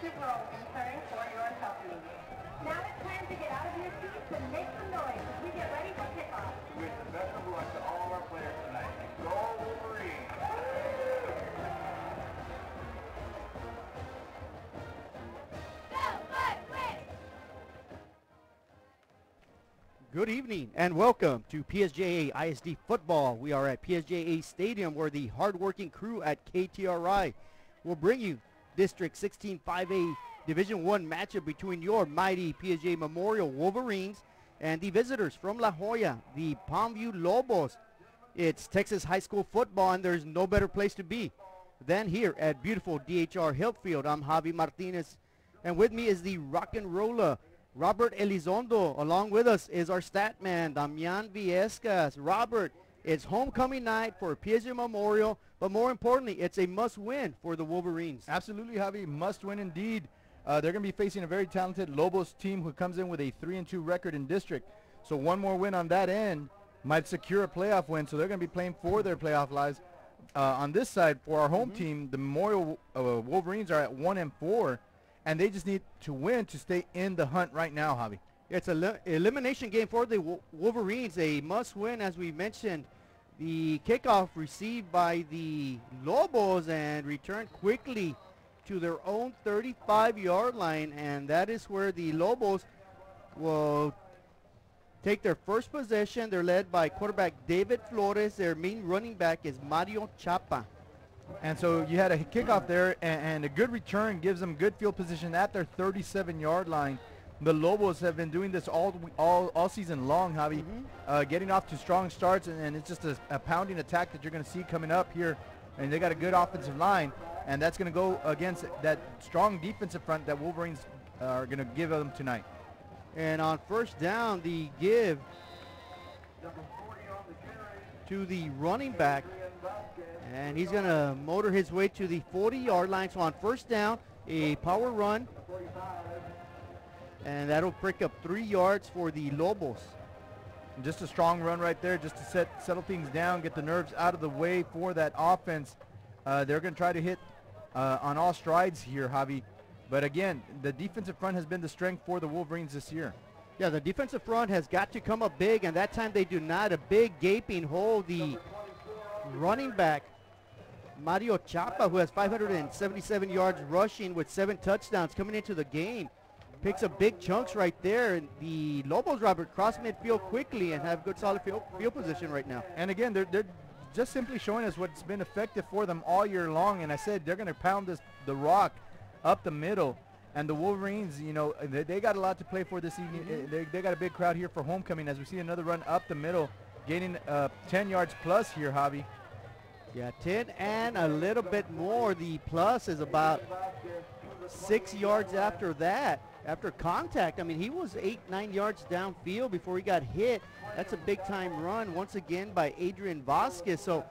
active role in caring for your company. Now it's time to get out of your seats and make some noise as we get ready for kickoff. We wish the best of luck to all of our players tonight. Go Wolverines! Good evening and welcome to PSJA ISD football. We are at PSJA Stadium where the hardworking crew at KTRI will bring you District 16 5A Division I matchup between your mighty PSJA Memorial Wolverines and the visitors from La Joya, the Palmview Lobos. It's Texas high school football and there's no better place to be than here at beautiful DHR Hillfield. I'm Javi Martinez and with me is the rock and roller Robert Elizondo. Along with us is our stat man, Damian Viescas. Robert, it's homecoming night for PSJA Memorial, but more importantly, it's a must-win for the Wolverines. Absolutely, Javi, must-win indeed. They're going to be facing a very talented Lobos team who comes in with a 3-2 record in district. So one more win on that end might secure a playoff win, so they're going to be playing for their playoff lives. On this side, for our home team, the Memorial Wolverines are at 1-4. And they just need to win to stay in the hunt right now, Javi. It's an elimination game for the Wolverines, a must-win, as we mentioned. The kickoff received by the Lobos and returned quickly to their own 35-yard line, and that is where the Lobos will take their first possession. They're led by quarterback David Flores. Their main running back is Mario Chapa. And so you had a kickoff there, and a good return gives them good field position at their 37-yard line. The Lobos have been doing this all season long, Javi, getting off to strong starts, and it's just a pounding attack that you're going to see coming up here. And they got a good offensive line, and that's going to go against that strong defensive front that Wolverines are going to give them tonight. And on first down, the give to the running back. And he's going to motor his way to the 40-yard line. So on first down, a power run. And that'll pick up 3 yards for the Lobos. And just a strong run right there just to settle things down, get the nerves out of the way for that offense. They're going to try to hit on all strides here, Javi. But again, the defensive front has been the strength for the Wolverines this year. Yeah, the defensive front has got to come up big, and that time they do not. A big gaping hole. The running back, Mario Chapa, who has 577 yards rushing with 7 touchdowns coming into the game, picks up big chunks right there. And the Lobos, Robert, cross midfield quickly and have good solid field position right now. And again, they're just simply showing us what's been effective for them all year long. And I said they're going to pound the rock up the middle. And the Wolverines, you know, they got a lot to play for this evening. They got a big crowd here for homecoming as we see another run up the middle, gaining 10 yards plus here, Javi. Yeah, 10 and a little bit more. The plus is about 6 yards after that, after contact. I mean, he was 8-9 yards downfield before he got hit. That's a big-time run once again by Adrian Vasquez. So,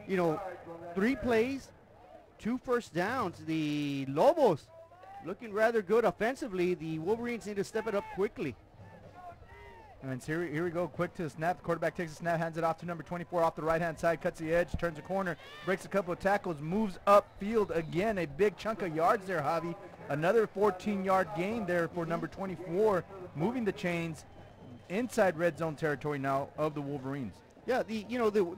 you know, 3 plays, 2 first downs. The Lobos looking rather good offensively. The Wolverines need to step it up quickly. And so here we go, quick to the snap. The quarterback takes the snap, hands it off to number 24 off the right-hand side, cuts the edge, turns the corner, breaks a couple of tackles, moves upfield again. A big chunk of yards there, Javi. Another 14-yard gain there for number 24, moving the chains inside red zone territory now of the Wolverines. Yeah, the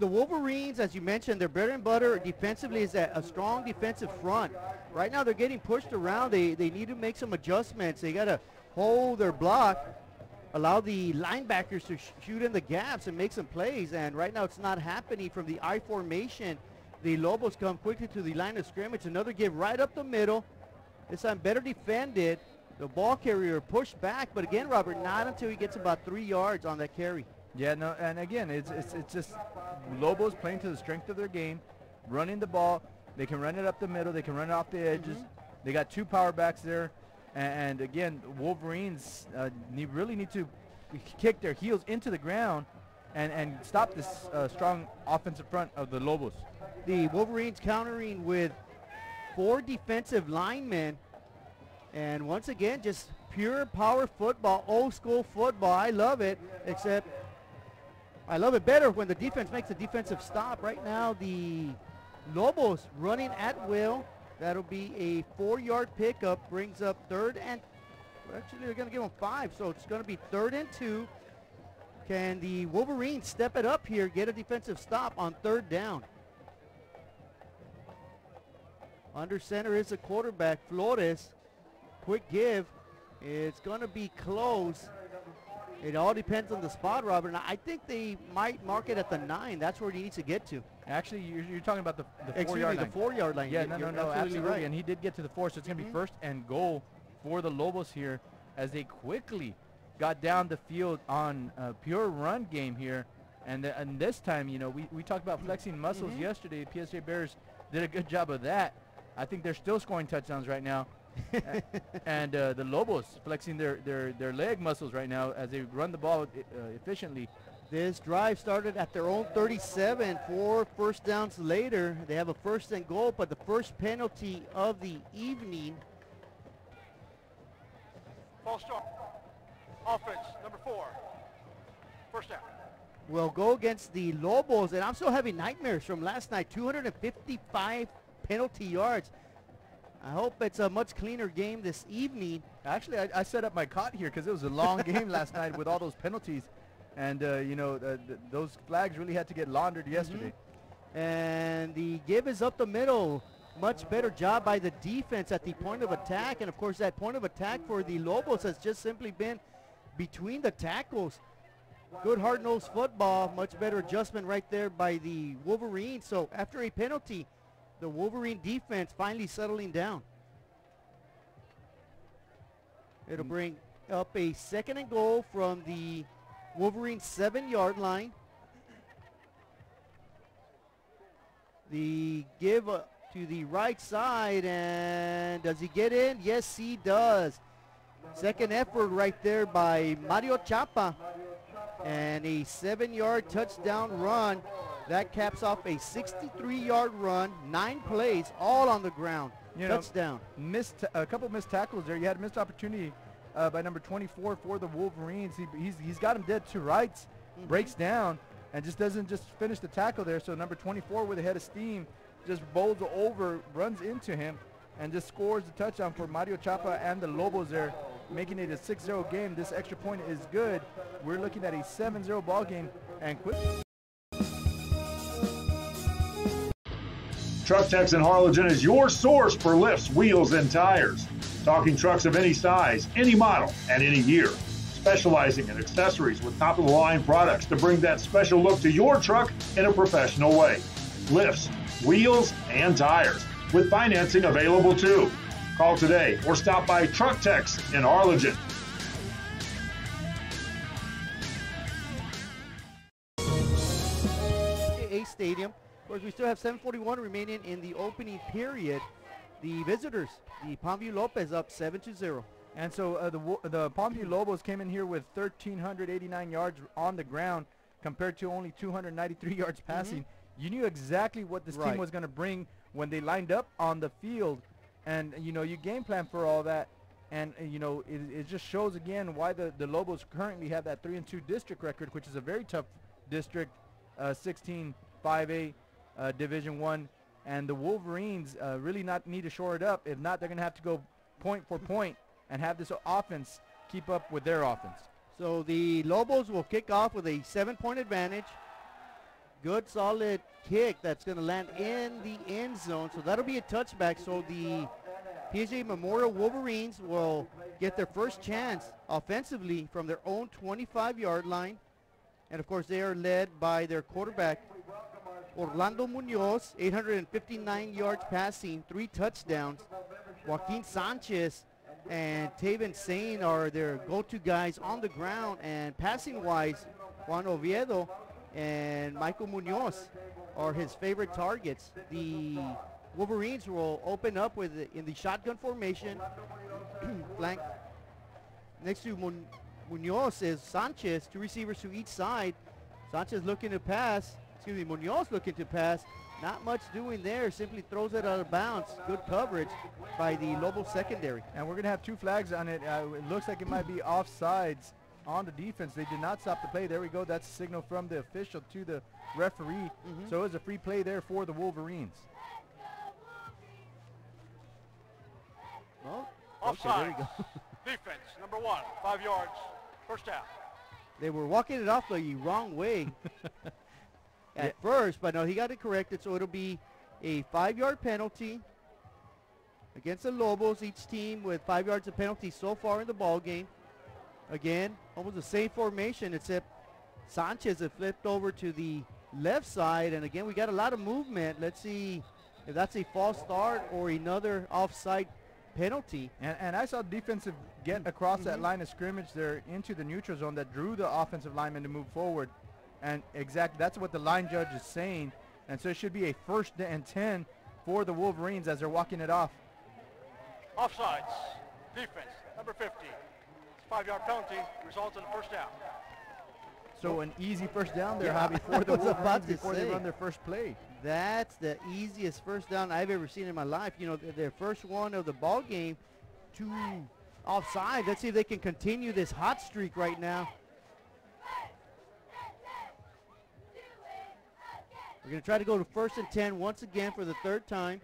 Wolverines, as you mentioned, their bread and butter defensively is a strong defensive front. Right now they're getting pushed around. They need to make some adjustments. They got to hold their block, allow the linebackers to shoot in the gaps and make some plays. And right now it's not happening from the I formation. The Lobos come quickly to the line of scrimmage. Another give right up the middle. This time better defended. The ball carrier pushed back, but again, Robert, not until he gets about 3 yards on that carry. Yeah, no, and again, it's just Lobos playing to the strength of their game, running the ball. They can run it up the middle. They can run it off the edges. They got 2 power backs there. And again, Wolverines really need to kick their heels into the ground and stop this strong offensive front of the Lobos. The Wolverines countering with 4 defensive linemen. And once again, just pure power football, old school football. I love it, except I love it better when the defense makes a defensive stop. Right now, the Lobos running at will. That'll be a 4-yard pickup, brings up third and, actually they're going to give them 5, so it's going to be 3rd and 2. Can the Wolverines step it up here, get a defensive stop on 3rd down? Under center is the quarterback, Flores. Quick give. It's going to be close. It all depends on the spot, Robert. And I think they might mark it at the 9. That's where he needs to get to. Actually, you're talking about the 4-yard line. The 4-yard line. Yeah, no, absolutely right. And he did get to the 4, so it's going to be 1st and goal for the Lobos here as they quickly got down the field on a pure run game here. And this time, you know, we talked about flexing muscles yesterday. PSJ Bears did a good job of that. I think they're still scoring touchdowns right now. And the Lobos flexing their leg muscles right now as they run the ball efficiently. This drive started at their own 37. 4 first downs later, they have a 1st and goal, but the first penalty of the evening. False start. Offense, number 4. First down. Will go against the Lobos, and I'm still having nightmares from last night. 255 penalty yards. I hope it's a much cleaner game this evening. Actually, I set up my cot here because it was a long game last night with all those penalties. And, you know, those flags really had to get laundered yesterday. And the give is up the middle. Much better job by the defense at the point of attack. And, of course, that point of attack for the Lobos has just simply been between the tackles. Good hard-nosed football. Much better adjustment right there by the Wolverines. So after a penalty, the Wolverine defense finally settling down. It'll bring up a 2nd and goal from the Wolverine 7-yard line. The give to the right side, and does he get in? Yes, he does. Second effort right there by Mario Chapa, and a 7-yard touchdown run. That caps off a 63-yard run, 9 plays, all on the ground. Touchdown. Missed a couple missed tackles there. You had a missed opportunity by number 24 for the Wolverines. He's got him dead to rights, breaks down, and just doesn't just finish the tackle there. So number 24 with a head of steam just bowls over, runs into him, and just scores the touchdown for Mario Chapa and the Lobos there, making it a 6-0 game. This extra point is good. We're looking at a 7-0 ball game, and quick. Truck Techs in Harlingen is your source for lifts, wheels, and tires. Talking trucks of any size, any model, and any year. Specializing in accessories with top-of-the-line products to bring that special look to your truck in a professional way. Lifts, wheels, and tires, with financing available too. Call today or stop by Truck Techs in Harlingen. PSJA Stadium. Of course, we still have 7:41 remaining in the opening period. The visitors, the Palmview Lopez, up 7-0. And so the Palmview Lobos came in here with 1,389 yards on the ground compared to only 293 yards passing. You knew exactly what this team was going to bring when they lined up on the field. And, you know, you game plan for all that. And, you know, it just shows again why the Lobos currently have that 3-2 district record, which is a very tough district, 16-5A Division I. And the Wolverines really need to shore it up. If not, they're going to have to go point for point and have this offense keep up with their offense. So the Lobos will kick off with a 7-point advantage. Good solid kick that's going to land in the end zone. So that'll be a touchback. So the PSJA Memorial Wolverines will get their first chance offensively from their own 25-yard line. And of course they are led by their quarterback, Orlando Munoz, 859 yards passing, 3 touchdowns. Joaquin Sanchez and Taven Sane are their go-to guys on the ground, and passing-wise, Juan Oviedo and Michael Munoz are his favorite targets. The Wolverines will open up with in the shotgun formation. Flank next to Munoz is Sanchez, 2 receivers to each side. Sanchez looking to pass. Munoz looking to pass. Not much doing there. Simply throws it out of bounds. Good coverage by the Lobo secondary. And we're going to have 2 flags on it. It looks like it might be offsides on the defense. They did not stop the play. There we go. That's a signal from the official to the referee. So it was a free play there for the Wolverines. there you go. Defense, number 1, 5 yards, first down. They were walking it off the wrong way at first, but no, he got it corrected, so it'll be a 5-yard penalty against the Lobos, each team with 5 yards of penalty so far in the ball game. Again, almost the same formation, except Sanchez has flipped over to the left side, and again, we got a lot of movement. Let's see if that's a false start or another offside penalty. And I saw defensive get across that line of scrimmage there into the neutral zone that drew the offensive lineman to move forward. And exactly, that's what the line judge is saying. And so it should be a 1st and 10 for the Wolverines as they're walking it off. Offsides, defense, number 50. It's a 5-yard penalty, results in a first down. So an easy first down there, Yeah, Javi, for the I was about Wolverines to before they say. run their first play. That's the easiest first down I've ever seen in my life. You know, their first one of the ball game, 2 offside. Let's see if they can continue this hot streak right now. We're going to try to go to 1st and 10 once again for the 3rd time.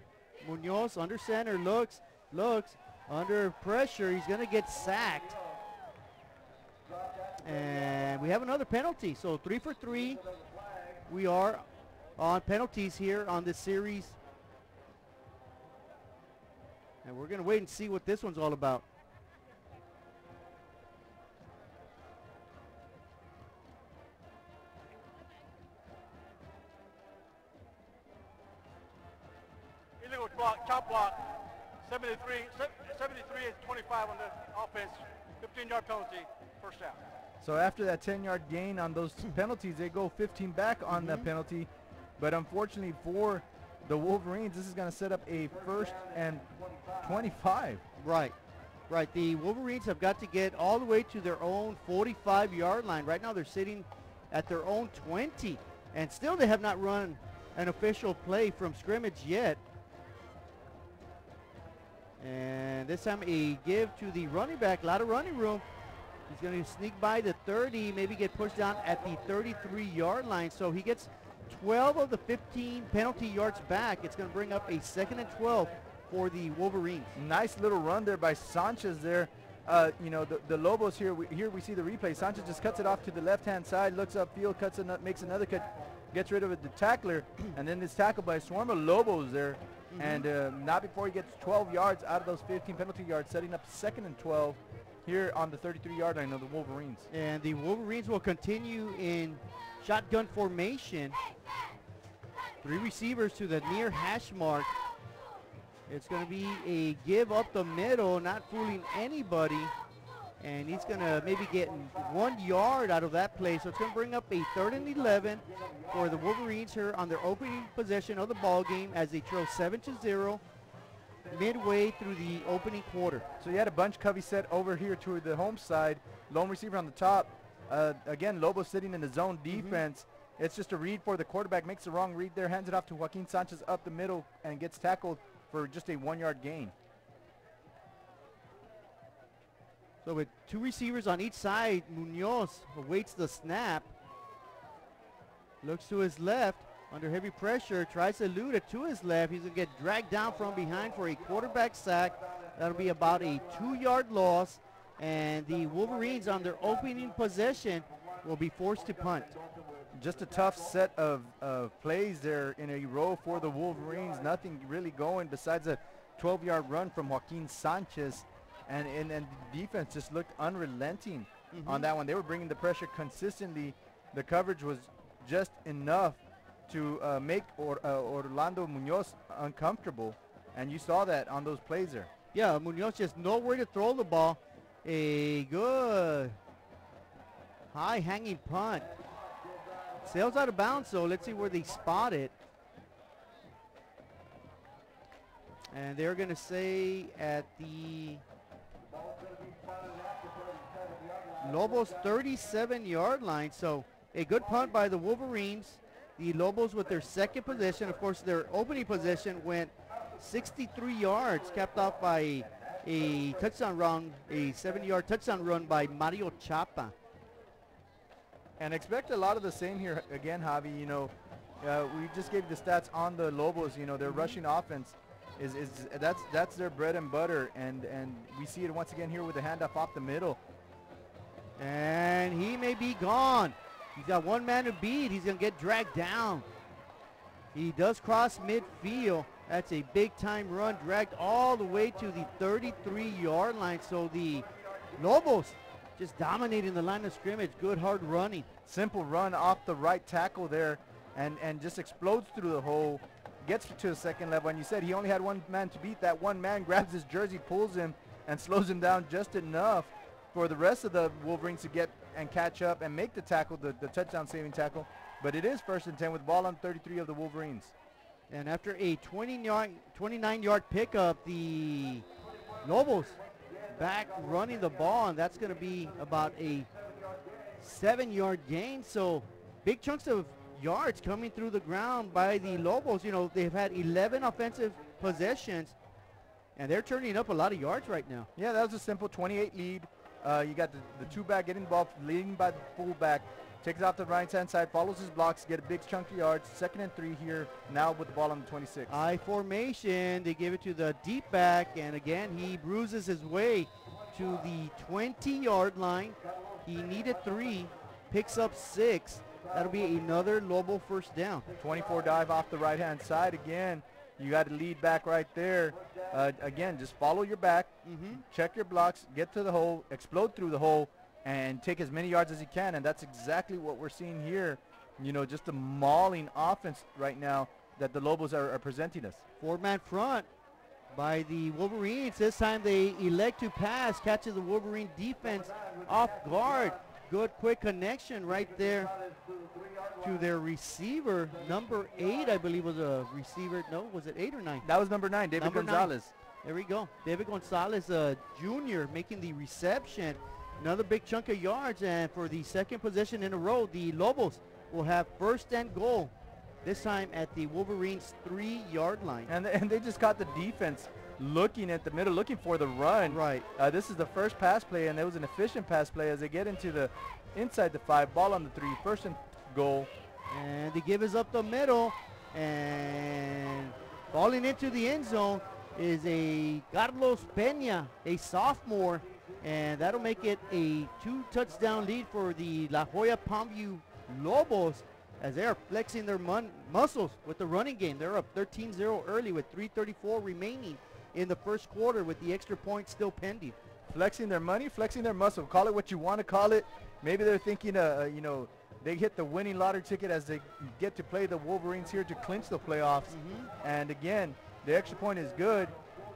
Munoz under center, looks, under pressure. He's going to get sacked. And we have another penalty. So 3 for 3. We are on penalties here on this series. And we're going to wait and see what this one's all about. Illegal block, chop block, 73 and 25 on the offense, 15-yard penalty, first down. So after that 10-yard gain on those penalties, they go 15 back on that penalty. But unfortunately for the Wolverines, this is going to set up a 1st and 25. Right. The Wolverines have got to get all the way to their own 45-yard line. Right now they're sitting at their own 20. And still they have not run an official play from scrimmage yet. And this time a give to the running back, a lot of running room. He's going to sneak by the 30, maybe get pushed down at the 33-yard line. So he gets 12 of the 15 penalty yards back. It's going to bring up a 2nd and 12 for the Wolverines. Nice little run there by Sanchez there. You know, the Lobos here we see the replay. Sanchez just cuts it off to the left-hand side, looks upfield, makes another cut, gets rid of it, the tackler, and then is tackled by a swarm of Lobos there. And not before he gets 12 yards out of those 15 penalty yards, setting up 2nd and 12 here on the 33-yard line of the Wolverines. And the Wolverines will continue in shotgun formation. 3 receivers to the near hash mark. It's going to be a give up the middle, not fooling anybody. And he's going to maybe get 1 yard out of that play. So it's going to bring up a 3rd and 11 for the Wolverines here on their opening possession of the ball game as they trail 7-0 midway through the opening quarter. So you had a bunch covey set over here to the home side. Lone receiver on the top. Again, Lobo sitting in the zone defense. It's just a read for the quarterback. Makes the wrong read there. Hands it off to Joaquin Sanchez up the middle and gets tackled for just a 1-yard gain. So with 2 receivers on each side, Munoz awaits the snap. Looks to his left. Under heavy pressure, tries to elude it to his left. He's going to get dragged down from behind for a quarterback sack. That'll be about a 2-yard loss. And the Wolverines on their opening possession will be forced to punt. Just a tough set of plays there in a row for the Wolverines. Nothing really going besides a 12-yard run from Joaquin Sanchez. And the defense just looked unrelenting on that one. They were bringing the pressure consistently. The coverage was just enough to make Orlando Munoz uncomfortable. And you saw that on those plays there. Yeah, Munoz just nowhere to throw the ball. A good high hanging punt. Sails out of bounds, so let's see where they spot it. And they're going to say at the Lobos 37-yard line. So a good punt by the Wolverines. The Lobos with their second possession. Of course, their opening possession went 63 yards, capped off by a touchdown run, a 70-yard touchdown run by Mario Chapa. And expect a lot of the same here again, Javi. You know, we just gave the stats on the Lobos. You know, their rushing offense. That's their bread and butter, and we see it once again here with the handoff off the middle. And he may be gone. He's got one man to beat. He's going to get dragged down. He does cross midfield. That's a big-time run, dragged all the way to the 33-yard line. So the Lobos just dominating the line of scrimmage. Good, hard running. Simple run off the right tackle there, and just explodes through the hole. Gets to the second level, and you said he only had one man to beat. That one man grabs his jersey, pulls him, and slows him down just enough for the rest of the Wolverines to get and catch up and make the tackle, the touchdown saving tackle. But it is 1st and 10 with the ball on 33 of the Wolverines. And after a 29-yard pickup, the Lobos back running the ball, and that's going to be about a 7-yard gain. So big chunks of yards coming through the ground by the Lobos. You know, they've had 11 offensive possessions, and they're turning up a lot of yards right now. Yeah, that was a simple 28 lead. You got the two-back getting the ball, leading by the fullback. Takes it off the right-hand side, follows his blocks, get a big chunk of yards. 2nd and 3 here now with the ball on the 26. I formation, they give it to the deep back, and again, he bruises his way to the 20-yard line. He needed 3, picks up 6. That'll be another Lobo first down. 24 dive off the right-hand side again. You got to lead back right there. Again, just follow your back, check your blocks, get to the hole, explode through the hole, and take as many yards as you can. And that's exactly what we're seeing here. You know, just a mauling offense right now that the Lobos are presenting us. 4-man front by the Wolverines. This time they elect to pass, catches the Wolverine defense off guard. Good quick connection right there to their receiver. Number 8, I believe, was a receiver. No, was it 8 or 9? That was number 9, David Gonzalez. 9. There we go. David Gonzalez Jr. making the reception. Another big chunk of yards, and for the second possession in a row, the Lobos will have 1st and goal, this time at the Wolverines' 3-yard line. And they just got the defense looking at the middle, looking for the run. Right. This is the first pass play, and it was an efficient pass play as they get into the inside the 5, ball on the 3, 1st and goal. And they give us up the middle, and falling into the end zone is a Carlos Peña, a sophomore, and that'll make it a 2-touchdown lead for the La Joya Palmview Lobos as they are flexing their muscles with the running game. They're up 13-0 early with 3:34 remaining in the first quarter with the extra point still pending. Flexing their money, flexing their muscle. Call it what you want to call it. Maybe they're thinking, you know, they hit the winning lottery ticket as they get to play the Wolverines here to clinch the playoffs. And again, the extra point is good.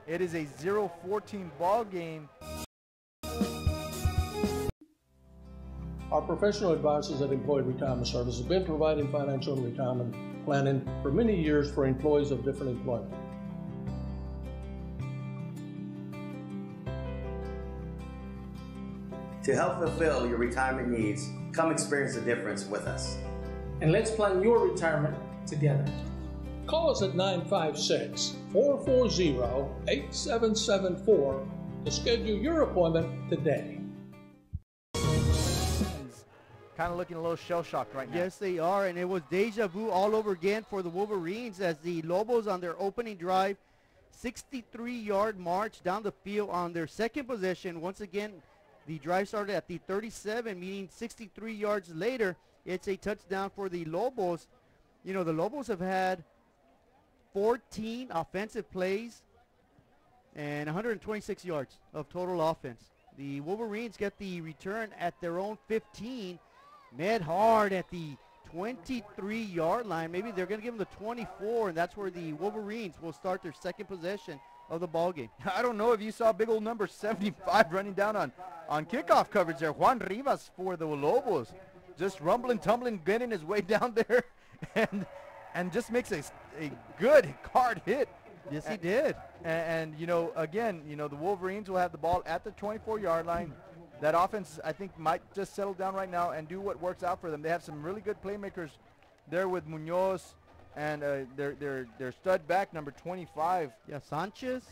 It is a 0-14 ball game. Our professional advisors at Employee Retirement Service have been providing financial and retirement planning for many years for employees of different employment. To help fulfill your retirement needs, come experience the difference with us. And let's plan your retirement together. Call us at 956-440-8774 to schedule your appointment today. Kind of looking a little shell-shocked right now. Yes, they are, and it was deja vu all over again for the Wolverines as the Lobos on their opening drive, 63-yard march down the field on their second possession. Once again, the drive started at the 37, meaning 63 yards later, it's a touchdown for the Lobos. You know, the Lobos have had 14 offensive plays and 126 yards of total offense. The Wolverines get the return at their own 15, met hard at the 23-yard line. Maybe they're going to give them the 24, and that's where the Wolverines will start their second possession of the ball game. I don't know if you saw big old number 75 running down on kickoff coverage there. Juan Rivas for the Lobos, just rumbling, tumbling, getting his way down there, and just makes a good hard hit. Yes, he did. And you know, again, you know, the Wolverines will have the ball at the 24-yard line. That offense, I think, might just settle down right now and do what works out for them. They have some really good playmakers there with Munoz and their stud back, number 25. Yeah, Sanchez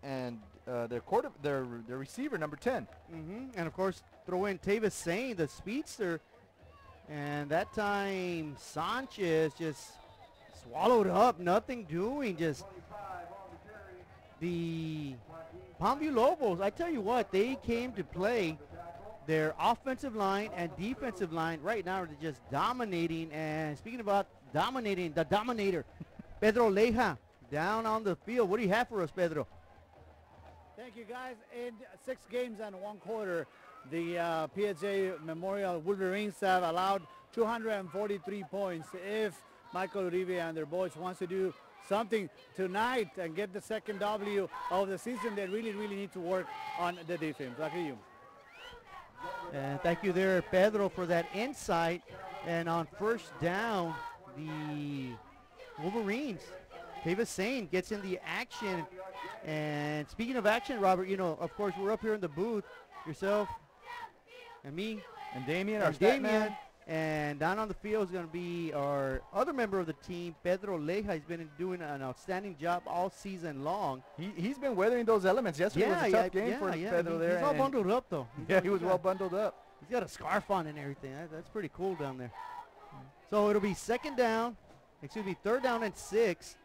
and their receiver, number 10. And, of course, throw in Tavis Sane, the speedster. And that time, Sanchez just swallowed up, nothing doing, just the Palmview Lobos, I tell you what, they came to play. Their offensive line and defensive line right now are just dominating. And speaking about dominating, the dominator, Pedro Leja, down on the field. What do you have for us, Pedro? Thank you, guys. In 6 games and 1 quarter, the PSJA Memorial Wolverines have allowed 243 points. If Michael Uribe and their boys wants to do something tonight and get the second W of the season, they really need to work on the defense. Back to you. And thank you there, Pedro, for that insight. And on first down, the Wolverines, Davis Sane gets in the action. And speaking of action, Robert, you know, of course, we're up here in the booth, yourself and me. And Damien, our our stat man. And down on the field is going to be our other member of the team, Pedro Leja. He's been doing an outstanding job all season long. He's been weathering those elements. Yesterday was a tough game for Pedro there. He's all bundled up, though. He was well bundled up. He's got a scarf on and everything. That's pretty cool down there. So it'll be third down and 6.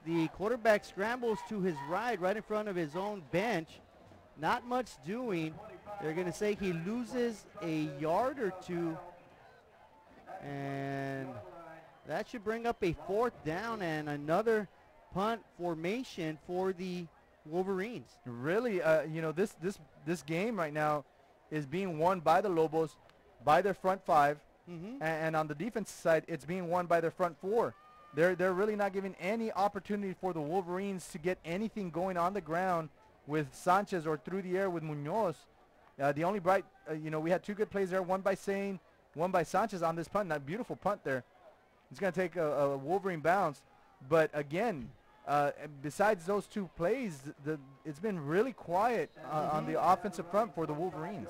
The quarterback scrambles to his right in front of his own bench. Not much doing. They're going to say he loses a yard or two. And that should bring up a 4th down and another punt formation for the Wolverines. Really, you know, this game right now is being won by the Lobos, by their front 5, and on the defense side, it's being won by their front 4. They're really not giving any opportunity for the Wolverines to get anything going on the ground with Sanchez or through the air with Munoz. The only bright, you know, we had 2 good plays there, one by Sane, one by Sanchez on this punt. That beautiful punt there. It's going to take a Wolverine bounce. But again, besides those 2 plays, it's been really quiet on the offensive front for the Wolverines.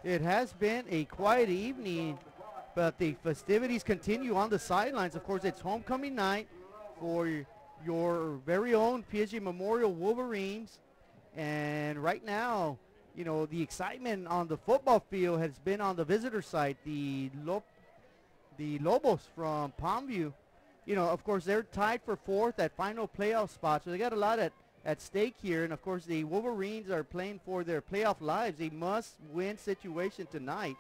It has been a quiet evening, but the festivities continue on the sidelines. Of course, it's homecoming night for your very own PSJA Memorial Wolverines. And right now, you know, the excitement on the football field has been on the visitor side. The Lobos from Palmview, you know, of course, they're tied for 4th at final playoff spot. So they got a lot at stake here. And, of course, the Wolverines are playing for their playoff lives. A must-win situation tonight.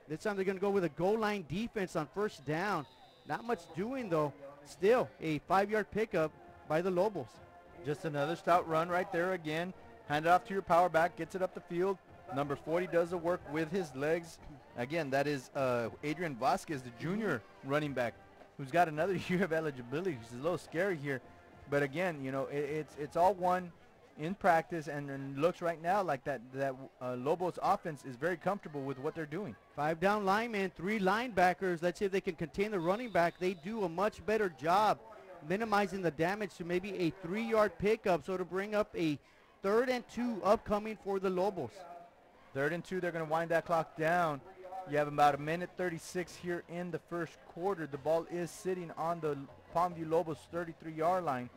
This time they're going to go with a goal line defense on first down. Not much doing, though. Still a 5-yard pickup by the Lobos. Just another stout run right there again. Hand it off to your power back, gets it up the field. Number 40 does the work with his legs. Again, that is Adrian Vasquez, the junior running back, who's got another year of eligibility. He's a little scary here. But again, you know, it's all won in practice, and looks right now like that Lobos offense is very comfortable with what they're doing. 5 down linemen, 3 linebackers. Let's see if they can contain the running back. They do a much better job minimizing the damage to maybe a 3-yard pickup. So to bring up a 3rd and 2 upcoming for the Lobos. 3rd and 2, they're going to wind that clock down. You have about 1:36 here in the first quarter. The ball is sitting on the Palmview Lobos 33-yard line.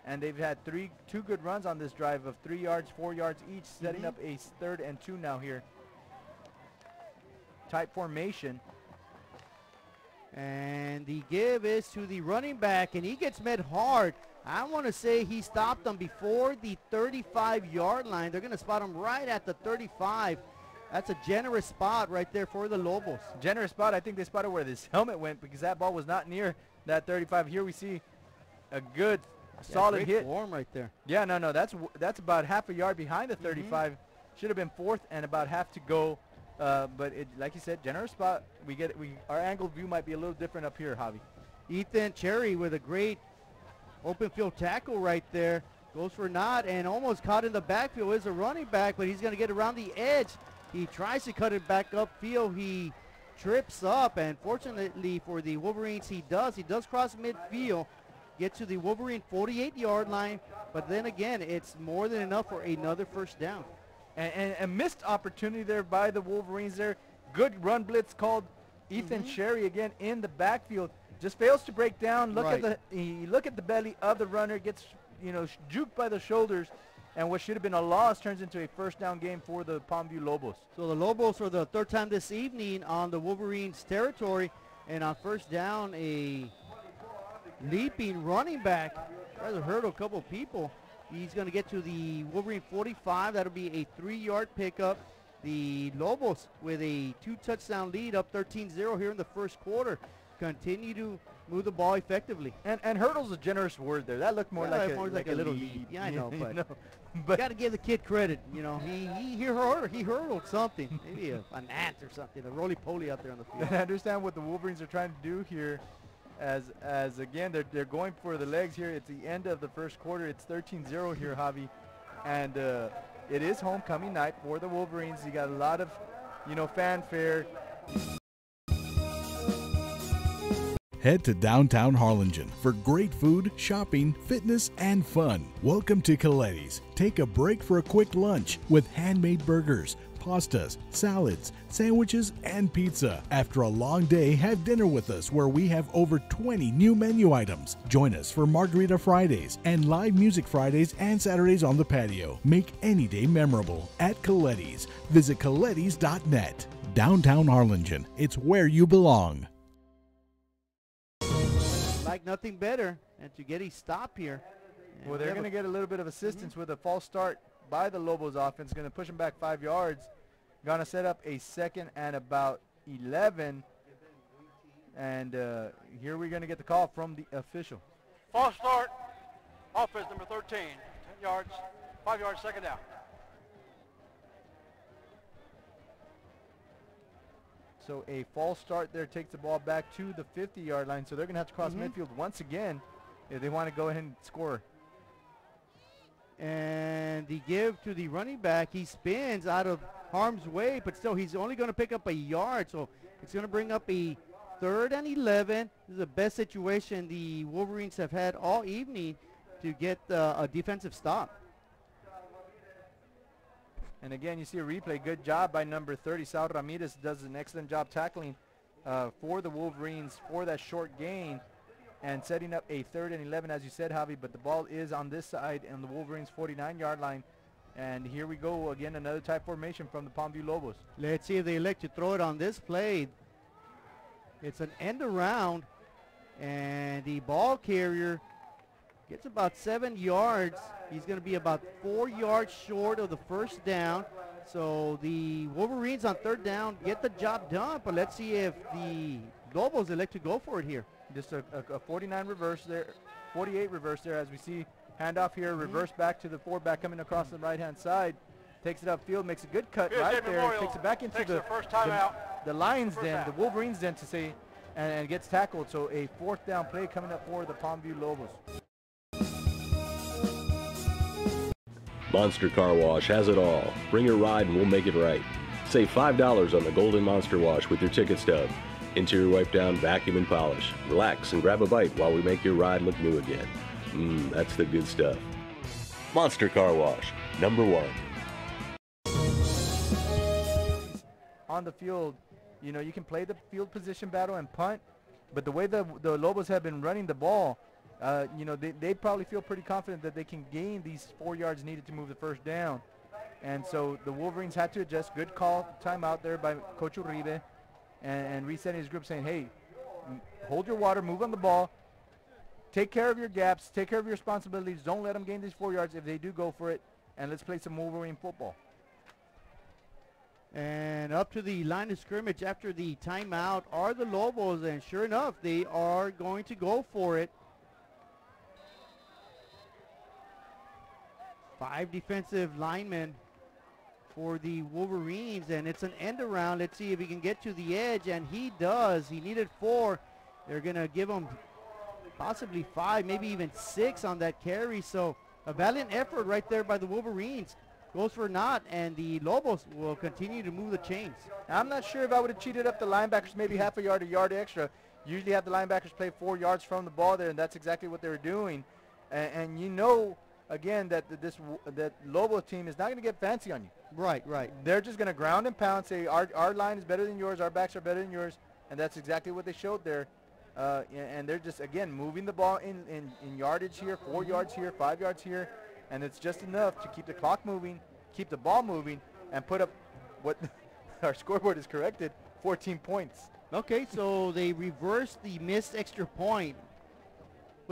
And they've had 2 good runs on this drive of 3 yards, 4 yards each, setting up a 3rd and 2 now here. Tight formation. And the give is to the running back, and he gets met hard. I want to say he stopped them before the 35-yard line. They're going to spot him right at the 35. That's a generous spot right there for the Lobos. Generous spot. I think they spotted where this helmet went, because that ball was not near that 35. Here we see a good solid hit. Form right there. Yeah, no, that's about half a yard behind the 35. Should have been 4th and about half to go. But it, like you said, generous spot. Our angle view might be a little different up here, Javi. Ethan Cherry with a great open field tackle right there. Goes for a knot and almost caught in the backfield. Is a running back, but he's going to get around the edge. He tries to cut it back upfield. He trips up, and fortunately for the Wolverines, he does. He does cross midfield, get to the Wolverine 48-yard line, but then again, it's more than enough for another first down. And a missed opportunity there by the Wolverines there. Good run blitz called. Ethan Cherry again in the backfield. Just fails to break down. Look at the belly of the runner, gets, you know, juked by the shoulders, and what should have been a loss turns into a first down game for the Palmview Lobos. So the Lobos for the 3rd time this evening on the Wolverines territory, and on first down, a leaping running back tries to hurdle a couple people. He's going to get to the Wolverine 45. That'll be a 3-yard pickup. The Lobos with a 2-touchdown lead, up 13-0 here in the first quarter, continue to move the ball effectively. And hurdle's a generous word there. That looked more like a little lead. lead. Yeah, I know, but, but got to give the kid credit. You know, he hurdled something, maybe an ant or something, a roly-poly out there on the field. I understand what the Wolverines are trying to do here. As again, they're going for the legs here. It's the end of the first quarter. It's 13-0 here, Javi, and it is homecoming night for the Wolverines. You got a lot of, fanfare. Head to downtown Harlingen for great food, shopping, fitness, and fun. Welcome to Coletti's. Take a break for a quick lunch with handmade burgers, pastas, salads, sandwiches, and pizza. After a long day, have dinner with us where we have over 20 new menu items. Join us for Margarita Fridays and live music Fridays and Saturdays on the patio. Make any day memorable at Coletti's. Visit colettis.net. Downtown Harlingen. It's where you belong. Like nothing better and to get a stop here. And well, they're going to get a little bit of assistance with a false start by the Lobos offense. Going to push them back 5 yards. Going to set up a 2nd and about 11. And here we're going to get the call from the official. False start, offense number 13, 10 yards, 5 yards, 2nd down. So a false start there takes the ball back to the 50-yard line. So they're going to have to cross midfield once again if they want to go ahead and score. And the give to the running back. He spins out of harm's way, but still he's only going to pick up a yard. So it's going to bring up a 3rd and 11. This is the best situation the Wolverines have had all evening to get a defensive stop. And again, you see a replay. Good job by number 30. Sal Ramirez does an excellent job tackling for the Wolverines for that short gain and setting up a 3rd and 11, as you said, Javi. But the ball is on this side on the Wolverines' 49-yard line. And here we go again, another type formation from the Palmview Lobos. Let's see if they elect to throw it on this play. It's an end around, and the ball carrier gets about 7 yards. He's going to be about 4 yards short of the first down. So the Wolverines on 3rd down get the job done, but let's see if the Lobos elect to go for it here. Just a 49 reverse there, 48 reverse there as we see handoff here, reverse back to the 4-back coming across the right-hand side. Takes it upfield, makes a good cut right there, takes it back into the Lions den, the Wolverines den to say, and gets tackled. So a 4th down play coming up for the Palmview Lobos. Monster Car Wash has it all. Bring your ride and we'll make it right. Save $5 on the Golden Monster Wash with your ticket stub. Interior wipe down, vacuum and polish. Relax and grab a bite while we make your ride look new again. That's the good stuff. Monster Car Wash, #1. On the field, you can play the field position battle and punt, but the way the Lobos have been running the ball, they probably feel pretty confident that they can gain these 4 yards needed to move the first down. And so the Wolverines had to adjust. Good call, timeout there by Coach Uribe, and resetting his group saying, hey, hold your water, move on the ball, take care of your gaps, take care of your responsibilities. Don't let them gain these 4 yards if they do go for it, and let's play some Wolverine football. And up to the line of scrimmage after the timeout are the Lobos, and sure enough, they are going to go for it. 5 defensive linemen for the Wolverines, and it's an end around. Let's see if he can get to the edge, and he does. He needed 4. They're going to give him possibly 5, maybe even 6 on that carry. So a valiant effort right there by the Wolverines. Goes for naught, and the Lobos will continue to move the chains. I'm not sure if I would have cheated up the linebackers maybe half a yard extra. Usually have the linebackers play 4 yards from the ball there, and that's exactly what they were doing. And again, that Lobo team is not going to get fancy on you. Right. They're just going to ground and pound, say our line is better than yours, our backs are better than yours, and that's exactly what they showed there. And they're just, again, moving the ball in yardage here, 4 yards here, 5 yards here, and it's just enough to keep the clock moving, keep the ball moving, and put up what our scoreboard is corrected, 14 points. Okay, so they reversed the missed extra point.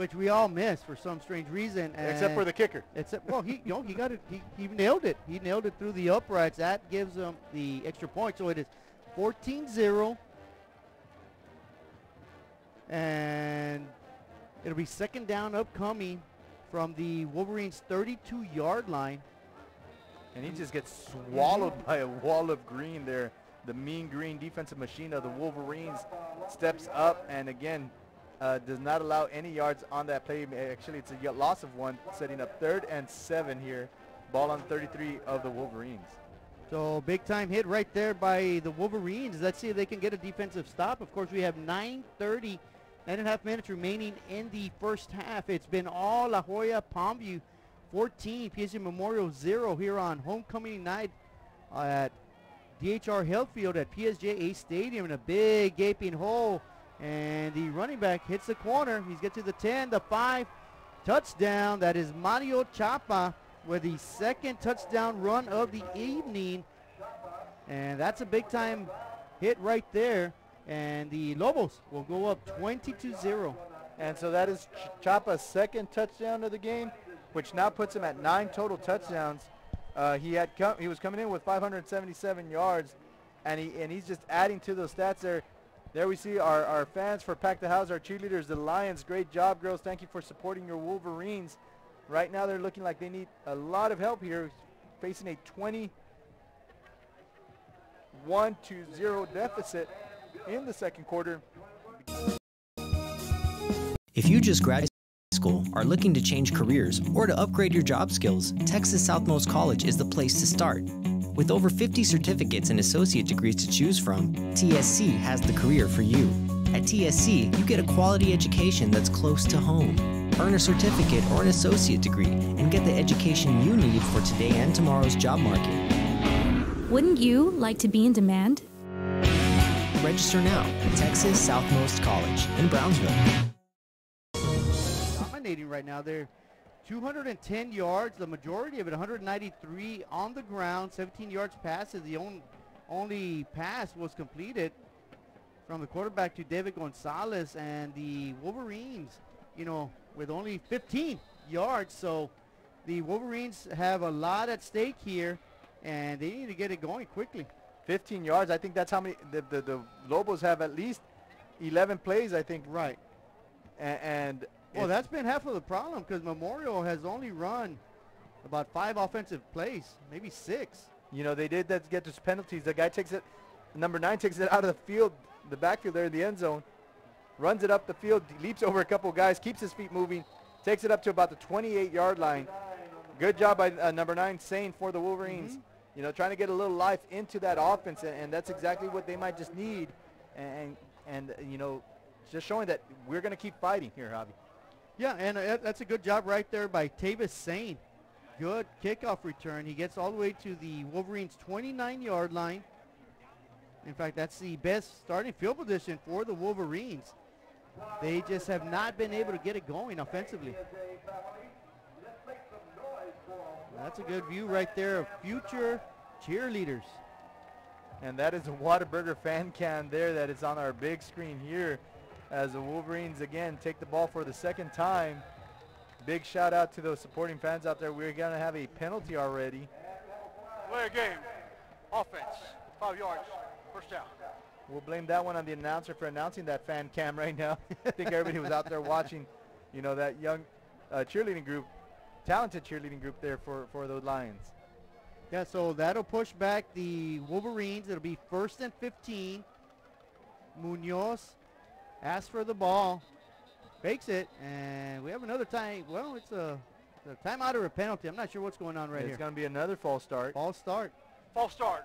which we all missed for some strange reason. Except for the kicker. Well, he got it. He nailed it. He nailed it through the uprights. That gives him the extra point. So it is 14-0. And it'll be second down upcoming from the Wolverines' 32-yard line. And he just gets swallowed by a wall of green there. The mean green defensive machine of the Wolverines steps up and again does not allow any yards on that play. Actually, it's a loss of 1, setting up 3rd and 7 here. Ball on 33 of the Wolverines. So big time hit right there by the Wolverines. Let's see if they can get a defensive stop. Of course, we have 9.5 minutes remaining in the first half. It's been all La Joya Palmview 14, PSG Memorial 0 here on homecoming night at DHR Health Field at PSJA Stadium in a big gaping hole. And the running back hits the corner. He's get to the 10, the 5, touchdown. That is Mario Chapa with the second touchdown run of the evening. And that's a big time hit right there. And the Lobos will go up 20-0. And so that is Chapa's second touchdown of the game, which now puts him at 9 total touchdowns. He was coming in with 577 yards, and he's just adding to those stats there. There we see our fans for Pack the House, our cheerleaders, the Lions. Great job, girls. Thank you for supporting your Wolverines. Right now they're looking like they need a lot of help here, facing a 21-0 deficit in the second quarter. If you just graduated school, are looking to change careers, or to upgrade your job skills, Texas Southmost College is the place to start. With over 50 certificates and associate degrees to choose from, TSC has the career for you. At TSC, you get a quality education that's close to home. Earn a certificate or an associate degree and get the education you need for today and tomorrow's job market. Wouldn't you like to be in demand? Register now at Texas Southmost College in Brownsville. Dominating right now. They're 210 yards, the majority of it 193 on the ground, 17 yards passes. The only pass was completed from the quarterback to David Gonzalez, and the Wolverines, with only 15 yards. So the Wolverines have a lot at stake here, and they need to get it going quickly. 15 yards, I think that's how many the Lobos have, at least 11 plays, I think. Right. And well, that's been half of the problem, because Memorial has only run about 5 offensive plays, maybe 6. They did get those penalties. The guy takes it, number 9 takes it out of the field, the backfield there in the end zone, runs it up the field, leaps over a couple guys, keeps his feet moving, takes it up to about the 28-yard line. Good job by number 9, Sane, for the Wolverines. Trying to get a little life into that offense, and that's exactly what they might just need. And just showing that we're going to keep fighting here, Javi. Yeah, and that's a good job right there by Tavis Sane. Good kickoff return. He gets all the way to the Wolverines' 29-yard line. In fact, that's the best starting field position for the Wolverines. They just have not been able to get it going offensively. That's a good view right there of future cheerleaders. And that is a Whataburger fan cam there that is on our big screen here, as the Wolverines again take the ball for the second time. Big shout out to those supporting fans out there. We're going to have a penalty already. Play a game. Offense. 5 yards. First down. We'll blame that one on the announcer for announcing that fan cam right now. I think everybody was out there watching, that young cheerleading group, talented cheerleading group there for the Lions. Yeah, so that'll push back the Wolverines. It'll be 1st and 15. Munoz asks for the ball, fakes it, and we have another time. Well, it's a timeout or a penalty. I'm not sure what's going on right here. It's going to be another false start. False start. False start.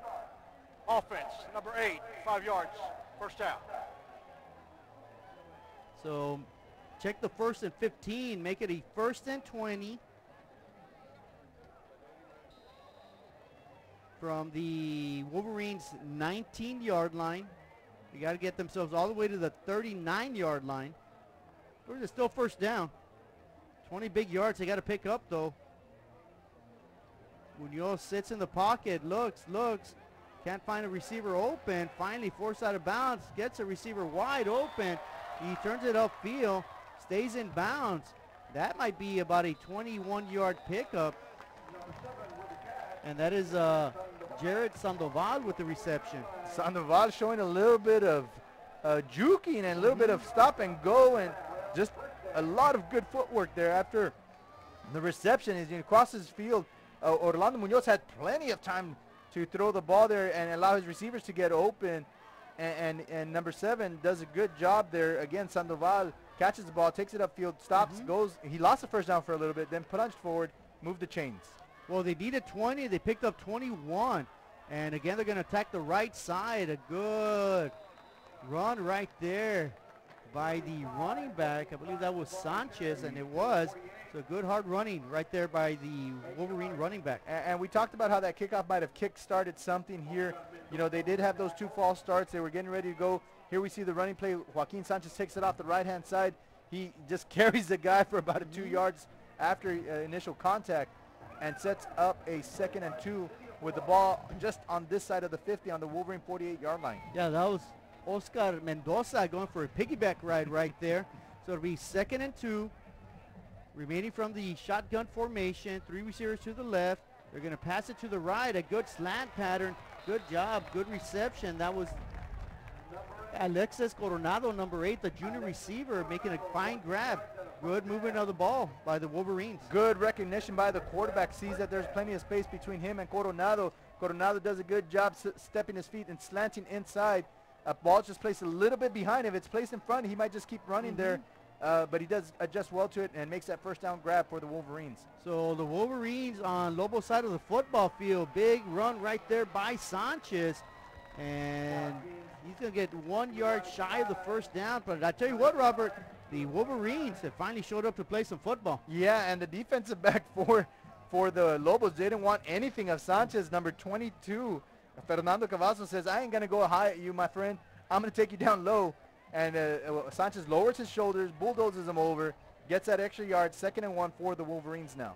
Offense, number 8, 5 yards. First down. So check the 1st and 15. Make it a 1st and 20. From the Wolverines' 19-yard line. They got to get themselves all the way to the 39-yard line. Or it's still first down. 20 big yards they got to pick up, though. Munoz sits in the pocket, looks. Can't find a receiver open. Finally forced out of bounds. Gets a receiver wide open. He turns it upfield. stays in bounds. That might be about a 21-yard pickup. And that is Jared Sandoval with the reception. Sandoval showing a little bit of juking and a little bit of stop and go, and just a lot of good footwork there after the reception. As he crosses field, Orlando Munoz had plenty of time to throw the ball there and allow his receivers to get open. And number 7 does a good job there. Again, Sandoval catches the ball, takes it upfield, stops, goes. He lost the first down for a little bit, then plunged forward, moved the chains. Well, they needed 20. They picked up 21. And again, they're going to attack the right side. A good run right there by the running back. I believe that was Sanchez, and it was. So good hard running right there by the Wolverine running back. And we talked about how that kickoff might have kick-started something here. You know, they did have those 2 false starts. They were getting ready to go. Here we see the running play. Joaquin Sanchez takes it off the right-hand side. He just carries the guy for about 2 yards after initial contact and sets up a 2nd and 2 with the ball just on this side of the 50 on the Wolverine 48-yard line. Yeah, that was Oscar Mendoza going for a piggyback ride right there. So it'll be 2nd and 2. Remaining from the shotgun formation, 3 receivers to the left. They're going to pass it to the right. A good slant pattern. Good job. Good reception. That was Alexis Coronado, number 8, the junior receiver, making a fine grab. Good movement of the ball by the Wolverines. Good recognition by the quarterback. Sees that there's plenty of space between him and Coronado. Coronado does a good job stepping his feet and slanting inside. Ball's just placed a little bit behind. If it's placed in front, he might just keep running there. But he does adjust well to it and makes that first down grab for the Wolverines. So the Wolverines on Lobo's side of the football field. Big run right there by Sanchez. And he's going to get 1 yard shy of the first down. But I tell you what, Robert, the Wolverines have finally showed up to play some football. Yeah, and the defensive back for the Lobos didn't want anything of Sanchez, number 22. Fernando Cavazos says, I ain't going to go high at you, my friend. I'm going to take you down low. And Sanchez lowers his shoulders, bulldozes him over, gets that extra yard. 2nd and 1 for the Wolverines now.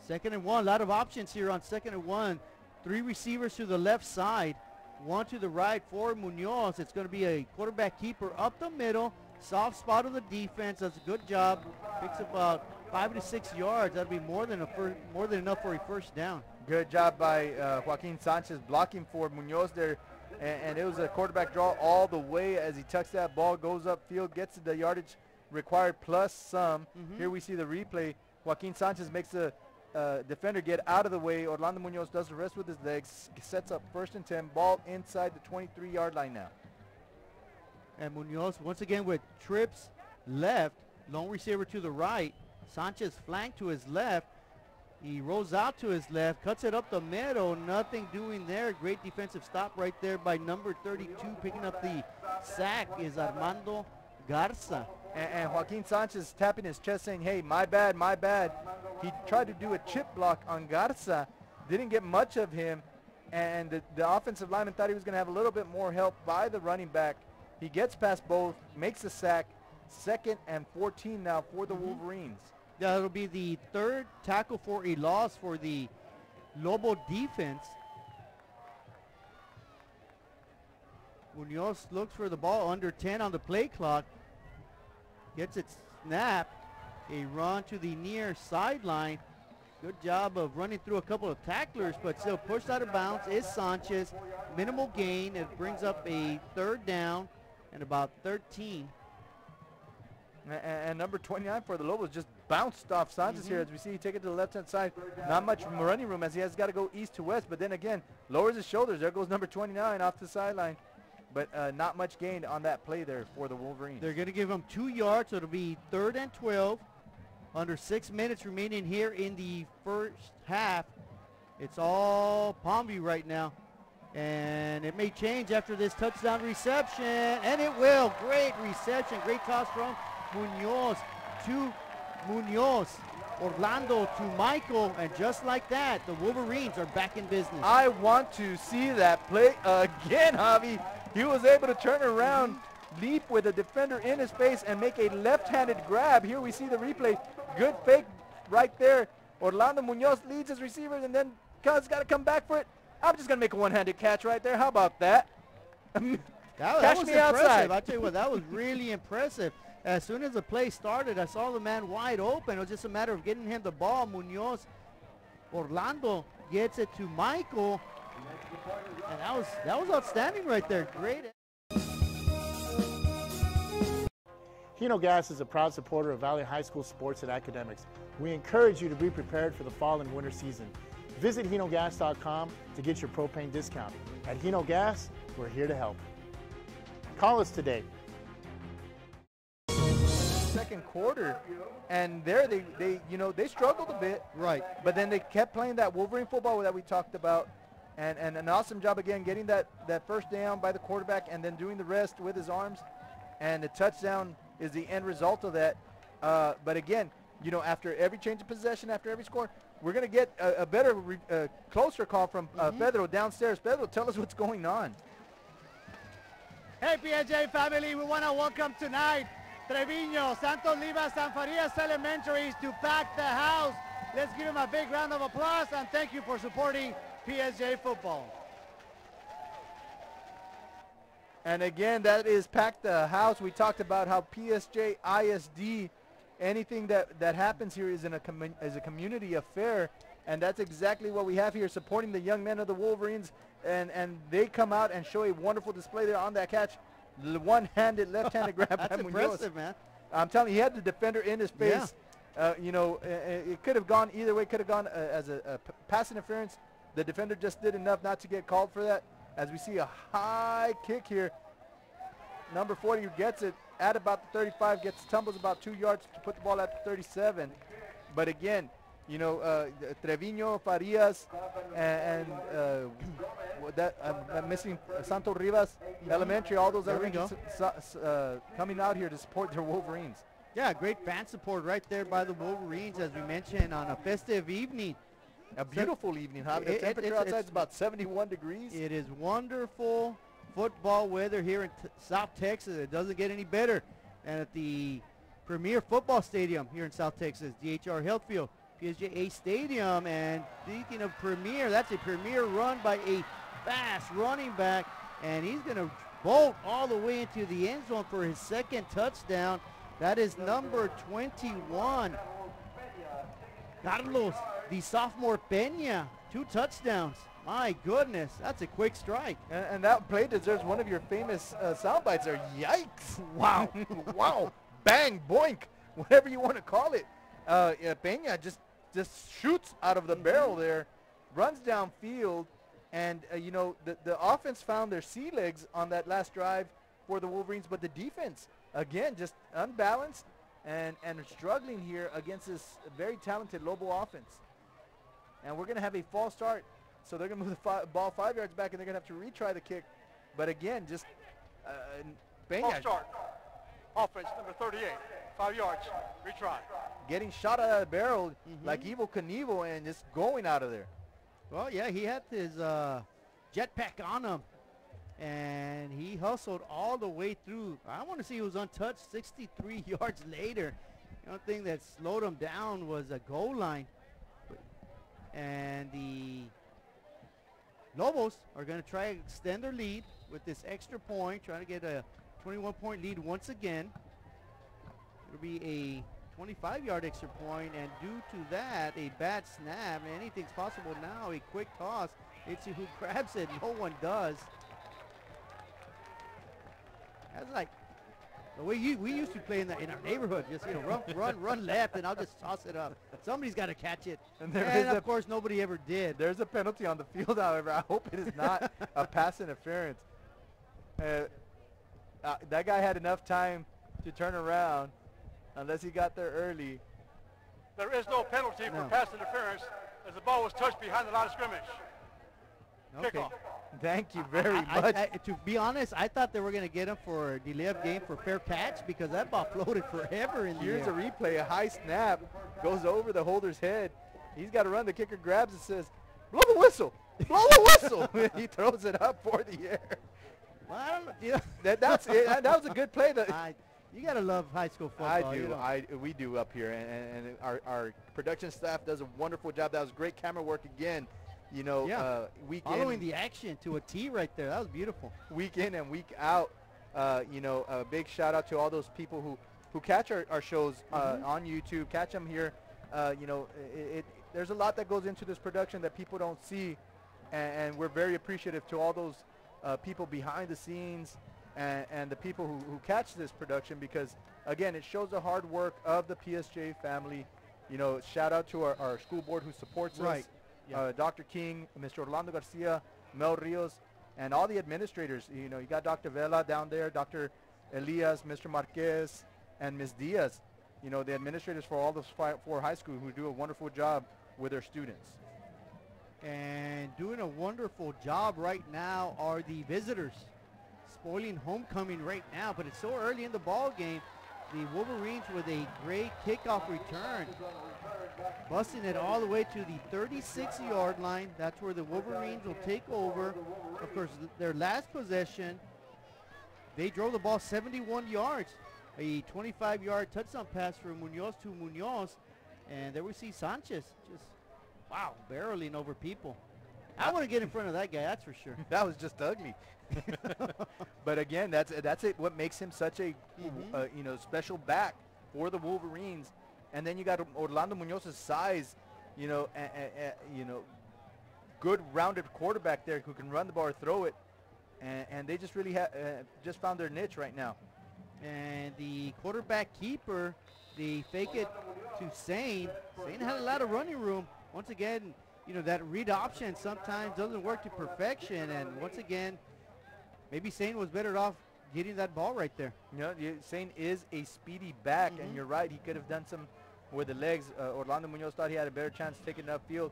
2nd and 1, a lot of options here on 2nd and 1. 3 receivers to the left side, 1 to the right for Munoz. It's going to be a quarterback keeper up the middle. Soft spot of the defense. Does a good job. Picks about 5 to 6 yards. That'll be more than enough for a first down. Good job by Joaquin Sanchez blocking for Munoz there. And it was a quarterback draw all the way as he tucks that ball, goes upfield, gets the yardage required plus some. Here we see the replay. Joaquin Sanchez makes the defender get out of the way. Orlando Munoz does the rest with his legs, sets up 1st and 10, ball inside the 23-yard line now. And Munoz once again with trips left, lone receiver to the right. Sanchez flank to his left. He rolls out to his left, cuts it up the middle, nothing doing there. Great defensive stop right there by number 32. Picking up the sack is Armando Garza. And Joaquin Sanchez tapping his chest saying, hey, my bad, my bad. He tried to do a chip block on Garza, didn't get much of him, and the offensive lineman thought he was going to have a little bit more help by the running back. He gets past both, makes a sack. 2nd and 14 now for the Wolverines. That'll be the 3rd tackle for a loss for the Lobo defense. Munoz looks for the ball under 10 on the play clock. Gets it snapped. A run to the near sideline. Good job of running through a couple of tacklers, but still pushed out of bounds is Sanchez. Minimal gain. It brings up a 3rd down and about 13. And number 29 for the Lobos just bounced off Sanchez here. As we see, take it to the left-hand side. Not much running room as he has got to go east to west. But then again, lowers his shoulders. There goes number 29 off the sideline. But not much gained on that play there for the Wolverines. They're going to give him 2 yards, so it'll be 3rd and 12. Under 6 minutes remaining here in the first half. It's all Palmview right now. And it may change after this touchdown reception. And it will. Great reception. Great toss from Munoz to Munoz. Orlando to Michael. And just like that, the Wolverines are back in business. I want to see that play again, Javi. He was able to turn around, leap with a defender in his face, and make a left-handed grab. Here we see the replay. Good fake right there. Orlando Munoz leads his receivers, and then Cuz got to come back for it. I'm just going to make a one-handed catch right there. How about that? That was Catch me outside. I'll tell you what, that was really impressive. as soon as the play started, I saw the man wide open. It was just a matter of getting him the ball. Munoz, Orlando gets it to Michael, and that was outstanding right there. Great. Hino Gas is a proud supporter of Valley High School sports and academics. We encourage you to be prepared for the fall and winter season. Visit hinogas.com to get your propane discount. At Hino Gas, we're here to help. Call us today. Second quarter, and there they struggled a bit, right? But then they kept playing that Wolverine football that we talked about, and an awesome job again getting that first down by the quarterback, and then doing the rest with his arms, and the touchdown is the end result of that. But again, after every change of possession, after every score, we're going to get a better, closer call from Pedro downstairs. Pedro, tell us what's going on. Hey, PSJA family, we want to welcome tonight Trevino, Santos Livas, and Farias Elementaries to pack the house. Let's give them a big round of applause, and thank you for supporting PSJA football. And again, that is Pack the House. We talked about how PSJA ISD, anything that happens here is is a community affair, and that's exactly what we have here, supporting the young men of the Wolverines, and they come out and show a wonderful display there on that catch. The one-handed, left-handed grab. That's impressive, man. I'm telling you, he had the defender in his face. Yeah. It could have gone either way. Could have gone as a pass interference. The defender just did enough not to get called for that. As we see a high kick here. Number 40 gets it at about the 35, tumbles about 2 yards to put the ball at the 37. But again, Trevino, Farias, and I'm missing Santos Rivas Elementary, all those are coming out here to support their Wolverines. Yeah, great fan support right there by the Wolverines, as we mentioned, on a festive evening. A beautiful evening, huh? The temperature outside is about 71 degrees. It is wonderful football weather here in South Texas. It doesn't get any better. And at the premier football stadium here in South Texas, DHR Health Field, PSJA Stadium. And speaking of premier, that's a premier run by a fast running back. And he's going to bolt all the way into the end zone for his second touchdown. That is number 21. Carlos, the sophomore Peña, 2 touchdowns. My goodness, that's a quick strike. And that play deserves one of your famous sound bites there. Yikes. Wow. Wow. Bang, boink, whatever you want to call it. Peña just shoots out of the barrel there, runs downfield, and, the offense found their sea legs on that last drive for the Wolverines, but the defense, again, just unbalanced and struggling here against this very talented Lobo offense. And we're going to have a false start. So they're going to move the ball 5 yards back, and they're going to have to retry the kick. But again, just false start. Offense number 38, 5 yards, retry. Getting shot out of the barrel like Evel Knievel and just going out of there. Well, yeah, he had his jetpack on him, and he hustled all the way through. I want to see he was untouched 63 yards later. The only thing that slowed him down was a goal line. And the Lobos are going to try to extend their lead with this extra point, trying to get a 21-point lead once again. It'll be a 25-yard extra point, and due to that, a bad snap. Anything's possible now. A quick toss. It's who grabs it. No one does. That's like the way we used to play in our neighborhood. Just run left, and I'll just toss it up. Somebody's got to catch it. And of course, nobody ever did. There's a penalty on the field, however. I hope it is not a pass interference. That guy had enough time to turn around, unless he got there early. There is no penalty for pass interference, as the ball was touched behind the line of scrimmage. Okay. Kickoff. Thank you very much. To be honest, I thought they were going to get him for a delay of game for fair catch, because that ball floated forever in the air. Here's a replay. A high snap goes over the holder's head. He's got to run. The kicker grabs and says, blow the whistle. Blow the whistle. He throws it up for the air. Well, I don't know. You know, that's it. That was a good play. You got to love high school football. I do. You know. We do up here. And our production staff does a wonderful job. That was great camera work again. You know, week following the action to a T right there. That was beautiful. Week in and week out. A big shout out to all those people who who catch our shows on YouTube, catch them here. You know, there's a lot that goes into this production that people don't see, and we're very appreciative to all those people behind the scenes and the people who catch this production, because again, it shows the hard work of the PSJA family. You know, shout out to our school board who supports us, Dr. King, Mr. Orlando Garcia, Mel Rios, and all the administrators. You know, you got Dr. Vela down there, Dr. Elias, Mr. Marquez, and Ms. Diaz. You know, the administrators for all those 4 high schools who do a wonderful job with their students. And doing a wonderful job right now are the visitors, spoiling homecoming right now, but it's so early in the ball game. The Wolverines with a great kickoff return, busting it all the way to the 36-yard line. That's where the Wolverines will take over. Of course, their last possession, they drove the ball 71 yards, a 25-yard touchdown pass from Munoz to Munoz, and there we see Sanchez just, wow, barreling over people. I want to get in front of that guy, that's for sure. That was just ugly. But again, that's it. What makes him such a you know, special back for the Wolverines. And then you got Orlando Munoz's size, you know, you know, good rounded quarterback there who can run the ball or throw it, and they just really just found their niche right now. And the quarterback keeper, the fake it to Sane. Sane had a lot of running room. Once again, you know, that read option sometimes doesn't work to perfection, and once again, maybe Sane was better off getting that ball right there. You know, Sane is a speedy back, and you're right, he could have done some with the legs. Orlando Munoz thought he had a better chance taking it upfield.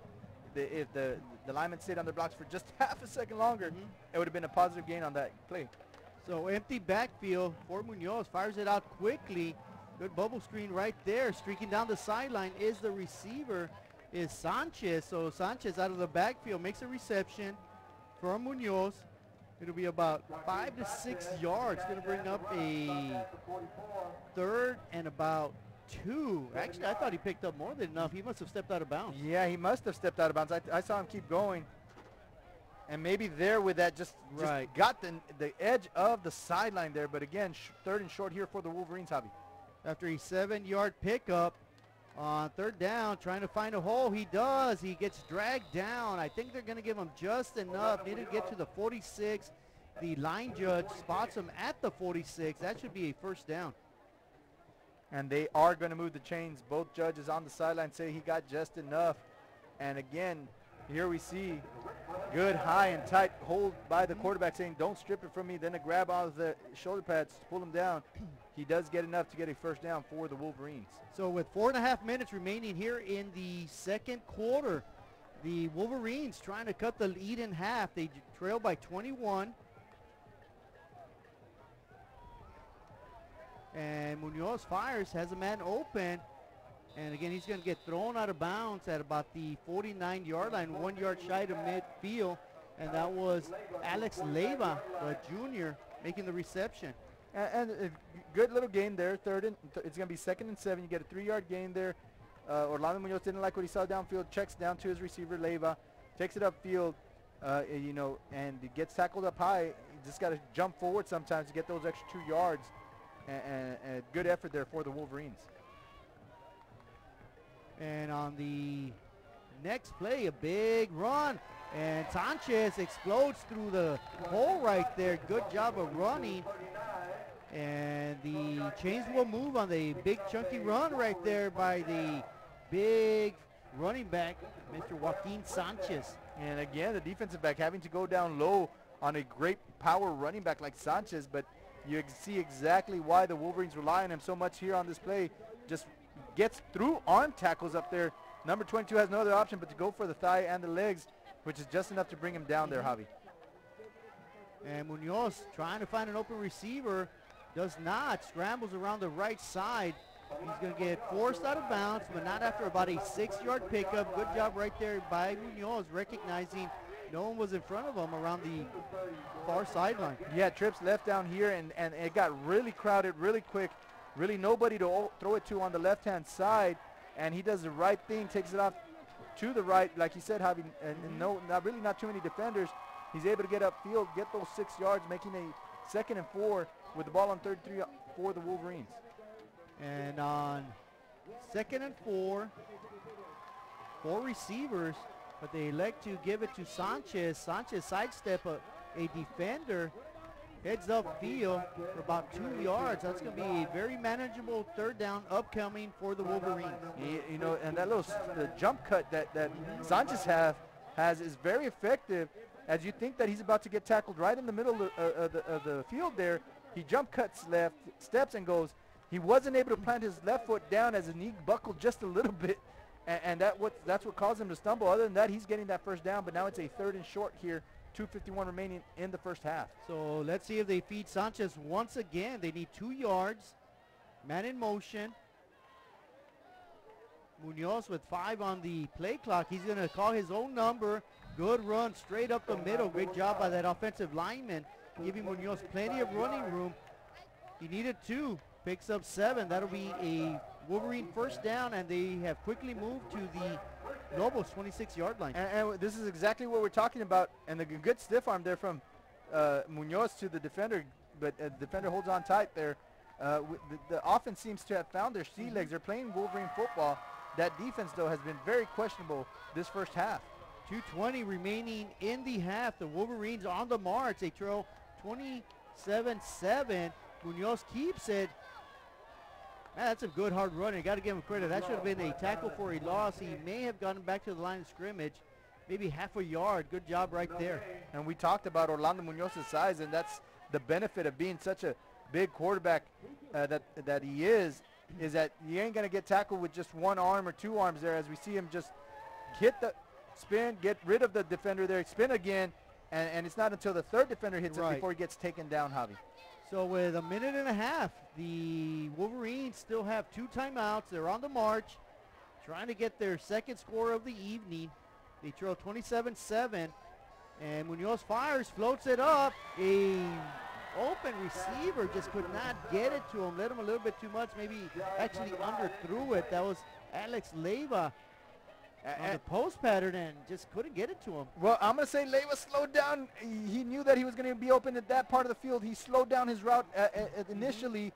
If the lineman stayed on their blocks for just half a second longer, it would have been a positive gain on that play. So empty backfield for Munoz, fires it out quickly. Good bubble screen right there. Streaking down the sideline is the receiver, is Sanchez. So Sanchez out of the backfield makes a reception from Munoz. It'll be about 5 to 6 yards. Going to bring up a 3rd and about 2. Actually, I thought he picked up more than enough. He must have stepped out of bounds. Yeah, he must have stepped out of bounds. I saw him keep going. And maybe there with that just got the edge of the sideline there. But again, 3rd and short here for the Wolverines, Javi. After a 7-yard pickup on 3rd down, trying to find a hole. He does. He gets dragged down. I think they're going to give him just enough. Needed to get to the 46. The line judge spots him at the 46. That should be a 1st down. And they are going to move the chains. Both judges on the sideline say he got just enough. And again, here we see good high and tight hold by the quarterback saying, don't strip it from me. Then a grab out of the shoulder pads to pull him down. He does get enough to get a 1st down for the Wolverines. So with 4.5 minutes remaining here in the 2nd quarter, the Wolverines trying to cut the lead in half. They trail by 21. And Munoz fires, has a man open. And again, he's going to get thrown out of bounds at about the 49-yard line, 1 yard shy of midfield. And that was Alex Leiva, the junior, making the reception. And a good little gain there. It's going to be 2nd and 7. You get a 3-yard gain there. Orlando Munoz didn't like what he saw downfield. Checks down to his receiver, Leiva. Takes it upfield, you know, and it gets tackled up high. You just got to jump forward sometimes to get those extra 2 yards. And good effort there for the Wolverines. And on the next play, a big run. And Sanchez explodes through the hole right there. Good job of running. And the chains will move on the big chunky run right there by the big running back, Mr. Joaquin Sanchez. And again, the defensive back having to go down low on a great power running back like Sanchez, but you see exactly why the Wolverines rely on him so much here on this play. Just gets through arm tackles up there. Number 22 has no other option but to go for the thigh and the legs, which is just enough to bring him down there, Javi. And Munoz trying to find an open receiver. Does not. Scrambles around the right side. He's going to get forced out of bounds, but not after about a 6-yard pickup. Good job right there by Munoz, recognizing no one was in front of him around the far sideline. Yeah, trips left down here, and it got really crowded really quick. Really nobody to throw it to on the left-hand side, and he does the right thing, takes it off to the right, like you said, Javi, and not too many defenders. He's able to get upfield, get those 6 yards, making a 2nd and 4 with the ball on 3rd and 3 for the Wolverines. And on 2nd and 4, 4 receivers, but they elect to give it to Sanchez. Sanchez sidestep a defender, heads upfield for about 2 yards. That's going to be a very manageable 3rd down upcoming for the Wolverines. You know, and that little the jump cut that Sanchez has is very effective. As you think that he's about to get tackled right in the middle of the field there, he jump cuts left, steps and goes. He wasn't able to plant his left foot down as his knee buckled just a little bit, and that's what caused him to stumble. Other than that, he's getting that 1st down, but now it's a 3rd and short here. 2:51 remaining in the 1st half. So let's see if they feed Sanchez once again. They need 2 yards. Man in motion. Munoz with 5 on the play clock. He's going to call his own number. Good run straight up the middle. Great job by that offensive lineman, giving Munoz plenty of running room. He needed 2. Picks up 7. That'll be a Wolverine 1st down, and they have quickly moved to the Lobos 26-yard line. And this is exactly what we're talking about. And the good stiff arm there from Munoz to the defender, but the defender holds on tight there. The offense seems to have found their sea legs. They're playing Wolverine football. That defense, though, has been very questionable this 1st half. 2:20 remaining in the half. The Wolverines on the march. They trail 27-7. Munoz keeps it. Man, that's a good hard run. You got to give him credit. That should have been a tackle for a loss. He may have gotten back to the line of scrimmage, maybe half a yard. Good job right there. And we talked about Orlando Munoz's size, and that's the benefit of being such a big quarterback that he is that you ain't going to get tackled with just 1 arm or 2 arms there, as we see him just hit the spin, get rid of the defender there, spin again, and it's not until the 3rd defender hits him before he gets taken down, Javi. So with a minute and a half, the Wolverines still have 2 timeouts. They're on the march, trying to get their 2nd score of the evening. They trail 27-7, and Munoz fires, floats it up. A open receiver just could not get it to him. Let him a little bit too much, maybe actually underthrew it. That was Alex Leiva on the post pattern and just couldn't get it to him. Well, I'm going to say Leiva slowed down. He knew that he was going to be open at that part of the field. He slowed down his route initially.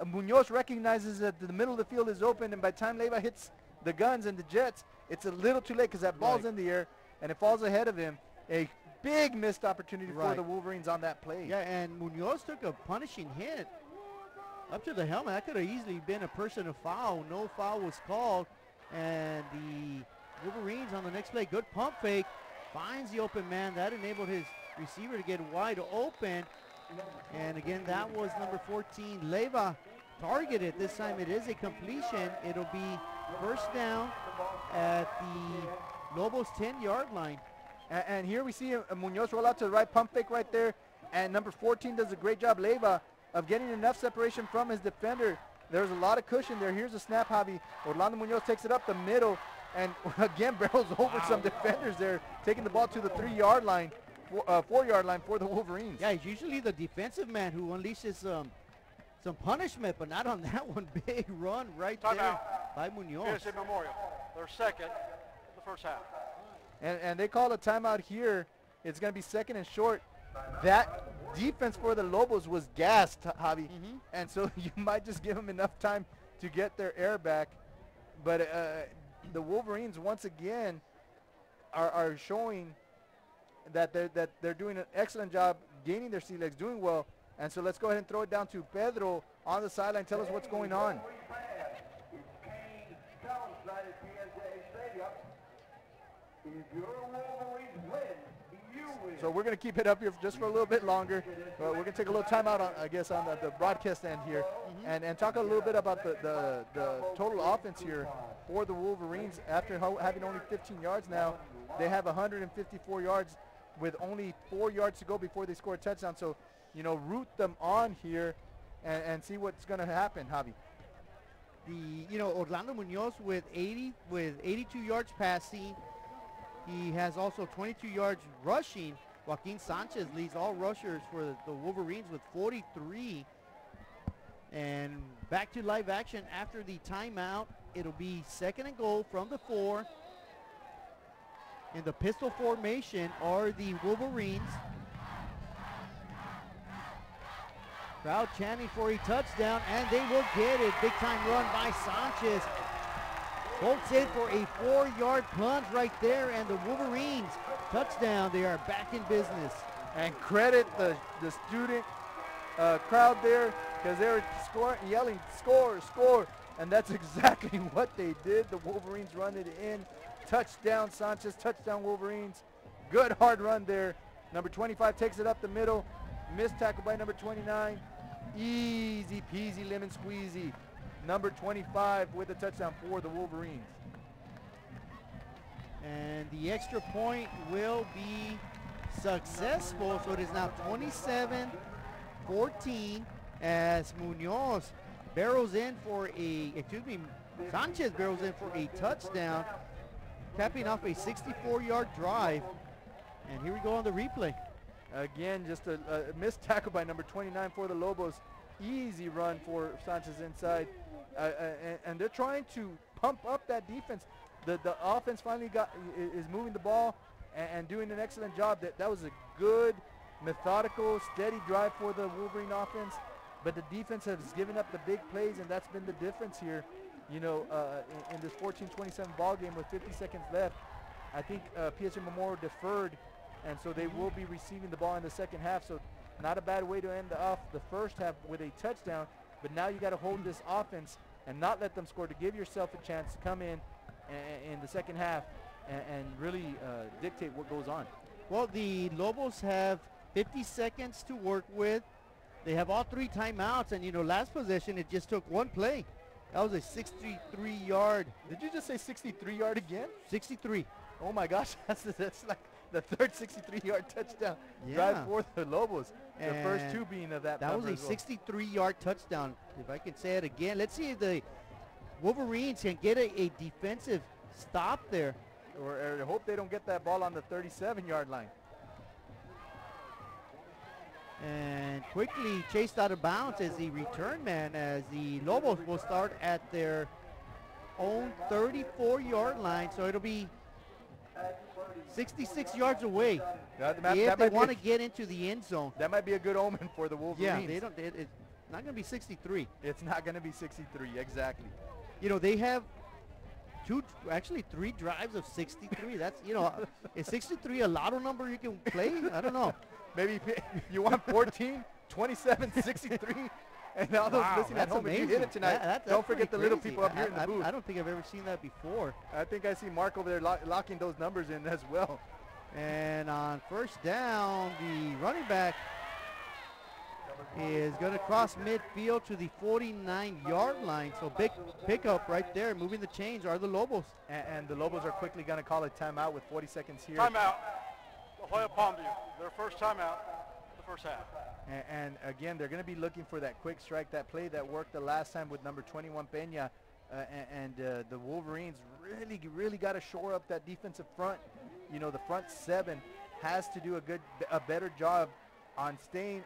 Munoz recognizes that the middle of the field is open, and by the time Leiva hits the guns and the jets, it's a little too late because that ball's in the air, and it falls ahead of him. A big missed opportunity for the Wolverines on that play. Yeah, and Munoz took a punishing hit up to the helmet. That could have easily been a personal foul. No foul was called, and the Wolverines on the next play, good pump fake, finds the open man. That enabled his receiver to get wide open. And again, that was number 14, Leiva, targeted. This time it is a completion. It'll be 1st down at the Lobos 10-yard line. And here we see Munoz roll out to the right, pump fake right there. And number 14 does a great job, Leiva, of getting enough separation from his defender. There's a lot of cushion there. Here's a snap, Javi. Orlando Munoz takes it up the middle and again barrels over some defenders there, taking the ball to the 3-yard line, 4-yard line for the Wolverines. Yeah, he's usually the defensive man who unleashes some punishment, but not on that one. Big run right there by Munoz. PSJA Memorial. They're 2nd the 1st half. And they call a timeout here. It's going to be 2nd and short. That defense for the Lobos was gassed, Javi. And so you might just give them enough time to get their air back. But the Wolverines, once again, are showing that they're doing an excellent job gaining their sea legs, doing well. And so let's go ahead and throw it down to Pedro on the sideline. Tell us what's going on. So we're going to keep it up here just for a little bit longer. We're going to take a little time out, I guess, on the broadcast end here and talk a little bit about the total offense here for the Wolverines. After having only 15 yards now, they have 154 yards with only 4 yards to go before they score a touchdown. So, you know, root them on here and see what's going to happen, Javi. Orlando Munoz with 82 yards passing. He has also 22 yards rushing. Joaquin Sanchez leads all rushers for the Wolverines with 43. And back to live action after the timeout. It'll be 2nd and goal from the 4. In the pistol formation are the Wolverines. Crowd chanting for a touchdown, and they will get it. Big time run by Sanchez. Bolts in for a 4-yard plunge right there, and the Wolverines touchdown. They are back in business. And credit the student crowd there, because they were yelling, score, score. And that's exactly what they did. The Wolverines run it in. Touchdown Sanchez, touchdown Wolverines. Good hard run there. Number 25 takes it up the middle. Missed tackle by number 29. Easy peasy lemon squeezy. Number 25 with a touchdown for the Wolverines. And the extra point will be successful, so it is now 27-14 as Munoz barrels in for Sanchez barrels in for a touchdown, capping off a 64-yard drive. And here we go on the replay. Again, just a missed tackle by number 29 for the Lobos. Easy run for Sanchez inside. And they're trying to pump up that defense. The offense finally is moving the ball and doing an excellent job. That was a good, methodical, steady drive for the Wolverine offense. But the defense has given up the big plays, and that's been the difference here. You know, in this 14-27 ball game with 50 seconds left, I think PSJA Memorial deferred, and so they will be receiving the ball in the second half. So not a bad way to end off the first half with a touchdown. But now you got to hold this offense and not let them score to give yourself a chance to come in the second half and really dictate what goes on. Well, the Lobos have 50 seconds to work with. They have all 3 timeouts, and, you know, last possession, it just took 1 play. That was a 63-yard. Did you just say 63-yard again? 63. Oh, my gosh. That's like the third 63-yard touchdown drive for the Lobos. The first 2 being of that. That was a 63-yard touchdown. If I can say it again. Let's see if the Wolverines can get a defensive stop there. Or I hope they don't get that ball on the 37-yard line. And quickly chased out of bounds as the return man, as the Lobos will start at their own 34-yard line. So it'll be 66 yards away if they want to get into the end zone. That might be a good omen for the Wolverines. Yeah, it's not going to be 63. It's not going to be 63, exactly. You know, they have 3 drives of 63. That's, you know, is 63 a lotto number you can play? I don't know. Maybe you want 14, 27, 63, and all those listening at home, if you hit it tonight, don't forget the little people up here in the booth. I don't think I've ever seen that before. I think I see Mark over there locking those numbers in as well. And on first down, the running back is going to cross midfield to the 49-yard line. So big pickup right there. Moving the chains are the Lobos. And the Lobos are quickly going to call a timeout with 40 seconds here. Timeout. Joya Palmview, their first timeout, the first half. And again, they're going to be looking for that quick strike, that play that worked the last time with number 21 Peña. The Wolverines really got to shore up that defensive front. You know, the front 7 has to do a better job on staying,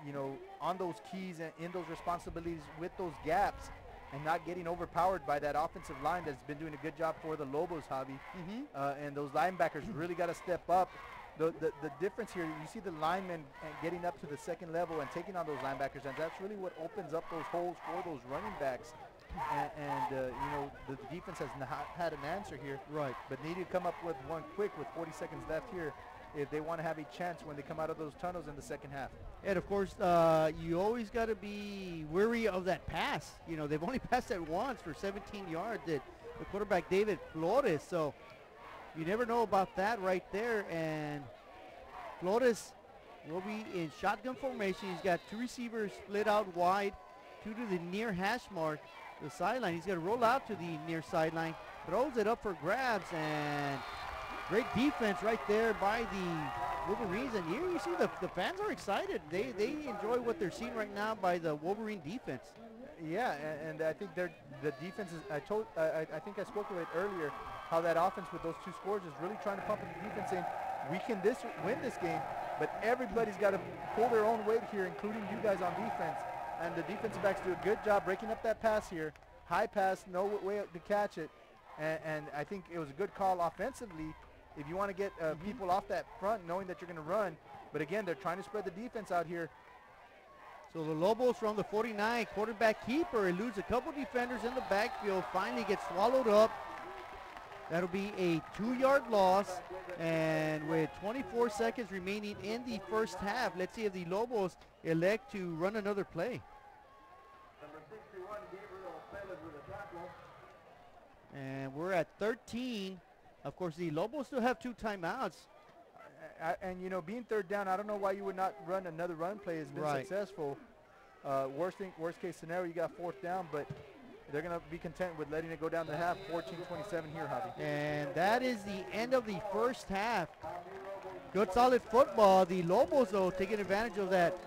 you know, on those keys and in those responsibilities with those gaps, and not getting overpowered by that offensive line that's been doing a good job for the Lobos, Javi. And those linebackers really got to step up. The difference here, you see the linemen getting up to the second level and taking on those linebackers, and that's really what opens up those holes for those running backs. You know, the defense has not had an answer here. Right. But need to come up with one quick with 40 seconds left here if they want to have a chance when they come out of those tunnels in the second half. And, of course, you always got to be wary of that pass. You know, they've only passed that once for 17 yards, the quarterback David Flores. So you never know about that right there. And Flores will be in shotgun formation. He's got 2 receivers split out wide, 2 to the near hash mark, the sideline. He's going to roll out to the near sideline, throws it up for grabs, and great defense right there by the Wolverines. And here you see the fans are excited. They enjoy what they're seeing right now by the Wolverine defense. Yeah, and I think the defense is, I think I spoke of it earlier, how that offense with those 2 scores is really trying to pump up the defense, saying we can win this game, but everybody's got to pull their own weight here, including you guys on defense. And the defensive backs do a good job breaking up that pass here. High pass, no way to catch it. And I think it was a good call offensively if you want to get people off that front knowing that you're going to run. But again, they're trying to spread the defense out here. So the Lobos from the 49, quarterback keeper, eludes a couple defenders in the backfield, finally gets swallowed up. That'll be a 2-yard loss, and with 24 seconds remaining in the first half, let's see if the Lobos elect to run another play. And we're at 13. Of course, the Lobos still have 2 timeouts. And you know, being third down, I don't know why you would not run another run play. Has been successful. Worst case scenario, you got 4th down, but they're going to be content with letting it go down the half. 14-27 here, Javi. And that is the end of the first half. Good solid football. The Lobos, though, taking advantage of that,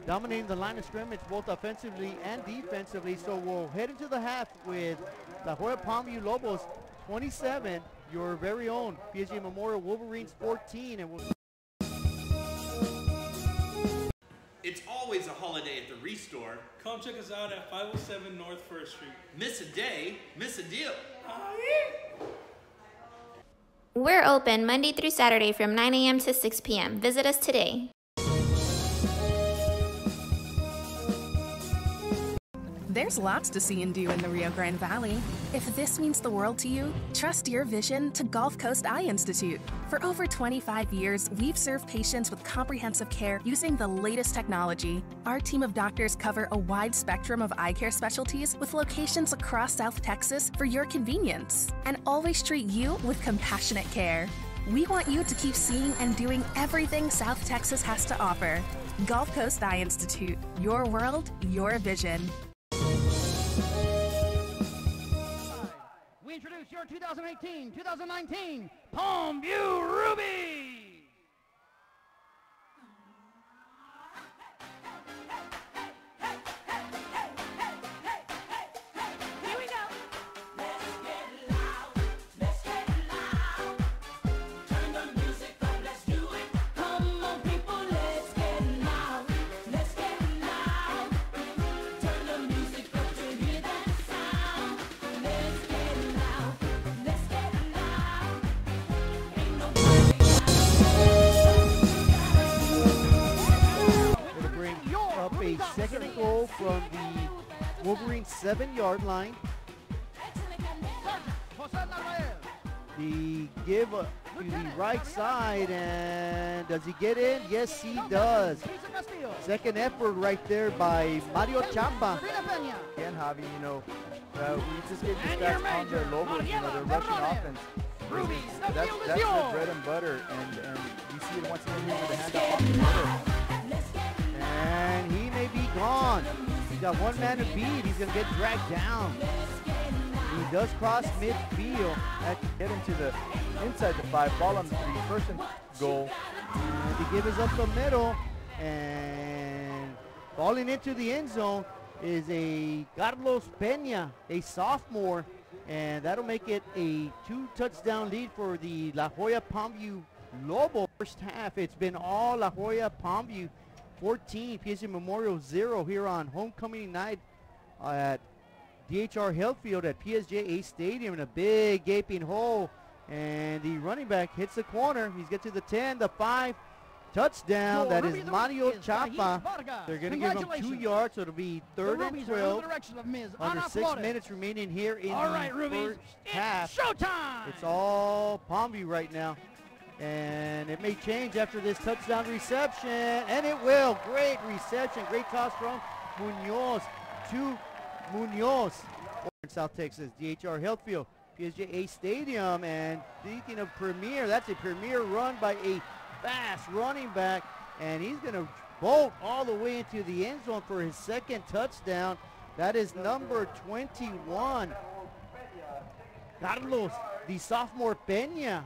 dominating the line of scrimmage both offensively and defensively. So we'll head into the half with La Joya Palmview Lobos 27, your very own PSJA Memorial Wolverines 14, and we'll It's always a holiday at the Restore. Come check us out at 507 North 1st Street. Miss a day, miss a deal. We're open Monday through Saturday from 9 a.m. to 6 p.m. Visit us today. There's lots to see and do in the Rio Grande Valley. If this means the world to you, trust your vision to Gulf Coast Eye Institute. For over 25 years, we've served patients with comprehensive care using the latest technology. Our team of doctors cover a wide spectrum of eye care specialties with locations across South Texas for your convenience, and always treat you with compassionate care. We want you to keep seeing and doing everything South Texas has to offer. Gulf Coast Eye Institute, your world, your vision. We introduce your 2018-2019 Palmview Ruby. Here we go. Let's get loud. Let's get loud. Turn the music up. Let's do it. Come on, people. Let's get loud. Let's get loud. Turn the music up to hear that sound. Let's get loud. Let's get loud. Ain't It'll bring up a 2nd and goal from the Wolverines 7-yard line. The give to the right side, and does he get in? Yes, he does. 2nd effort right there by Mario Chapa. Again, Javi, you know, we just gave the stats on their Lobos, you know, their rushing offense. That's their bread and butter, and we see it once again here with the handoff off the middle. And he may be gone. He's got 1 man to beat. He's going to get dragged down. He does cross midfield. That can get him to the inside the 5, ball on the 3, 1st and goal. And the give is up the middle, and falling into the end zone is a Carlos Peña, a sophomore, and that'll make it a 2-touchdown lead for the La Joya Palmview Lobo. First half, it's been all La Joya Palmview 14, PSJA Memorial 0 here on homecoming night at DHR Health Field at PSJA Stadium, in a big gaping hole, and the running back hits the corner. He's get to the 10, the 5, touchdown. That is Mario Chapa. They're going to give him 2 yards, so it'll be 3rd and 12. Under 6 minutes remaining here in the first half. Showtime! It's all Palmview right now. And it may change after this touchdown reception, and it will. Great reception, great toss from Munoz to Munoz. In South Texas, DHR Health Field, PSJA Stadium. And speaking of premier, that's a premier run by a fast running back, and he's going to bolt all the way into the end zone for his 2nd touchdown. That is number 21, Carlos, the sophomore Peña.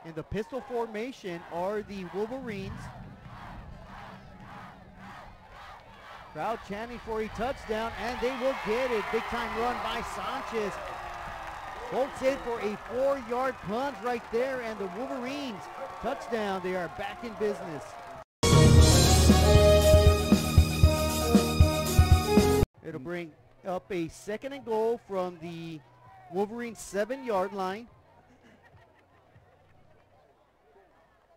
In the pistol formation are the Wolverines. Crowd chanting for a touchdown, and they will get it. Big time run by Sanchez. Bolts in for a 4-yard punt right there, and the Wolverines touchdown. They are back in business. It'll bring up a 2nd and goal from the Wolverines 7-yard line.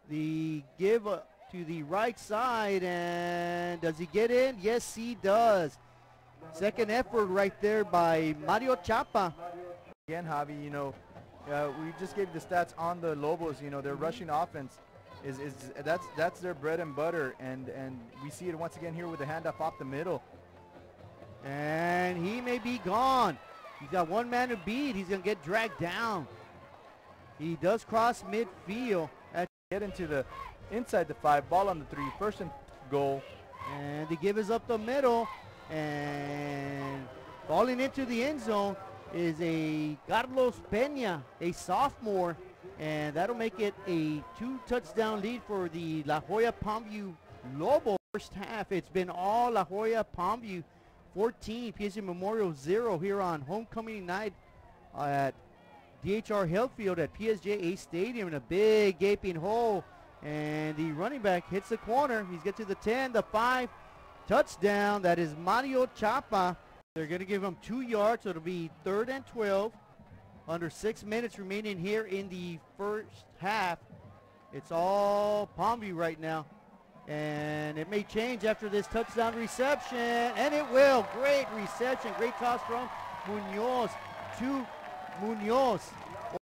The give to the right side, and does he get in? Yes, he does. Second effort right there by Mario Chapa. Again, Javi, you know, we just gave the stats on the Lobos. You know, their rushing offense that's their bread and butter, and we see it once again here with the handoff off the middle. And he may be gone. He's got one man to beat. He's going to get dragged down. He does cross midfield. Get into the inside the 5, ball on the 3, first and goal. And the give is up the middle. And falling into the end zone is a Carlos Peña, a sophomore. And that'll make it a 2-touchdown lead for the La Joya Palmview Lobos. First half, it's been all La Joya Palmview 14, PSG Memorial 0 here on homecoming night at DHR Healthfield at PSJA Stadium in a big gaping hole. And the running back hits the corner. He's get to the 10, the 5, touchdown. That is Mario Chapa. They're going to give him 2 yards, so it'll be 3rd and 12. Under 6 minutes remaining here in the first half. It's all Palmview right now. And it may change after this touchdown reception, and it will. Great reception, great toss from Munoz to Munoz.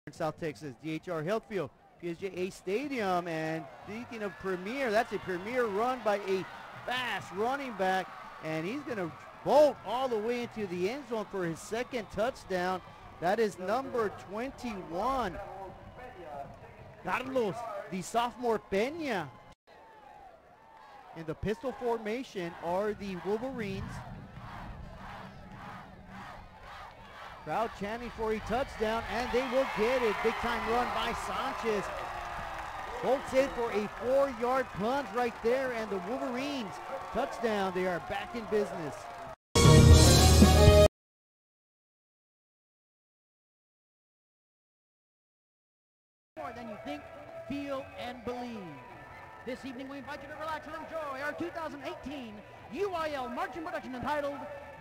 In South Texas, DHR Healthfield, PSJA Stadium. And speaking of premier, that's a premier run by a fast running back, and he's going to bolt all the way into the end zone for his second touchdown. That is number 21, Carlos, the sophomore Peña. In the pistol formation are the Wolverines. Crowd chanting for a touchdown, and they will get it. Big time run by Sanchez. Bolts in for a 4-yard punt right there, and the Wolverines touchdown. They are back in business. More than you think, feel, and believe. This evening we invite you to relax and enjoy our 2018 UIL marching production entitled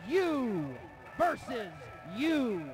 You versus You.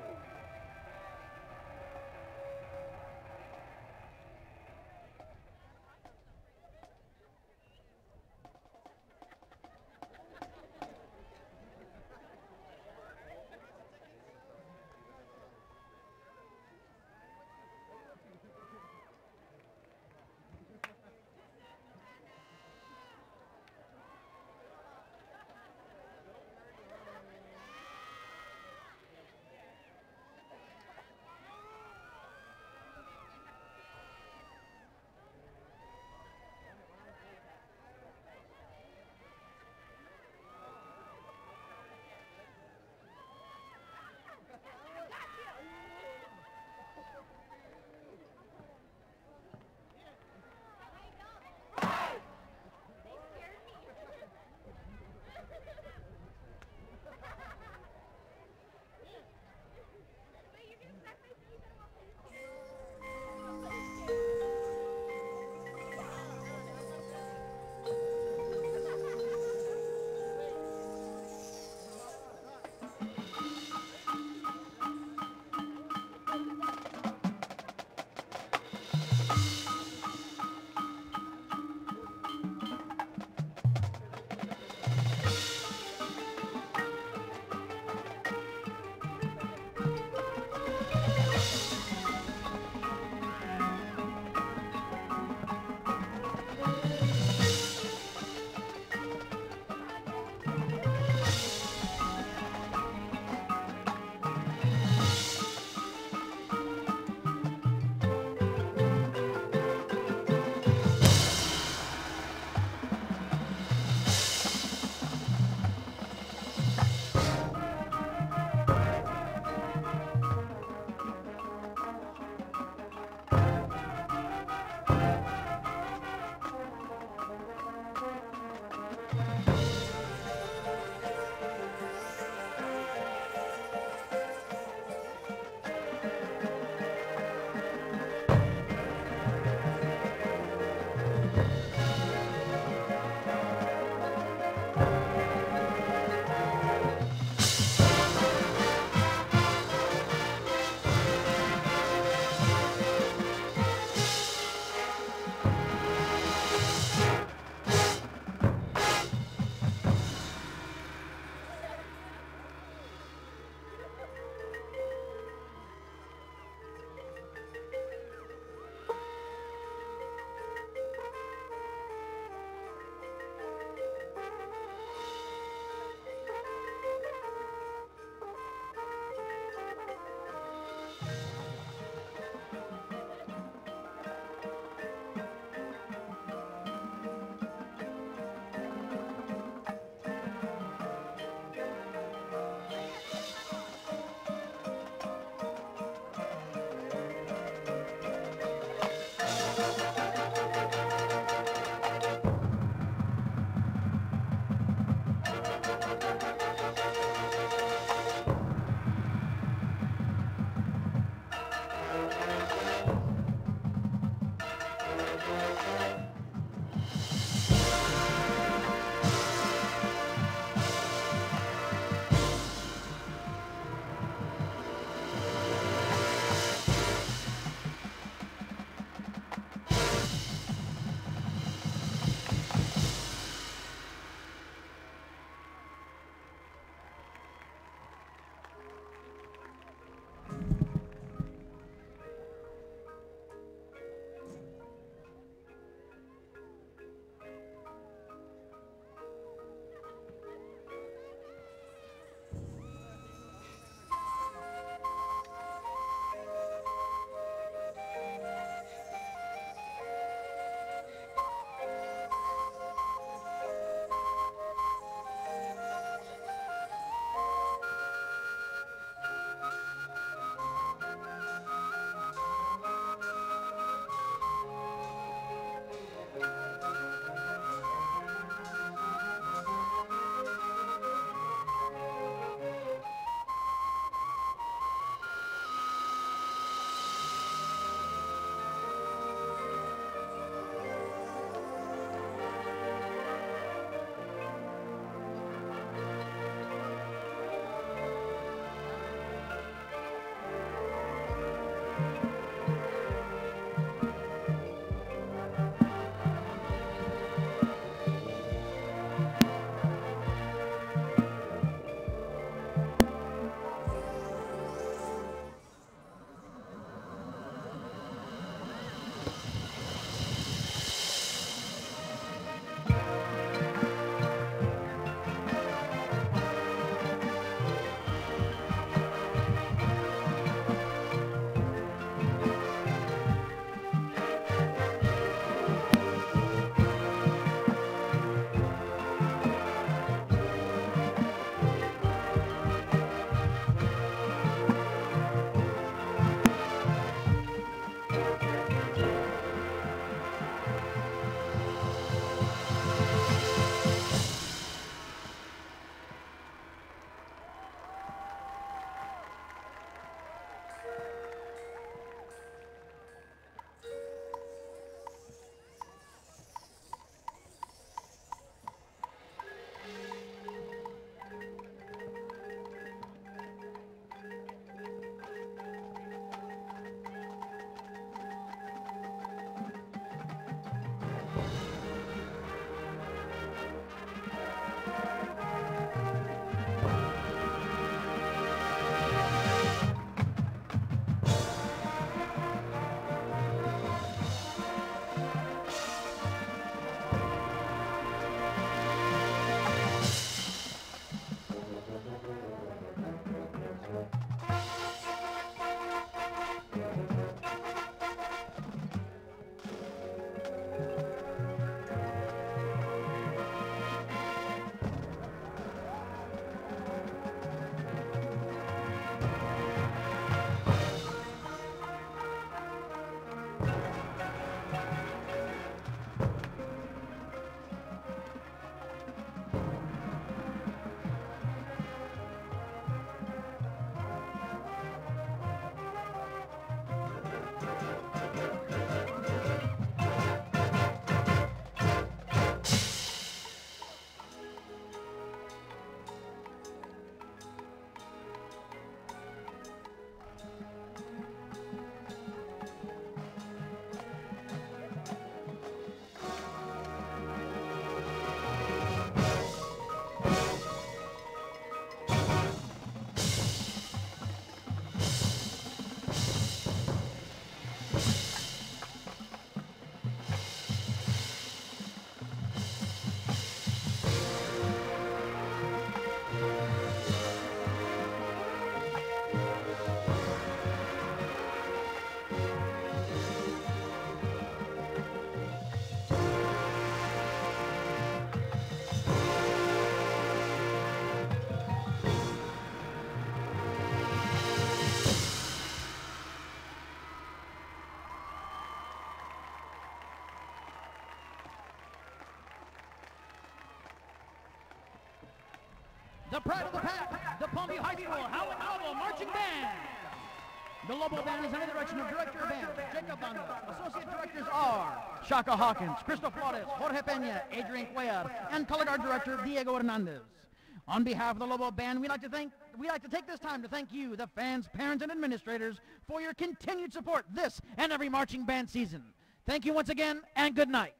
the pride of the pack, the Palmview High School Howling Lobo Marching Band. The Lobo Band is under the direction of Director of Band, Jacob Bandos. Associate Directors are Shaka Hawkins, Cristo Flores, Jorge Peña, Adrian Cuellar, and Color Guard Director Diego Hernandez. On behalf of the Lobo Band, we'd like to take this time to thank you, the fans, parents, and administrators, for your continued support this and every marching band season. Thank you once again, and good night.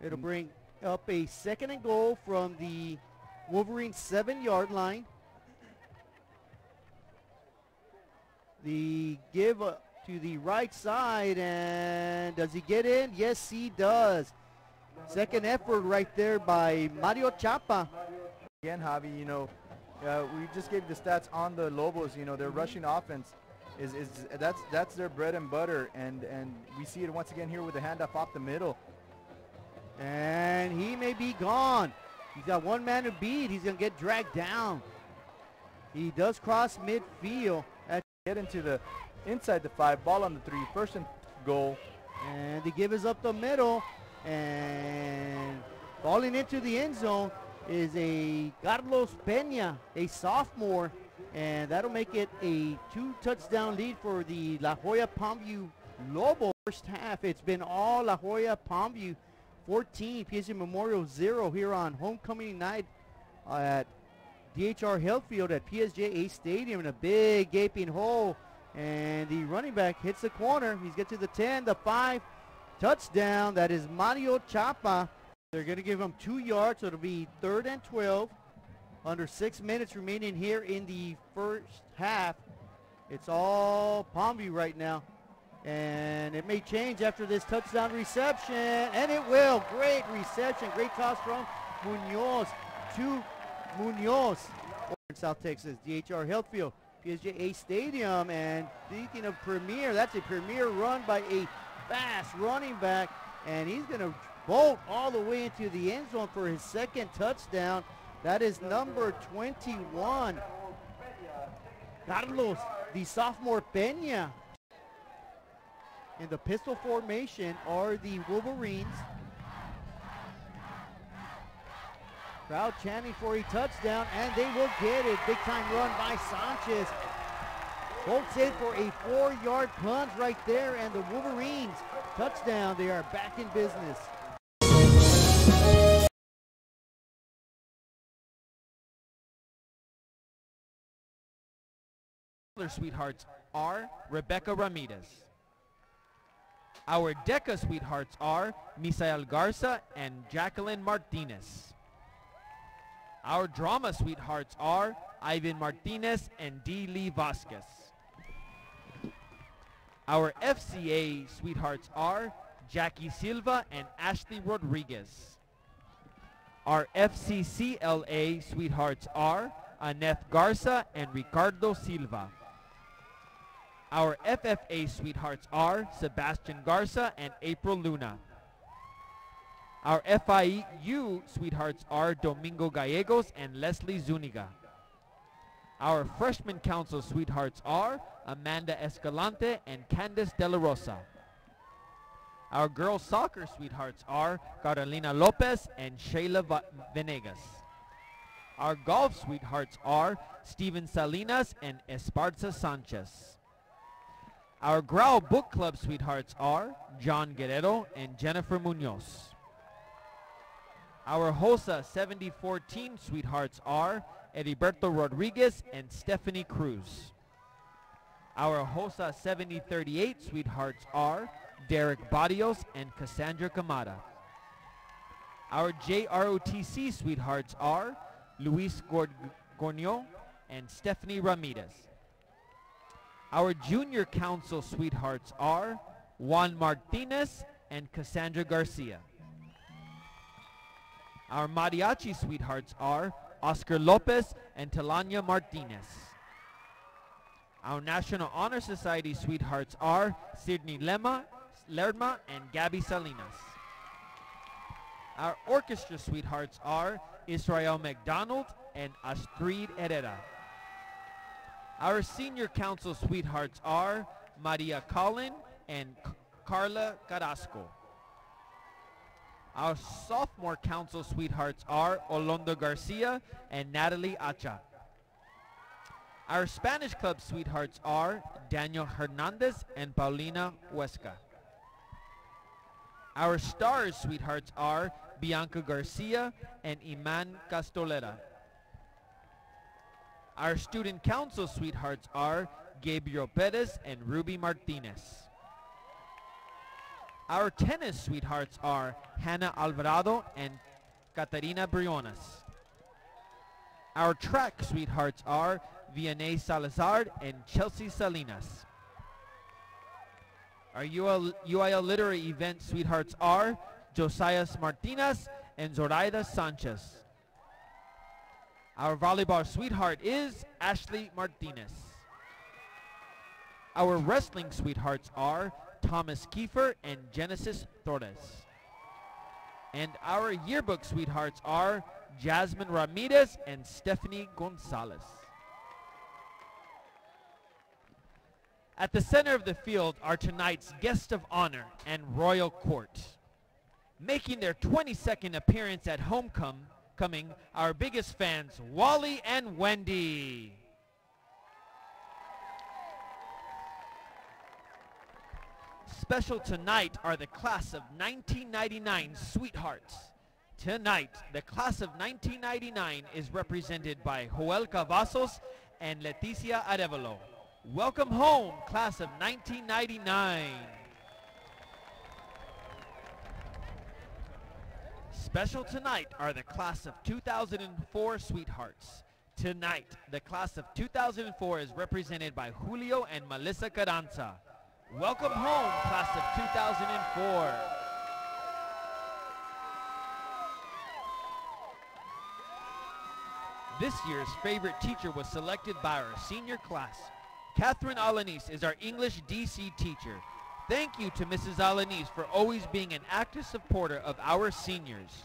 It'll bring up a 2nd and goal from the Wolverine 7-yard line. The give to the right side, and does he get in? Yes, he does. Second effort right there by Mario Chapa. Again, Javi, you know, we just gave the stats on the Lobos. You know, their rushing offense that's their bread and butter, and we see it once again here with the handoff off the middle. And he may be gone. He's got one man to beat. He's going to get dragged down. He does cross midfield. Get into the inside the 5, ball on the 3, 1st and goal. And the give is up the middle. And falling into the end zone is a Carlos Peña, a sophomore. And that'll make it a 2-touchdown lead for the La Joya Palmview Lobo. First half, it's been all La Joya Palmview. 14, PSG Memorial 0 here on homecoming night at DHR Health Field at PSJA Stadium in a big gaping hole. And the running back hits the corner. He's get to the 10, the 5, touchdown. That is Mario Chapa. They're going to give him 2 yards, so it'll be 3rd and 12. Under 6 minutes remaining here in the first half. It's all Palmview right now. And it may change after this touchdown reception, and it will. Great reception, great toss from Munoz to Munoz. In South Texas, DHR Health Field, PSJA Stadium. And speaking of premier, that's a premier run by a fast running back, and he's going to bolt all the way into the end zone for his 2nd touchdown. That is number 21, Carlos, the sophomore Peña. In the pistol formation are the Wolverines. Crowd chanting for a touchdown, and they will get it. Big time run by Sanchez. Bolts in for a 4-yard punt right there, and the Wolverines touchdown. They are back in business. Their sweethearts are Rebecca Ramirez. Our DECA sweethearts are Misael Garza and Jacqueline Martinez. Our drama sweethearts are Ivan Martinez and D. Lee Vasquez. Our FCA sweethearts are Jackie Silva and Ashley Rodriguez. Our FCCLA sweethearts are Annette Garza and Ricardo Silva. Our FFA sweethearts are Sebastian Garza and April Luna. Our FIU sweethearts are Domingo Gallegos and Leslie Zuniga. Our freshman council sweethearts are Amanda Escalante and Candice De La Rosa. Our girls soccer sweethearts are Carolina Lopez and Shayla Venegas. Our golf sweethearts are Steven Salinas and Esparza Sanchez. Our Grau Book Club sweethearts are John Guerrero and Jennifer Munoz. Our HOSA 7014 sweethearts are Heriberto Rodriguez and Stephanie Cruz. Our HOSA 7038 sweethearts are Derek Barrios and Cassandra Camara. Our JROTC sweethearts are Luis Gornio and Stephanie Ramirez. Our junior council sweethearts are Juan Martinez and Cassandra Garcia. Our mariachi sweethearts are Oscar Lopez and Telania Martinez. Our National Honor Society sweethearts are Sidney Lerma and Gabby Salinas. Our orchestra sweethearts are Israel McDonald and Astrid Herrera. Our senior council sweethearts are Maria Collin and Carla Carrasco. Our sophomore council sweethearts are Olondo Garcia and Natalie Acha. Our Spanish club sweethearts are Daniel Hernandez and Paulina Huesca. Our stars sweethearts are Bianca Garcia and Iman Castolera. Our student council sweethearts are Gabriel Perez and Ruby Martinez. Our tennis sweethearts are Hannah Alvarado and Catarina Briones. Our track sweethearts are Vianney Salazar and Chelsea Salinas. Our UIL literary event sweethearts are Josias Martinez and Zoraida Sanchez. Our volleyball sweetheart is Ashley Martinez. Our wrestling sweethearts are Thomas Kiefer and Genesis Torres. And our yearbook sweethearts are Jasmine Ramirez and Stephanie Gonzalez. At the center of the field are tonight's guest of honor and royal court. Making their 22nd appearance at homecoming, our biggest fans, Wally and Wendy. Special tonight are the class of 1999 sweethearts. Tonight, the class of 1999 is represented by Joel Cavazos and Leticia Arevalo. Welcome home, class of 1999. Special tonight are the class of 2004 sweethearts. Tonight, the class of 2004 is represented by Julio and Melissa Carranza. Welcome home, class of 2004. This year's favorite teacher was selected by our senior class. Catherine Alanis is our English DC teacher. Thank you to Mrs. Alanis for always being an active supporter of our seniors.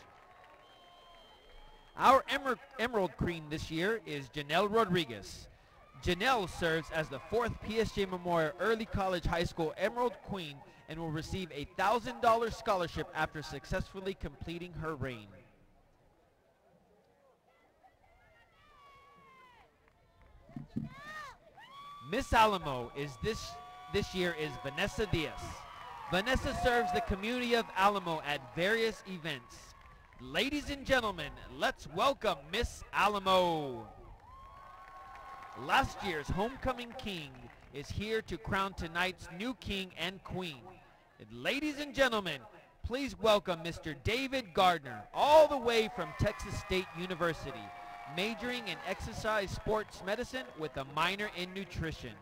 Our Emerald Queen this year is Janelle Rodriguez. Janelle serves as the 4th PSJ Memorial Early College High School Emerald Queen and will receive a $1,000 scholarship after successfully completing her reign. Miss Alamo is this year is Vanessa Diaz. Vanessa serves the community of Alamo at various events. Ladies and gentlemen, let's welcome Miss Alamo. Last year's homecoming king is here to crown tonight's new king and queen. And ladies and gentlemen, please welcome Mr. David Gardner, all the way from Texas State University, majoring in exercise sports medicine with a minor in nutrition.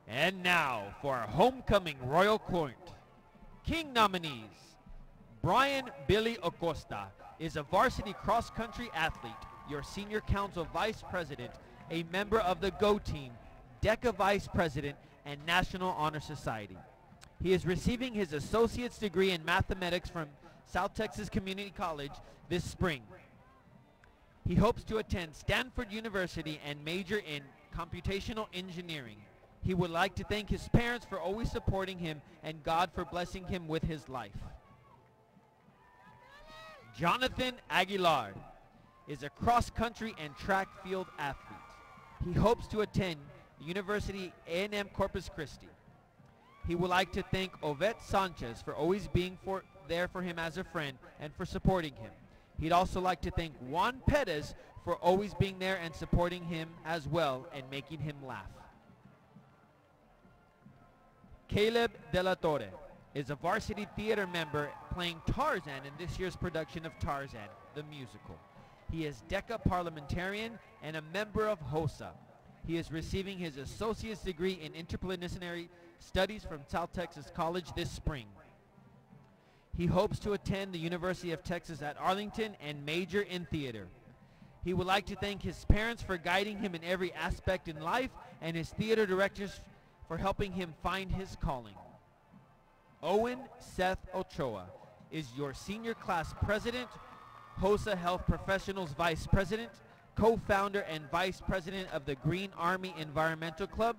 And now for our homecoming royal court. King nominees. Brian Billy Acosta is a varsity cross-country athlete, your senior council vice president, a member of the GO team, DECA vice president, and National Honor Society. He is receiving his associate's degree in mathematics from South Texas Community College this spring. He hopes to attend Stanford University and major in computational engineering. He would like to thank his parents for always supporting him and God for blessing him with his life. Jonathan Aguilar is a cross-country and track field athlete. He hopes to attend the University A&M Corpus Christi. He would like to thank Ovette Sanchez for always being there for him as a friend and for supporting him. He'd also like to thank Juan Perez for always being there and supporting him as well and making him laugh. Caleb De La Torre is a varsity theater member playing Tarzan in this year's production of Tarzan, the musical. He is DECA parliamentarian and a member of HOSA. He is receiving his associate's degree in interdisciplinary studies from South Texas College this spring. He hopes to attend the University of Texas at Arlington and major in theater. He would like to thank his parents for guiding him in every aspect in life and his theater directors for helping him find his calling. Owen Seth Ochoa is your senior class president, HOSA Health Professionals vice president, co-founder and vice president of the Green Army Environmental Club,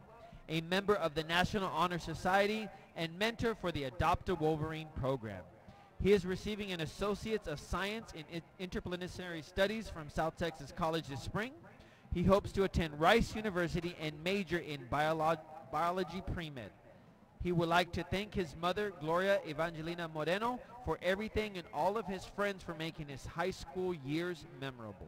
a member of the National Honor Society, and mentor for the Adopt a Wolverine program. He is receiving an Associates of Science in Interdisciplinary Studies from South Texas College this spring. He hopes to attend Rice University and major in biology pre-med. He would like to thank his mother, Gloria Evangelina Moreno, for everything and all of his friends for making his high school years memorable.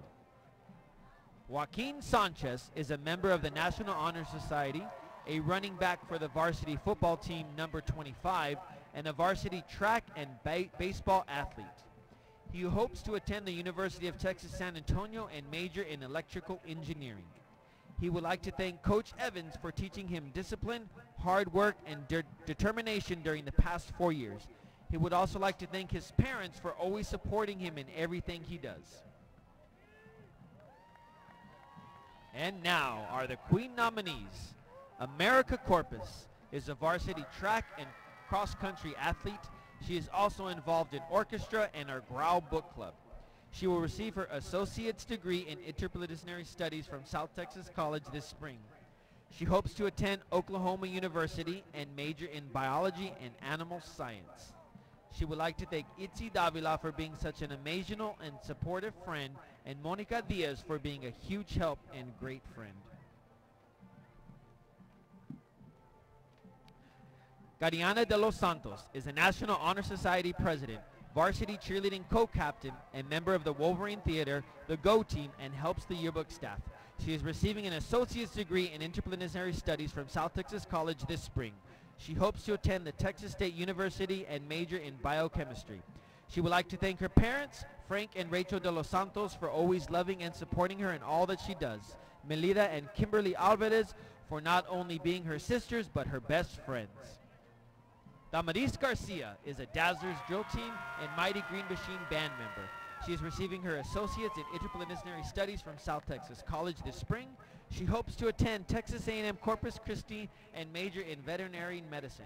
Joaquin Sanchez is a member of the National Honor Society, a running back for the varsity football team number 25, and a varsity track and baseball athlete. He hopes to attend the University of Texas San Antonio and major in electrical engineering. He would like to thank Coach Evans for teaching him discipline, hard work, and determination during the past 4 years. He would also like to thank his parents for always supporting him in everything he does. And now are the Queen nominees. America Corpus is a varsity track and cross-country athlete. She is also involved in orchestra and our Grau Book Club. She will receive her associate's degree in interdisciplinary studies from South Texas College this spring. She hopes to attend Oklahoma University and major in biology and animal science. She would like to thank Itzi Davila for being such an amazing and supportive friend, and Monica Diaz for being a huge help and great friend. Gariana de los Santos is a National Honor Society president, varsity cheerleading co-captain, and member of the Wolverine Theater, the GO team, and helps the yearbook staff. She is receiving an associate's degree in interdisciplinary studies from South Texas College this spring. She hopes to attend the Texas State University and major in biochemistry. She would like to thank her parents, Frank and Rachel de los Santos, for always loving and supporting her in all that she does. Melida and Kimberly Alvarez for not only being her sisters, but her best friends. Damaris Garcia is a Dazzlers drill team and Mighty Green Machine band member. She is receiving her associates in interdisciplinary studies from South Texas College this spring. She hopes to attend Texas A&M Corpus Christi and major in veterinary medicine.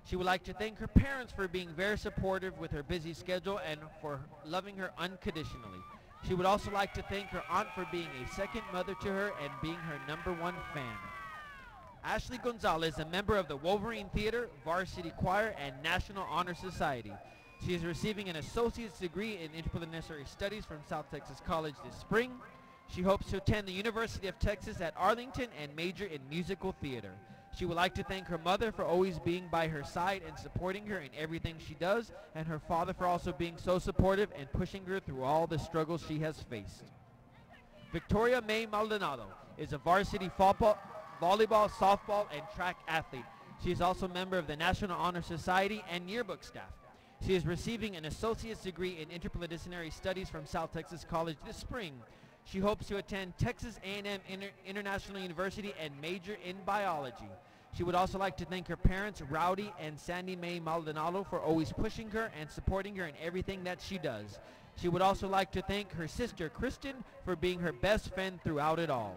She would like to thank her parents for being very supportive with her busy schedule and for loving her unconditionally. She would also like to thank her aunt for being a second mother to her and being her #1 fan. Ashley Gonzalez, a member of the Wolverine Theater, Varsity Choir, and National Honor Society. She is receiving an associate's degree in interdisciplinary studies from South Texas College this spring. She hopes to attend the University of Texas at Arlington and major in musical theater. She would like to thank her mother for always being by her side and supporting her in everything she does, and her father for also being so supportive and pushing her through all the struggles she has faced. Victoria May Maldonado is a varsity volleyball, softball, and track athlete. She is also a member of the National Honor Society and yearbook staff. She is receiving an associate's degree in interdisciplinary studies from South Texas College this spring. She hopes to attend Texas A&M International University and major in biology. She would also like to thank her parents, Rowdy and Sandy Mae Maldonado, for always pushing her and supporting her in everything that she does. She would also like to thank her sister, Kristen, for being her best friend throughout it all.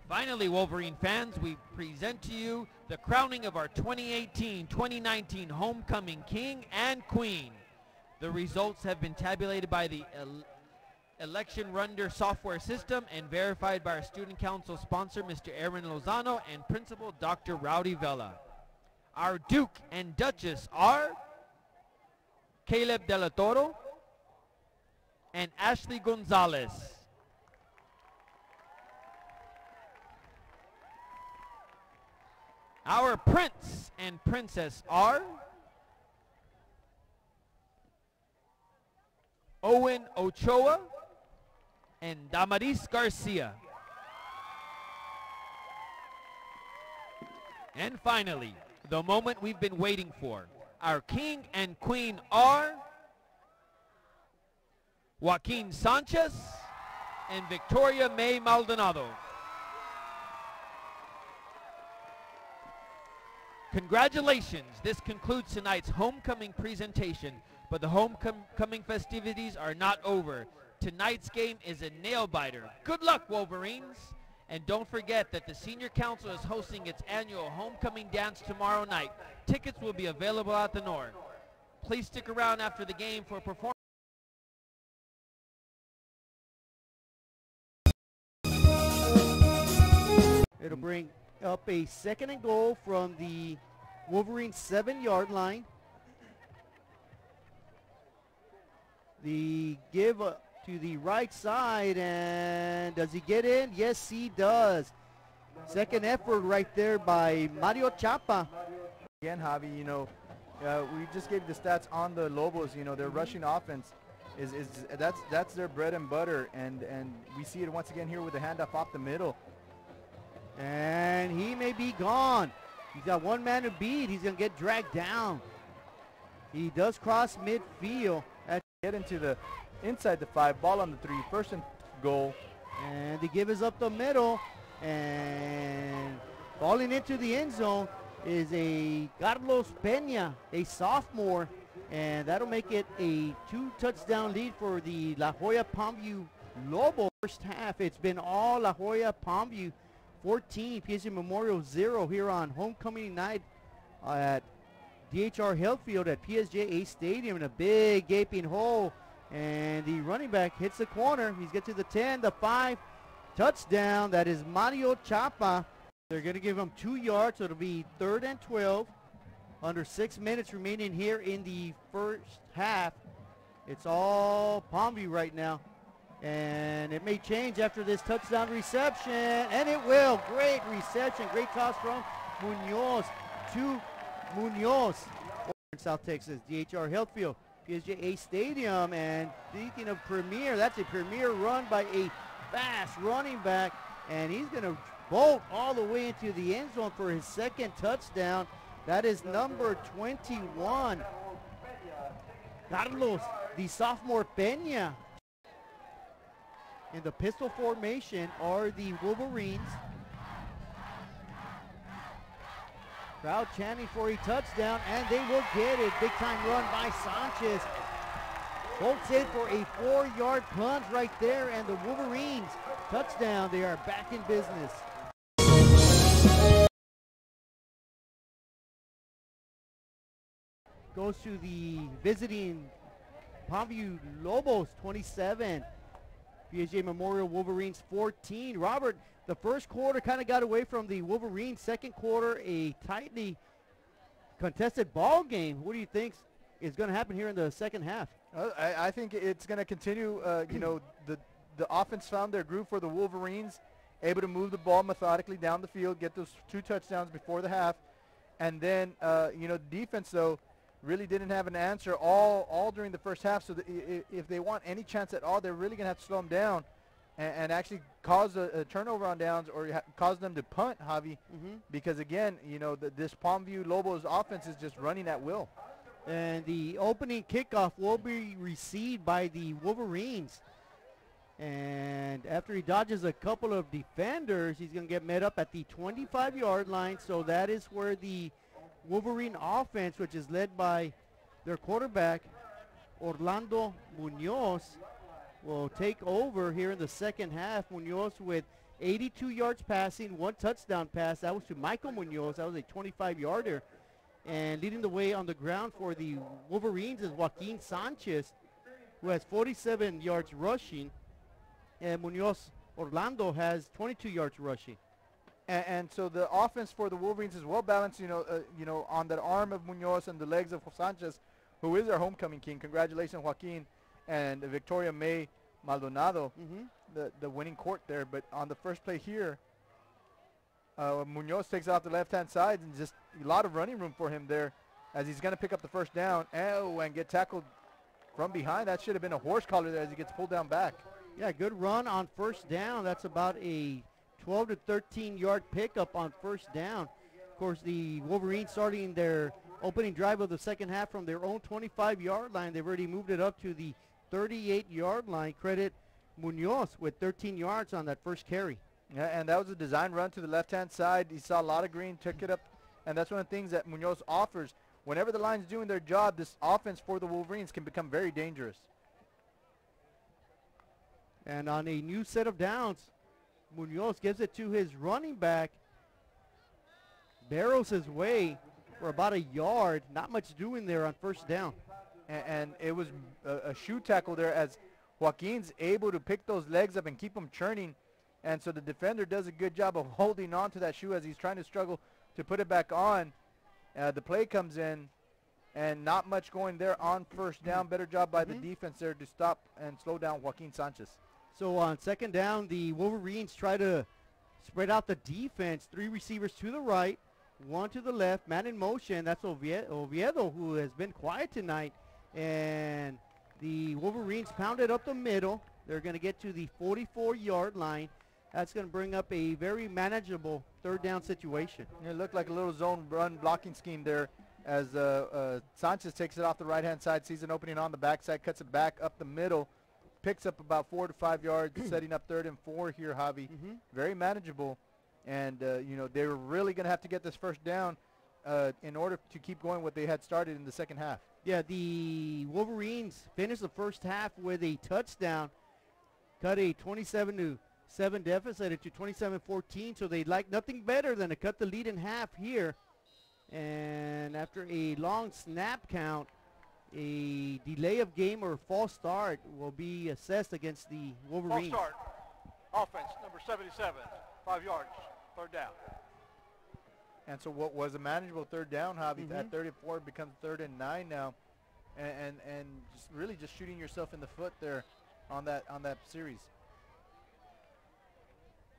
Finally, Wolverine fans, we present to you the crowning of our 2018-2019 Homecoming King and Queen. The results have been tabulated by the Election Render software system and verified by our Student Council sponsor, Mr. Aaron Lozano, and Principal Dr. Rowdy Vela. Our Duke and Duchess are Caleb De La Toro and Ashley Gonzalez. Our Prince and Princess are Owen Ochoa and Damaris Garcia. And finally, the moment we've been waiting for. Our King and Queen are Joaquin Sanchez and Victoria May Maldonado. Congratulations! This concludes tonight's homecoming presentation, but the homecoming festivities are not over. Tonight's game is a nail-biter. Good luck, Wolverines! And don't forget that the Senior Council is hosting its annual homecoming dance tomorrow night. Tickets will be available at the North. Please stick around after the game for a performance. It'll bring up a 2nd and goal from the Wolverines 7-yard line. The give to the right side, and does he get in? Yes, he does. Second effort right there by Mario Chapa. Again, Javi, you know, we just gave the stats on the Lobos. You know, their rushing offense is that's their bread and butter, and we see it once again here with the handoff off the middle. And he may be gone. He's got one man to beat. He's going to get dragged down. He does cross midfield. Get into the inside the 5, ball on the 3, 1st and goal. And the give is up the middle. And falling into the end zone is a Carlos Peña, a sophomore. And that'll make it a 2-touchdown lead for the La Joya Palmview Lobos. First half, it's been all La Joya Palmview 14, PSG Memorial 0 here on homecoming night at DHR Health Field at PSJA Stadium in a big gaping hole. And the running back hits the corner. He's get to the 10, the 5, touchdown. That is Mario Chapa. They're going to give him 2 yards, so it'll be 3rd and 12. Under 6 minutes remaining here in the first half. It's all Palmview right now. And it may change after this touchdown reception, and it will. Great reception, great toss from Munoz to Munoz. South Texas, DHR Health Field, PSJA Stadium. And speaking of premier, that's a premier run by a fast running back, and he's going to bolt all the way into the end zone for his 2nd touchdown. That is number 21, Carlos, the sophomore Peña. In the pistol formation are the Wolverines. Crowd chanting for a touchdown, and they will get it. Big time run by Sanchez. Bolts in for a 4-yard plunge right there, and the Wolverines touchdown. They are back in business. Goes to the visiting Palmview Lobos 27. PSJA Memorial Wolverines 14. Robert, the first quarter kind of got away from the Wolverines. Second quarter, a tightly contested ball game. What do you think is going to happen here in the second half? I think it's going to continue. You know, the offense found their groove for the Wolverines, able to move the ball methodically down the field, get those 2 touchdowns before the half. And then, you know, the defense, though, really didn't have an answer all during the first half. So if they want any chance at all, they're really going to have to slow them down and actually cause a turnover on downs, or cause them to punt, Javi. Because, again, you know, this Palmview Lobos offense is just running at will. And the opening kickoff will be received by the Wolverines. And after he dodges a couple of defenders, he's going to get met up at the 25-yard line. So that is where the Wolverine offense, which is led by their quarterback, Orlando Munoz, will take over here in the second half. Munoz with 82 yards passing, 1 touchdown pass. That was to Michael Munoz. That was a 25-yarder. And leading the way on the ground for the Wolverines is Joaquin Sanchez, who has 47 yards rushing. And Munoz Orlando has 22 yards rushing. And so the offense for the Wolverines is well balanced, you know, on the arm of Munoz and the legs of Sanchez, who is our homecoming king. Congratulations, Joaquin, and Victoria May Maldonado, the winning court there. But on the first play here, Munoz takes it off the left-hand side, and just a lot of running room for him there, as he's going to pick up the first down. And get tackled from behind. That should have been a horse collar there as he gets pulled down back. Yeah, good run on first down. That's about a 12 to 13 yard pickup on first down. Of course, the Wolverines starting their opening drive of the second half from their own 25-yard line. They've already moved it up to the 38-yard line. Credit Munoz with 13 yards on that first carry. Yeah, and that was a design run to the left-hand side. He saw a lot of green, took it up and that's one of the things that Munoz offers. Whenever the line's doing their job, this offense for the Wolverines can become very dangerous. And on a new set of downs, Munoz gives it to his running back. Barrels his way for about a yard. Not much doing there on first down. And it was a shoe tackle there as Joaquin's able to pick those legs up and keep them churning. And so the defender does a good job of holding on to that shoe as he's trying to struggle to put it back on. The play comes in, and not much going there on first down. Better job by the defense there to stop and slow down Joaquin Sanchez. So on second down, the Wolverines try to spread out the defense. 3 receivers to the right, 1 to the left, man in motion. That's Oviedo, who has been quiet tonight. And the Wolverines pounded up the middle. They're going to get to the 44-yard line. That's going to bring up a very manageable third down situation. It looked like a little zone run blocking scheme there as Sanchez takes it off the right-hand side, sees an opening on the backside, cuts it back up the middle, picks up about 4 to 5 yards, setting up 3rd and 4 here, Javi. Very manageable. And, you know, they were really going to have to get this first down in order to keep going what they had started in the second half. Yeah, the Wolverines finished the first half with a touchdown, cut a 27-7 deficit into 27-14, so they'd like nothing better than to cut the lead in half here. And after a long snap count, a delay of game or false start will be assessed against the Wolverines. False start. Offense, number 77, 5 yards, third down. And so what was a manageable third down, Javi, at 34 becomes 3rd and 9 now. And just really just shooting yourself in the foot there on that series.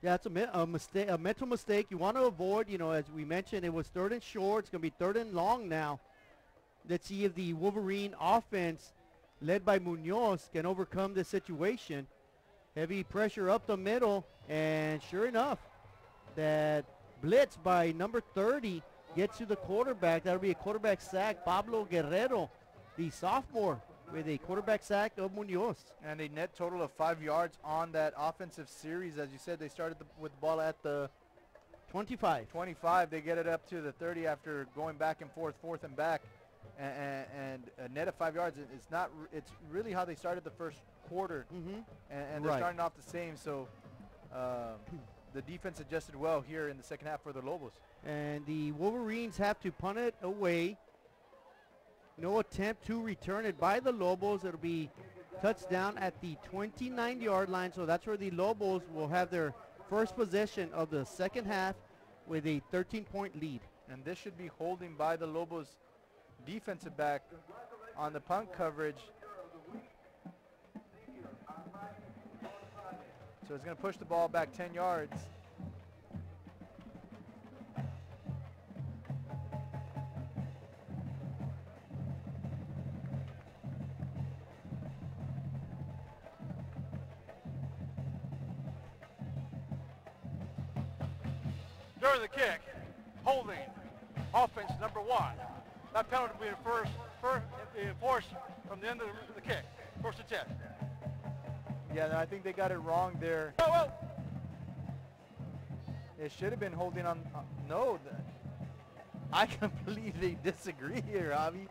Yeah, it's a mental mistake you want to avoid. You know, as we mentioned, it was 3rd and short. It's going to be 3rd and long now. Let's see if the Wolverine offense, led by Munoz, can overcome this situation. Heavy pressure up the middle, and sure enough, that blitz by number 30 gets to the quarterback. That'll be a quarterback sack. Pablo Guerrero, the sophomore, with a quarterback sack of Munoz. And a net total of 5 yards on that offensive series. As you said, they started with the ball at the 25. They get it up to the 30 after going back and forth, 4th and back. And a net of 5 yards. It's really how they started the first quarter. And they're starting off the same. So the defense adjusted well here in the second half for the Lobos. And the Wolverines have to punt it away. No attempt to return it by the Lobos. It'll be touchdown at the 29-yard line. So that's where the Lobos will have their first possession of the second half with a 13-point lead. And this should be holding by the Lobos defensive back on the punt coverage. So it's going to push the ball back 10 yards. During the kick, holding, offense number 1. That penalty will be enforced from the end of the kick, first and 10. Yeah, I think they got it wrong there. Oh. It should have been holding on. No, I completely disagree here, Javi.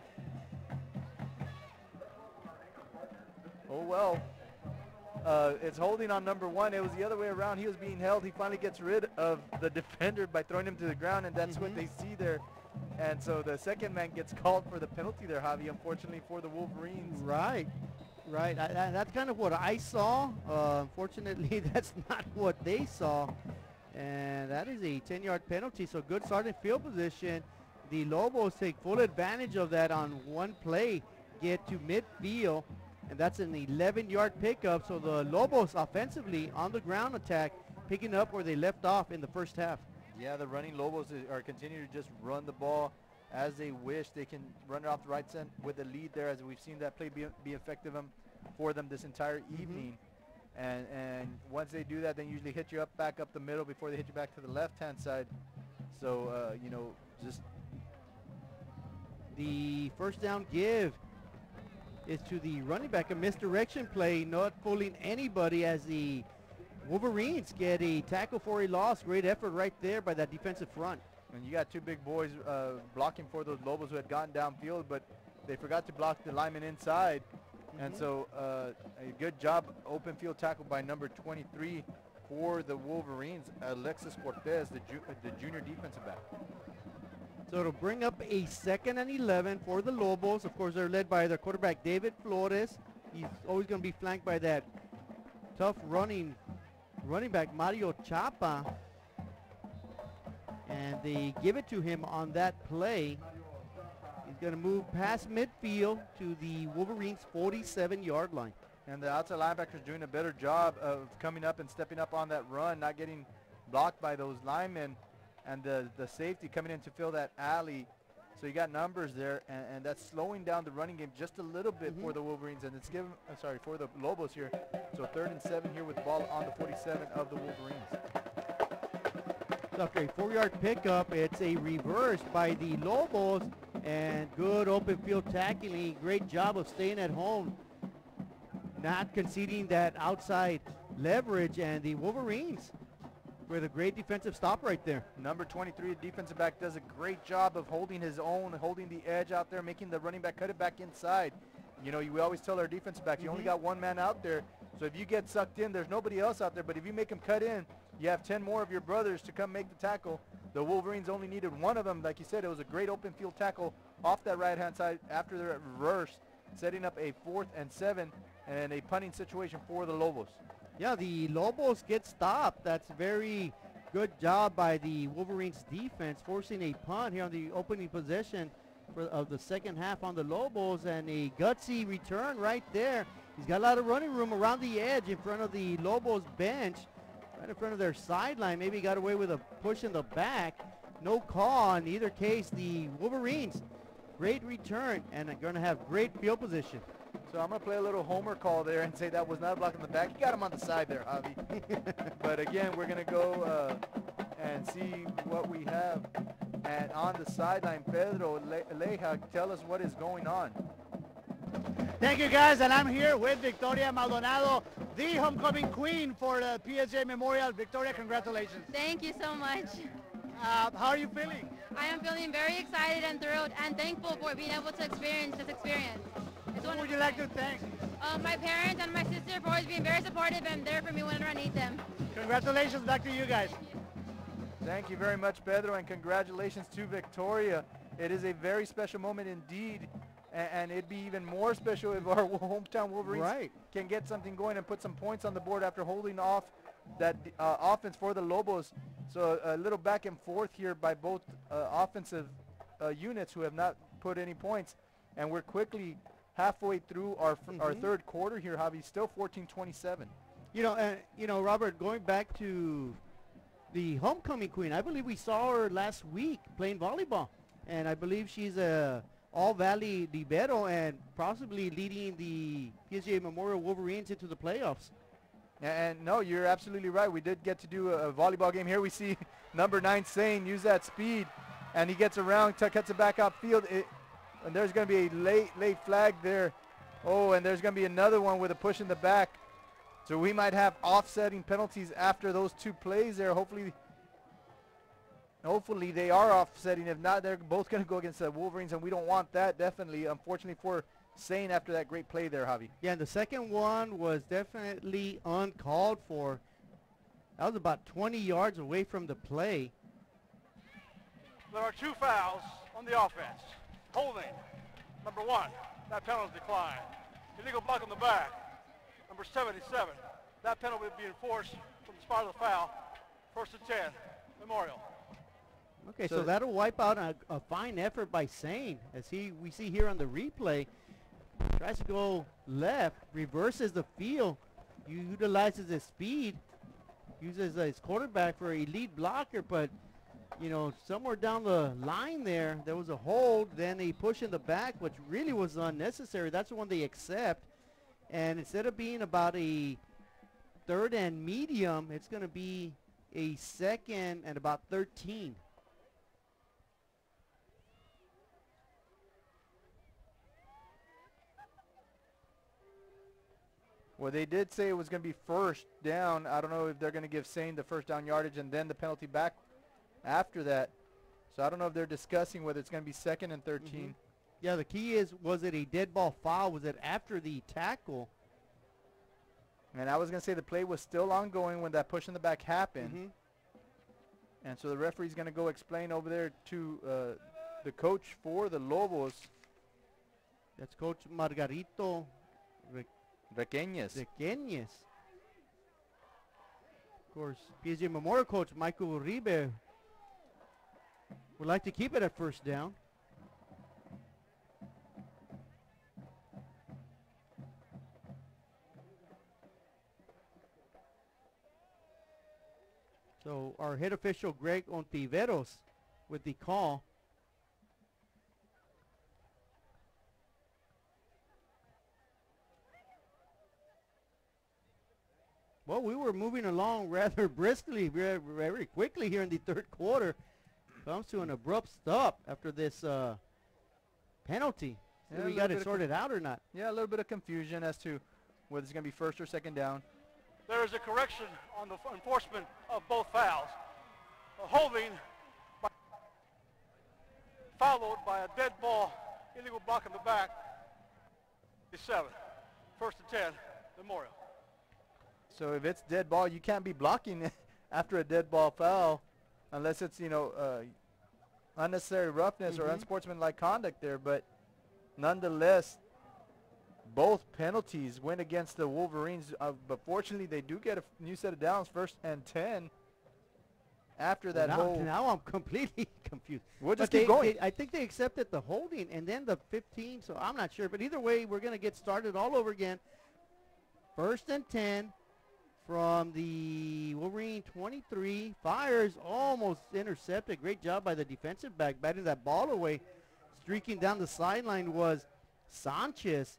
Oh, well. It's holding on number 1. It was the other way around. He was being held. He finally gets rid of the defender by throwing him to the ground, and that's what they see there. And so the second man gets called for the penalty there, Javi, unfortunately for the Wolverines. Right. That's kind of what I saw. Unfortunately, that's not what they saw. And that is a 10-yard penalty, so good starting field position. The Lobos take full advantage of that on one play, get to midfield, and that's an 11-yard pickup. So the Lobos offensively on the ground attack, picking up where they left off in the first half. Yeah, the running Lobos are continuing to just run the ball as they wish. They can run it off the right side with a lead there, as we've seen that play be effective for them this entire evening. And once they do that, they usually hit you back up the middle before they hit you back to the left-hand side. So, you know, just the first down give is to the running back. A misdirection play, not fooling anybody, as the Wolverines get a tackle for a loss. Great effort right there by that defensive front. And you got two big boys blocking for those Lobos who had gotten downfield, but they forgot to block the lineman inside. And so a good job, open field tackle by number 23 for the Wolverines, Alexis Cortez, the junior defensive back. So it'll bring up a 2nd and 11 for the Lobos. Of course, they're led by their quarterback, David Flores. He's always going to be flanked by that tough running back, Mario Chapa. And they give it to him on that play. He's going to move past midfield to the Wolverines' 47-yard line. And the outside linebackers doing a better job of coming up and stepping up on that run, not getting blocked by those linemen. And the safety coming in to fill that alley. So you got numbers there, and that's slowing down the running game just a little bit for the Wolverines. And it's given, for the Lobos here. So 3rd and 7 here with the ball on the 47 of the Wolverines. So after a 4-yard pickup, it's a reverse by the Lobos, and good open field tackling. Great job of staying at home, not conceding that outside leverage, and the Wolverines with a great defensive stop right there. Number 23, defensive back, does a great job of holding his own, holding the edge out there, making the running back cut it back inside. You know, we always tell our defensive backs, you only got one man out there, so if you get sucked in, there's nobody else out there, but if you make him cut in, you have 10 more of your brothers to come make the tackle. The Wolverines only needed one of them. Like you said, it was a great open field tackle off that right-hand side after the reverse, setting up a 4th and 7 and a punting situation for the Lobos. Yeah, the Lobos get stopped. That's very good job by the Wolverines defense, forcing a punt here on the opening possession of the second half on the Lobos, and a gutsy return right there. He's got a lot of running room around the edge in front of the Lobos bench, right in front of their sideline. Maybe he got away with a push in the back. No call. In either case, the Wolverines, great return, and are going to have great field position. So I'm going to play a little homer call there and say that was not a block in the back. You got him on the side there, Javi. But again, we're going to go and see what we have. And on the sideline, Pedro Leja, tell us what is going on. Thank you, guys, and I'm here with Victoria Maldonado, the homecoming queen for the PSJA Memorial. Victoria, congratulations. Thank you so much. How are you feeling? I am feeling very excited and thrilled and thankful for being able to experience this experience. Who would you like to thank? My parents and my sister for always being very supportive and there for me whenever I need them. Congratulations back to you guys. Thank you very much, Pedro, and congratulations to Victoria. It is a very special moment indeed, and it'd be even more special if our hometown Wolverines can get something going and put some points on the board after holding off that offense for the Lobos. So a little back and forth here by both offensive units who have not put any points, and we're quickly halfway through our third quarter here, Javi. Still 14-27. You know, Robert, going back to the homecoming queen, I believe we saw her last week playing volleyball, and I believe she's a All-Valley libero and possibly leading the PSJA Memorial Wolverines into the playoffs. And no, you're absolutely right. We did get to do a volleyball game here. We see number 9 Sane use that speed, and he gets around, cuts it back upfield. And there's going to be a late flag there. Oh, and there's going to be another one with a push in the back. So we might have offsetting penalties after those two plays there. Hopefully they are offsetting. If not, they're both going to go against the Wolverines, and we don't want that, definitely. Unfortunately for Sane after that great play there, Javi. Yeah, and the second one was definitely uncalled for. That was about 20 yards away from the play. There are 2 fouls on the offense. Holding, number 1, that penalty declined. Illegal block on the back, number 77. That penalty will be enforced from the spot of the foul. 1st and 10, Memorial. Okay, so that'll wipe out a fine effort by Sane, as we see here on the replay. Tries to go left, reverses the field, utilizes his speed, uses his quarterback for a lead blocker, but you know, somewhere down the line there was a hold, then a push in the back, which really was unnecessary. That's the one they accept. And instead of being about a 3rd and medium, it's going to be a 2nd and about 13. Well, they did say it was going to be 1st down. I don't know if they're going to give Sane the 1st down yardage and then the penalty back after that. So I don't know if they're discussing whether it's going to be 2nd and 13. Yeah, the key is, was it a dead ball foul? Was it after the tackle? And I was going to say the play was still ongoing when that push in the back happened. And so the referee's going to go explain over there to the coach for the Lobos. That's Coach Margarito Requeñez. Of course, PSJA Memorial coach Michael Uribe would like to keep it at first down. So our head official, Greg Ontiveros, with the call. Well, we were moving along rather briskly, very quickly here in the third quarter. Comes to an abrupt stop after this penalty. Yeah, we got it sorted out or not? Yeah, a little bit of confusion as to whether it's going to be first or second down. There is a correction on the enforcement of both fouls. A holding followed by a dead ball, illegal block in the back. Is 7. First and 10, Memorial. So if it's dead ball, you can't be blocking after a dead ball foul unless it's, you know, unnecessary roughness or unsportsmanlike conduct there. But nonetheless, both penalties went against the Wolverines. But fortunately, they do get a new set of downs, 1st and 10. After that now I'm completely confused. We'll just keep going. I think they accepted the holding and then the 15, so I'm not sure. But either way, we're going to get started all over again. 1st and 10 from the Wolverine 23. Fires, almost intercepted. Great job by the defensive back, batting that ball away. Streaking down the sideline was Sanchez.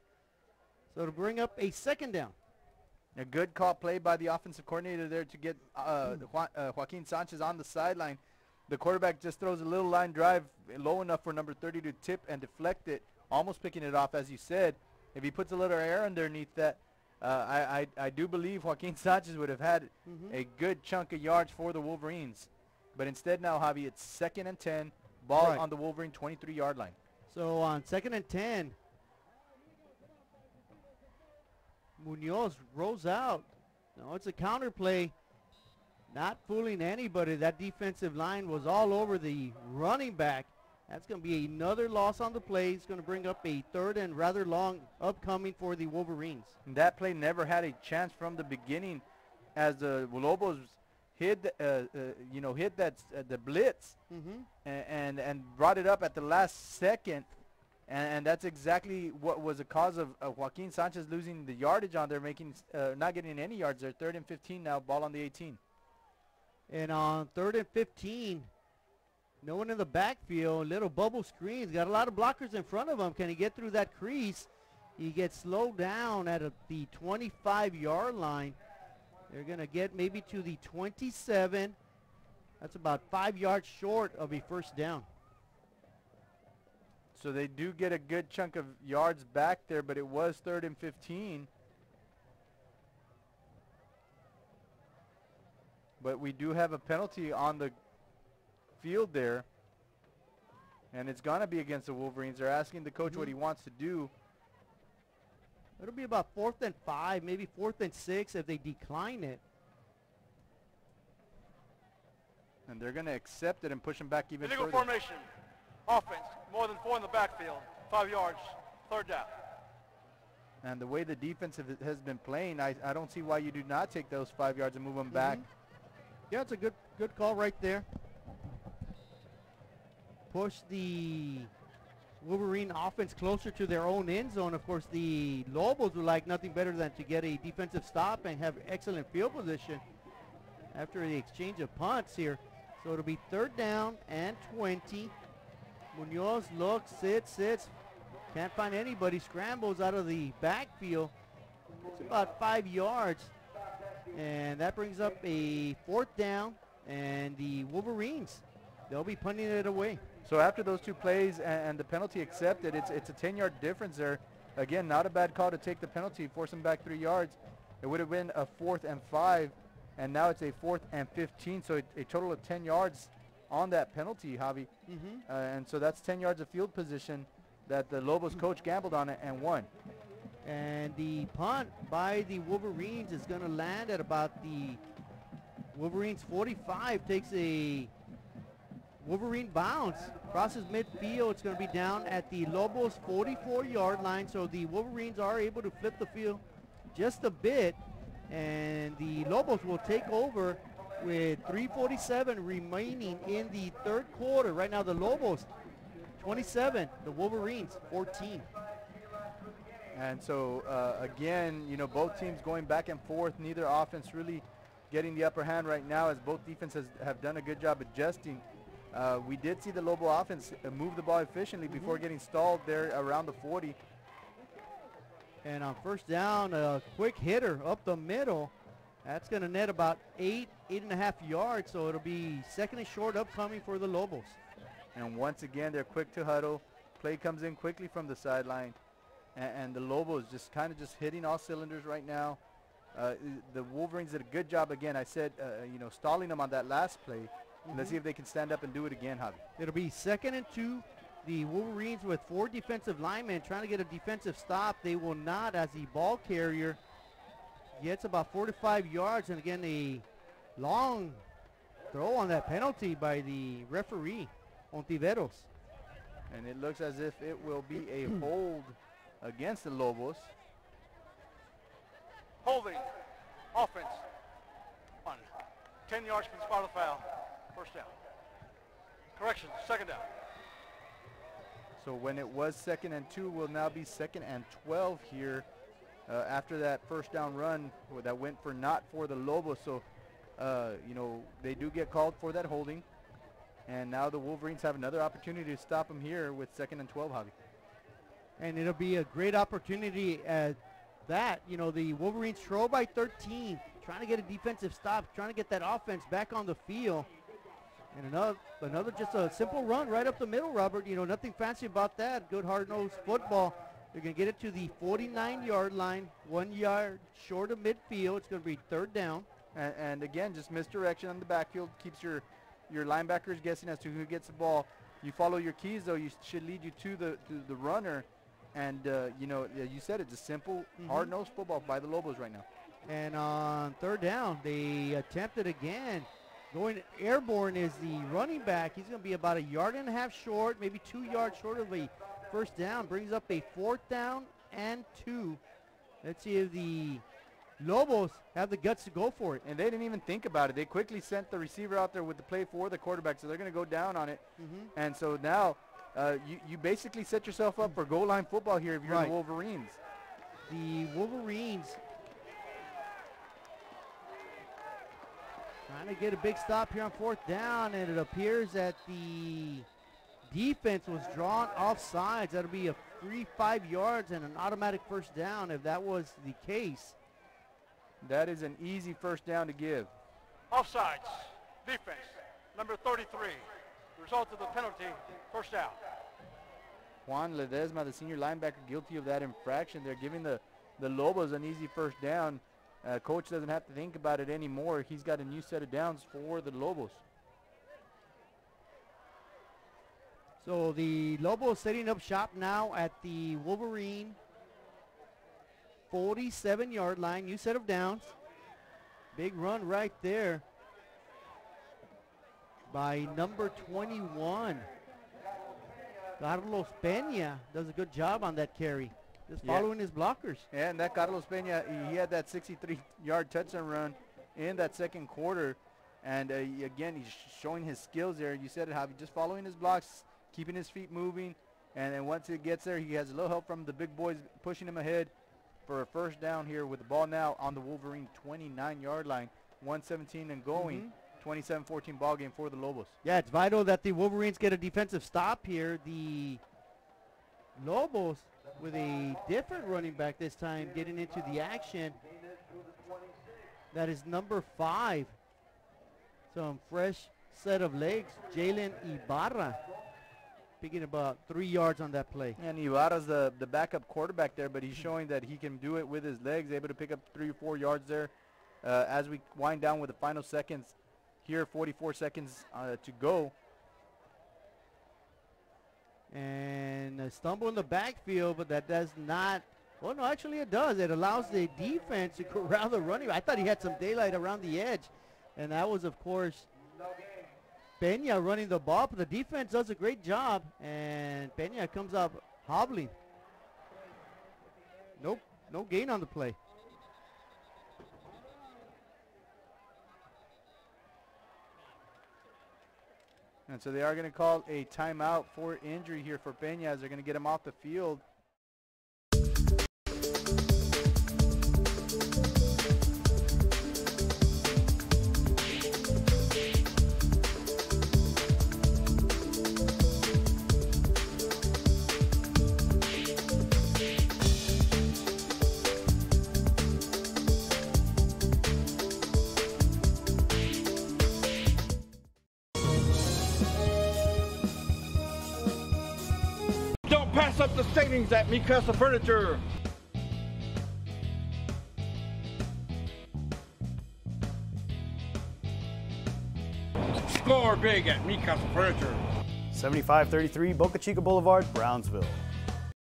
So to bring up a 2nd down. A good call play by the offensive coordinator there to get Joaquin Sanchez on the sideline. The quarterback just throws a little line drive low enough for number 30 to tip and deflect it, almost picking it off, as you said. If he puts a little air underneath that, I do believe Joaquin Sanchez would have had a good chunk of yards for the Wolverines. But instead now, Javi, it's 2nd and 10, ball on the Wolverine 23-yard line. So on 2nd and 10, Munoz rolls out. No, it's a counter play. Not fooling anybody. That defensive line was all over the running back. That's going to be another loss on the play. It's going to bring up a 3rd and rather long upcoming for the Wolverines. And that play never had a chance from the beginning, as the Lobos hit that the blitz and brought it up at the last second. And that's exactly what was the cause of Joaquin Sanchez losing the yardage on there, not getting any yards there. 3rd and 15 now, ball on the 18. And on 3rd and 15, no one in the backfield, little bubble screens. Got a lot of blockers in front of him. Can he get through that crease? He gets slowed down at the 25-yard line. They're going to get maybe to the 27. That's about 5 yards short of a 1st down. So they do get a good chunk of yards back there, but it was 3rd and 15. But we do have a penalty on the field there, and it's going to be against the Wolverines. They're asking the coach what he wants to do. It'll be about 4th and 5, maybe 4th and 6 if they decline it. And they're going to accept it and push him back even Illegal further. formation. Offense, more than 4 in the backfield. 5 yards, 3rd down. And the way the defense has been playing, I don't see why you do not take those 5 yards and move them back. Yeah, it's a good call right there. Push the Wolverine offense closer to their own end zone. Of course, the Lobos would like nothing better than to get a defensive stop and have excellent field position after the exchange of punts here. So it'll be 3rd down and 20. Munoz looks, sits. Can't find anybody. Scrambles out of the backfield. It's about 5 yards. And that brings up a 4th down. And the Wolverines, they'll be punting it away. So after those 2 plays and the penalty accepted, it's a 10-yard difference there. Again, not a bad call to take the penalty, force them back 3 yards. It would have been a 4th and 5. And now it's a 4th and 15. So a total of 10 yards on that penalty, Javi. And so that's 10 yards of field position that the Lobos coach gambled on it and won. And the punt by the Wolverines is going to land at about the Wolverines 45. Takes a Wolverine bounce, crosses midfield. It's going to be down at the Lobos 44-yard line. So the Wolverines are able to flip the field just a bit, and the Lobos will take over with 3:47 remaining in the third quarter. Right now the Lobos 27, the Wolverines 14. And so, again, you know, both teams going back and forth. Neither offense really getting the upper hand right now, as both defenses have done a good job adjusting. We did see the Lobo offense move the ball efficiently before getting stalled there around the 40. And on first down, a quick hitter up the middle. That's going to net about 8.5 yards, so it'll be second and short upcoming for the Lobos. And once again, they're quick to huddle. Play comes in quickly from the sideline. And the Lobos just kind of just hitting all cylinders right now. The Wolverines did a good job again. I said, you know, stalling them on that last play. Let's see if they can stand up and do it again, Javi. It'll be 2nd and 2. The Wolverines with 4 defensive linemen trying to get a defensive stop. They will not, as the ball carrier gets about 4 to 5 yards. And again, a long throw on that penalty by the referee, Ontiveros. And it looks as if it will be a hold against the Lobos. Holding. Offense. 1. 10 yards from the spot of the foul. First down. Correction, second down. So when it was 2nd and 2, will now be 2nd and 12 here after that first down run that went for not for the Lobos. So, you know, they do get called for that holding. And now the Wolverines have another opportunity to stop them here with 2nd and 12, Javi. And it'll be a great opportunity at that. You know, the Wolverines throw by 13, trying to get a defensive stop, trying to get that offense back on the field. And another just a simple run right up the middle, Robert. You know, nothing fancy about that. Good hard-nosed football. They're going to get it to the 49-yard line, 1 yard short of midfield. It's going to be 3rd down. And again, just misdirection on the backfield keeps your linebackers guessing as to who gets the ball. You follow your keys, though. You should lead you to the runner. And, you know, you said it's a simple, hard-nosed football by the Lobos right now. And on 3rd down, they attempted again. Going airborne is the running back. He's going to be about 1.5 yards short, maybe 2 yards short of a first down. Brings up a 4th down and 2. Let's see if the Lobos have the guts to go for it. And they didn't even think about it. They quickly sent the receiver out there with the play for the quarterback, so they're going to go down on it. And so now you basically set yourself up for goal line football here if you're the Wolverines. The Wolverines trying to get a big stop here on 4th down, and it appears that the defense was drawn offsides. That'll be a free 5 yards and an automatic first down if that was the case. That is an easy first down to give. Offsides. Defense. Number 33. Result of the penalty, first down. Juan Ledesma, the senior linebacker, guilty of that infraction. They're giving the Lobos an easy first down. Coach doesn't have to think about it anymore. He's got a new set of downs for the Lobos. So the Lobos setting up shop now at the Wolverine 47-yard line. New set of downs. Big run right there by number 21. Carlos Peña does a good job on that carry. Just following his blockers. Yeah, and that Carlos Peña, he had that 63-yard touchdown run in that second quarter. And again, he's showing his skills there. You said it, Javi, just following his blocks, keeping his feet moving. And then once it gets there, he has a little help from the big boys pushing him ahead for a first down here with the ball now on the Wolverine 29-yard line. 1:17 and going. 27-14 ball game for the Lobos. Yeah, it's vital that the Wolverines get a defensive stop here. The Lobos with a different running back this time getting into the action. That is number 5. Some fresh set of legs. Jalen Ibarra picking about 3 yards on that play. And Ibarra's the backup quarterback there, but he's showing that he can do it with his legs, able to pick up 3 or 4 yards there. As we wind down with the final seconds here, 44 seconds to go. And a stumble in the backfield, but that does not, well, no, actually it does. It allows the defense to corral the running. I thought he had some daylight around the edge. And that was, of course, Peña running the ball, but the defense does a great job, and Peña comes up hobbling. Nope, no gain on the play. And so they are going to call a timeout for injury here for Peña as they're going to get him off the field. Don't pass up the savings at Mikasa Furniture. Score big at Mikasa Furniture. 7533 Boca Chica Boulevard, Brownsville.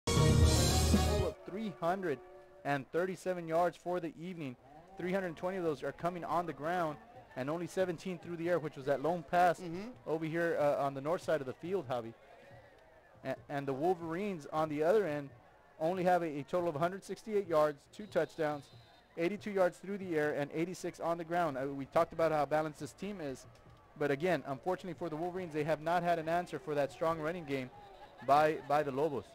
337 yards for the evening. 320 of those are coming on the ground, and only 17 through the air, which was that lone pass over here on the north side of the field, Javi. And the Wolverines on the other end only have a total of 168 yards, 2 touchdowns, 82 yards through the air, and 86 on the ground. We talked about how balanced this team is. But again, unfortunately for the Wolverines, they have not had an answer for that strong running game by the Lobos.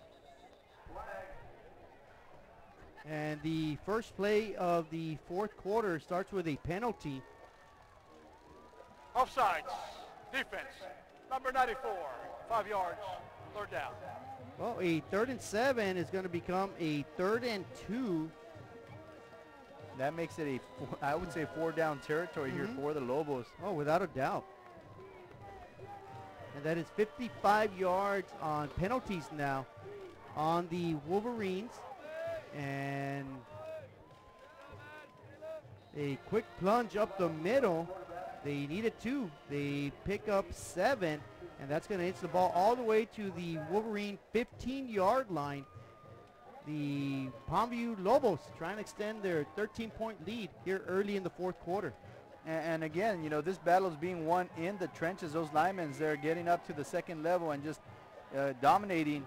And the first play of the fourth quarter starts with a penalty. Offsides. Defense. Number 94. 5 yards. Third down. Well, a 3rd and 7 is going to become a 3rd and 2. That makes it I would say 4-down territory here for the Lobos. Oh, without a doubt. And that is 55 yards on penalties now on the Wolverines. And a quick plunge up the middle. They needed 2. They pick up 7. And that's going to hit the ball all the way to the Wolverine 15-yard line. The Palmview Lobos trying to extend their 13-point lead here early in the fourth quarter. And again, you know, this battle is being won in the trenches. Those linemen, they're getting up to the second level and just dominating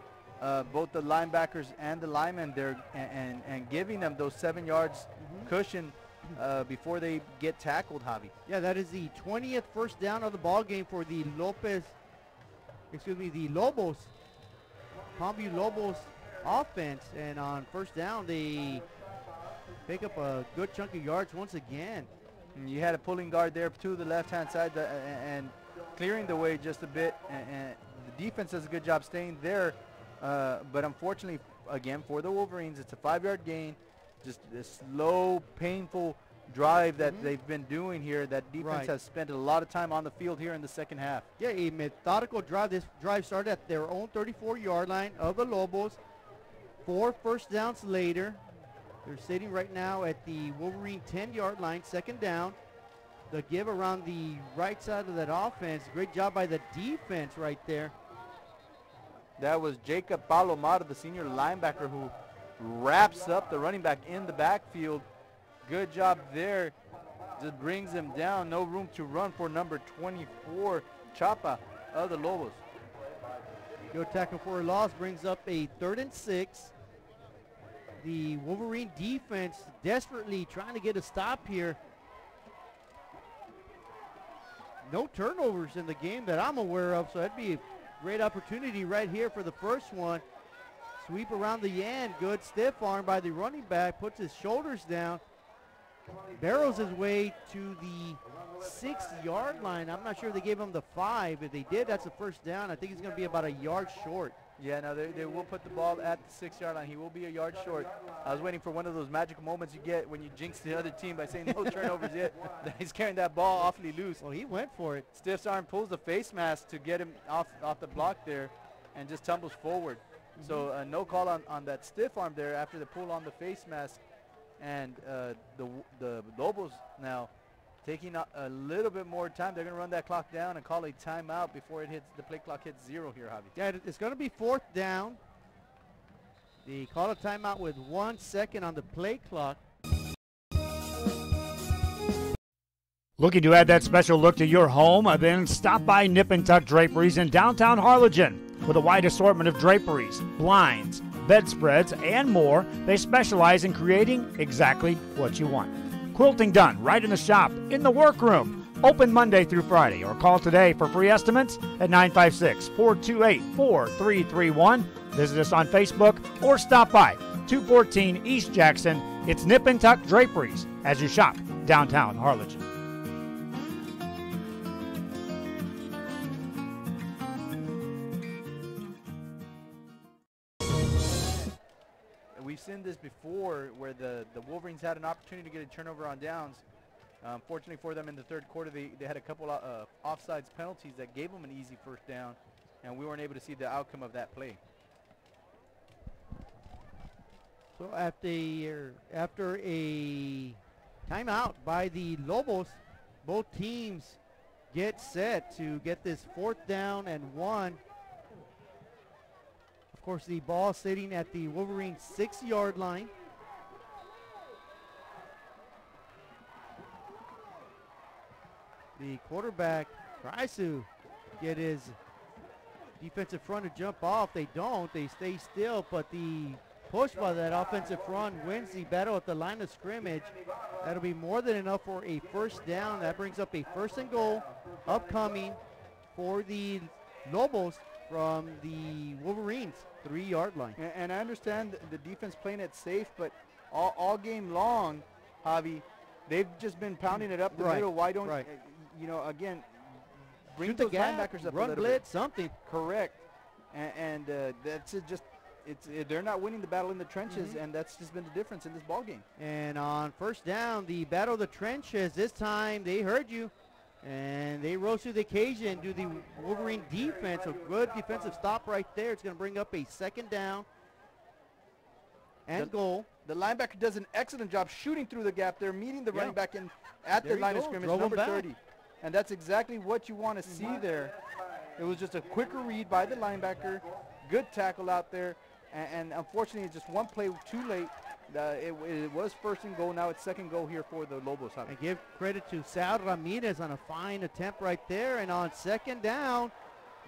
both the linebackers and the linemen there and giving them those 7 yards cushion before they get tackled, Javi. Yeah, that is the 20th first down of the ball game for the the Lobos, Palmview Lobos offense. And on first down, they pick up a good chunk of yards once again. And you had a pulling guard there to the left-hand side and clearing the way just a bit. And the defense does a good job staying there. But unfortunately, again, for the Wolverines, it's a 5-yard gain. Just a slow, painful drive that they've been doing here. That defense has spent a lot of time on the field here in the second half. Yeah, a methodical drive. This drive started at their own 34-yard line of the Lobos. 4 first downs later. They're sitting right now at the Wolverine 10-yard line, second down. The give around the right side of that offense. Great job by the defense right there. That was Jacob Palomar, the senior linebacker, who wraps up the running back in the backfield. Good job there. Just brings him down. No room to run for number 24, Chapa of the Lobos. Good tackle for a loss brings up a 3rd and 6. The Wolverine defense desperately trying to get a stop here. No turnovers in the game that I'm aware of, so that'd be a great opportunity right here for the first one. Sweep around the end. Good stiff arm by the running back. Puts his shoulders down. Barrels his way to the 6-yard line. I'm not sure if they gave him the 5. If they did, that's a first down. I think he's going to be about a yard short. Yeah, no, they will put the ball at the 6-yard line. He will be a yard short. I was waiting for one of those magical moments you get when you jinx the other team by saying no turnovers yet. He's carrying that ball awfully loose. Well, he went for it. Stiff's arm pulls the face mask to get him off the block there and just tumbles forward. So no call on that stiff arm there after the pull on the face mask. And the Lobos now taking a little bit more time. They're going to run that clock down and call a timeout before the play clock hits 0 here, Javi. Yeah, it's going to be 4th down. They call a timeout with 1 second on the play clock. Looking to add that special look to your home? Then stop by Nip and Tuck Draperies in downtown Harlingen. With a wide assortment of draperies, blinds, bedspreads, and more, they specialize in creating exactly what you want. Quilting done right in the shop, in the workroom. Open Monday through Friday, or call today for free estimates at 956-428-4331. Visit us on Facebook or stop by 214 East Jackson. It's Nip and Tuck Draperies as you shop downtown Harlingen. We've seen this before where the Wolverines had an opportunity to get a turnover on downs. Fortunately for them in the third quarter, they had a couple of offsides penalties that gave them an easy first down, and we weren't able to see the outcome of that play. So after a timeout by the Lobos, both teams get set to get this 4th down and 1. Of course, the ball sitting at the Wolverines 6-yard line. The quarterback tries to get his defensive front to jump off. They don't. They stay still, but the push by that offensive front wins the battle at the line of scrimmage. That'll be more than enough for a first down. That brings up a 1st and goal upcoming for the Lobos from the Wolverines 3-yard line. And I understand the defense playing it safe, but all game long, Javi, they've just been pounding it up the middle. Why don't you know, again, bring those linebackers up a little blitz, bit. something. Correct. And that's it. Just they're not winning the battle in the trenches, and that's just been the difference in this ball game. And on first down, the battle of the trenches. This time they heard you, and they rose to the occasion. Do the Wolverine defense a good defensive stop right there? It's going to bring up a 2nd down and goal. The linebacker does an excellent job shooting through the gap there, meeting the running back at the line of scrimmage, number 30. And that's exactly what you want to see there. It was just a quicker read by the linebacker, good tackle out there, and unfortunately it's just one play too late. It was 1st and goal. Now it's 2nd goal here for the Lobos. I give credit to Sal Ramirez on a fine attempt right there. And on 2nd down,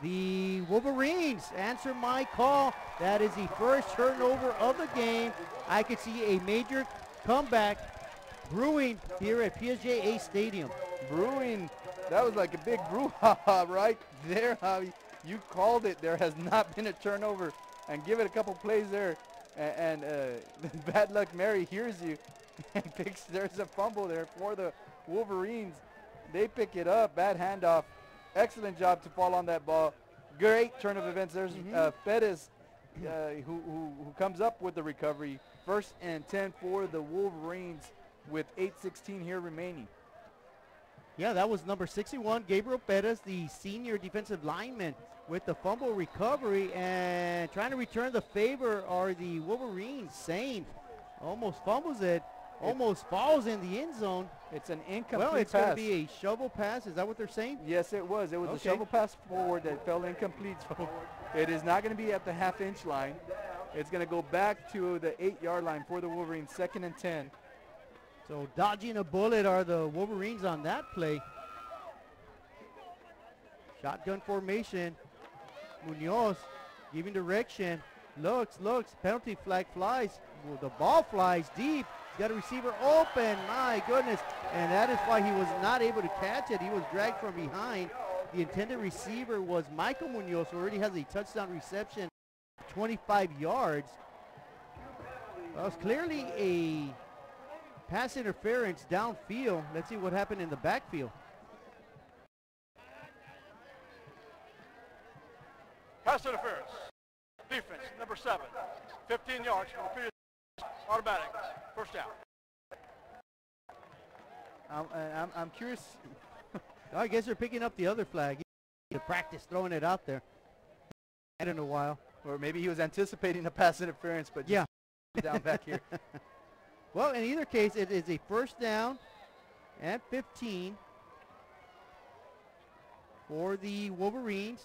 the Wolverines answer my call. That is the first turnover of the game. I could see a major comeback brewing here at PSJA Stadium. Brewing. That was like a big brouhaha right there, Javi. You called it. There has not been a turnover. And give it a couple plays there. And bad luck Mary hears you and picks. There's a fumble there for the Wolverines. They pick it up. Bad handoff. Excellent job to fall on that ball. Great turn of events. There's Pettis who comes up with the recovery. 1st and 10 for the Wolverines with 8:16 here remaining. Yeah, that was number 61, Gabriel Pettis, the senior defensive lineman, with the fumble recovery, and trying to return the favor are the Wolverines. Sane almost fumbles it, almost falls in the end zone. It's an incomplete pass. Well, it's going to be a shovel pass. Is that what they're saying? Yes, it was. It was a shovel pass forward that fell incomplete. So it is not going to be at the half-inch line. It's going to go back to the 8-yard line for the Wolverines, 2nd and 10. So dodging a bullet are the Wolverines on that play. Shotgun formation. Munoz giving direction. Looks. Penalty flag flies. Well, the ball flies deep. He's got a receiver open. My goodness. And that is why he was not able to catch it. He was dragged from behind. The intended receiver was Michael Munoz, who already has a touchdown reception, 25 yards. Well, it's clearly a pass interference downfield. Let's see what happened in the backfield. Pass interference. Defense, number 7. 15 yards from the previous automatic. First down. I'm curious. I guess they're picking up the other flag. To practice throwing it out there. I don't know, a while. Or maybe he was anticipating a pass interference, but just down back here. Well, in either case, it is a first down and 15 for the Wolverines.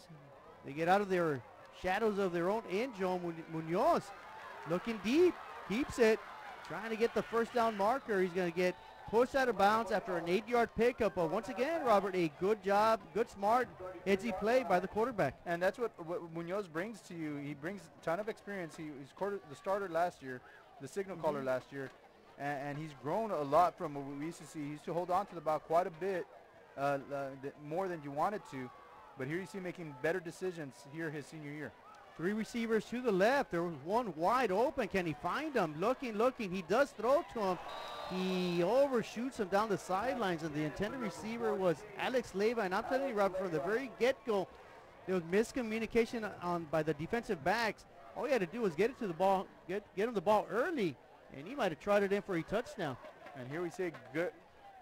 They get out of their shadows of their own end zone. Munoz looking deep, keeps it, trying to get the first down marker. He's going to get pushed out of bounds after an 8-yard pickup. But once again, Robert, a good job, good, smart, headsy play by the quarterback. And that's what Munoz brings to you. He brings a ton of experience. He's the starter last year, the signal caller last year, and he's grown a lot from what we used to see. He used to hold on to the ball quite a bit, more than you wanted to. But here you see him making better decisions here his senior year. 3 receivers to the left. There was one wide open. Can he find him? Looking. He does throw to him. He overshoots him down the sidelines, and the intended receiver was Alex Leyva. And I'm telling you, Rob, from the very get-go, there was miscommunication by the defensive backs. All he had to do was get it to the ball, get him the ball early, and he might have trotted in for a touchdown. And here we see a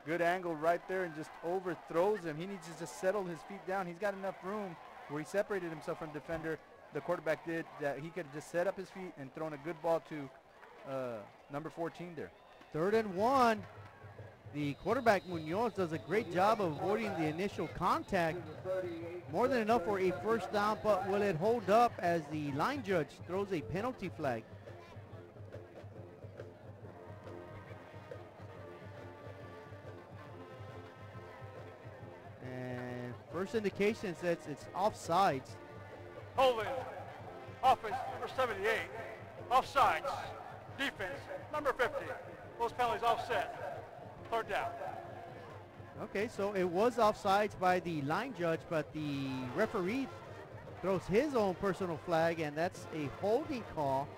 good angle right there, and just overthrows him. He needs to just settle his feet down. He's got enough room where he separated himself from the defender. The quarterback did that. He could have just set up his feet and thrown a good ball to number 14 there. 3rd and 1. The quarterback Munoz does a great job of avoiding the initial contact. More than enough for a first down, but will it hold up as the line judge throws a penalty flag? And first indication says it's offsides. Holding. Offense, number 78. Offsides. Defense, number 50. Those penalties offset. 3rd down. Okay, so it was offsides by the line judge, but the referee throws his own personal flag, and that's a holding call.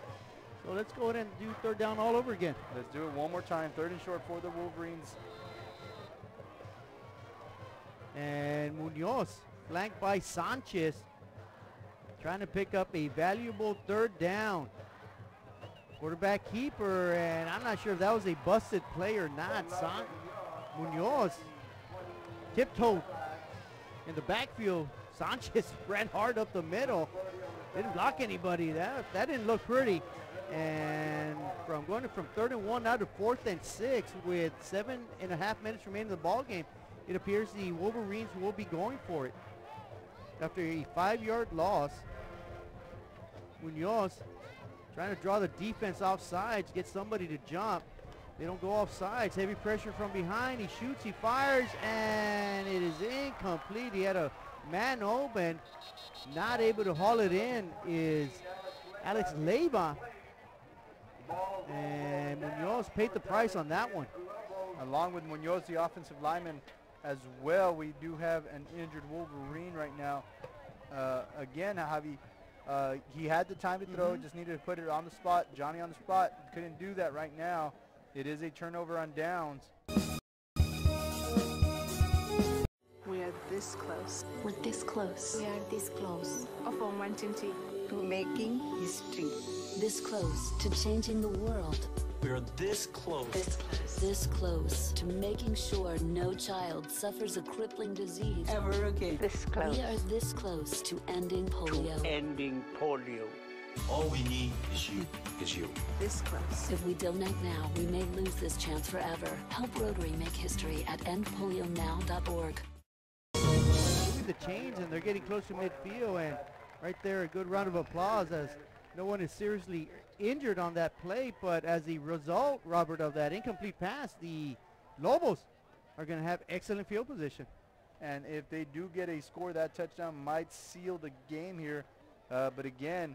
So let's go ahead and do 3rd down all over again. Let's do it one more time. 3rd and short for the Wolverines. And Munoz, flanked by Sanchez, trying to pick up a valuable 3rd down. Quarterback keeper, and I'm not sure if that was a busted play or not. Munoz tiptoed in the backfield. Sanchez ran hard up the middle. Didn't block anybody. That didn't look pretty. And from 3rd and 1 now to 4th and 6 with 7.5 minutes remaining in the ball game, it appears the Wolverines will be going for it. After a 5-yard loss, Munoz trying to draw the defense off sides, get somebody to jump. They don't go off sides. Heavy pressure from behind. He shoots, he fires, and it is incomplete. He had a man open. Not able to haul it in is Alex Leyva. And Munoz paid the price on that one. Along with Munoz, the offensive lineman, as well, we do have an injured Wolverine right now. Again, Javi, he had the time to throw, just needed to put it on the spot. Johnny on the spot, couldn't do that right now. It is a turnover on downs. We are this close. We're this close. We are this close. Of wanting to making history. This close to changing the world. We are this close. This close. This close to making sure no child suffers a crippling disease ever again. This close. We are this close to ending polio. Ending polio. All we need is you. This close. If we don't act now, we may lose this chance forever. Help Rotary make history at endpolionow.org. The chains, and they're getting close to midfield, and right there a good round of applause as no one is seriously injured on that play. But as a result, Robert, of that incomplete pass, the Lobos are going to have excellent field position. And if they do get a score, that touchdown might seal the game here. But again,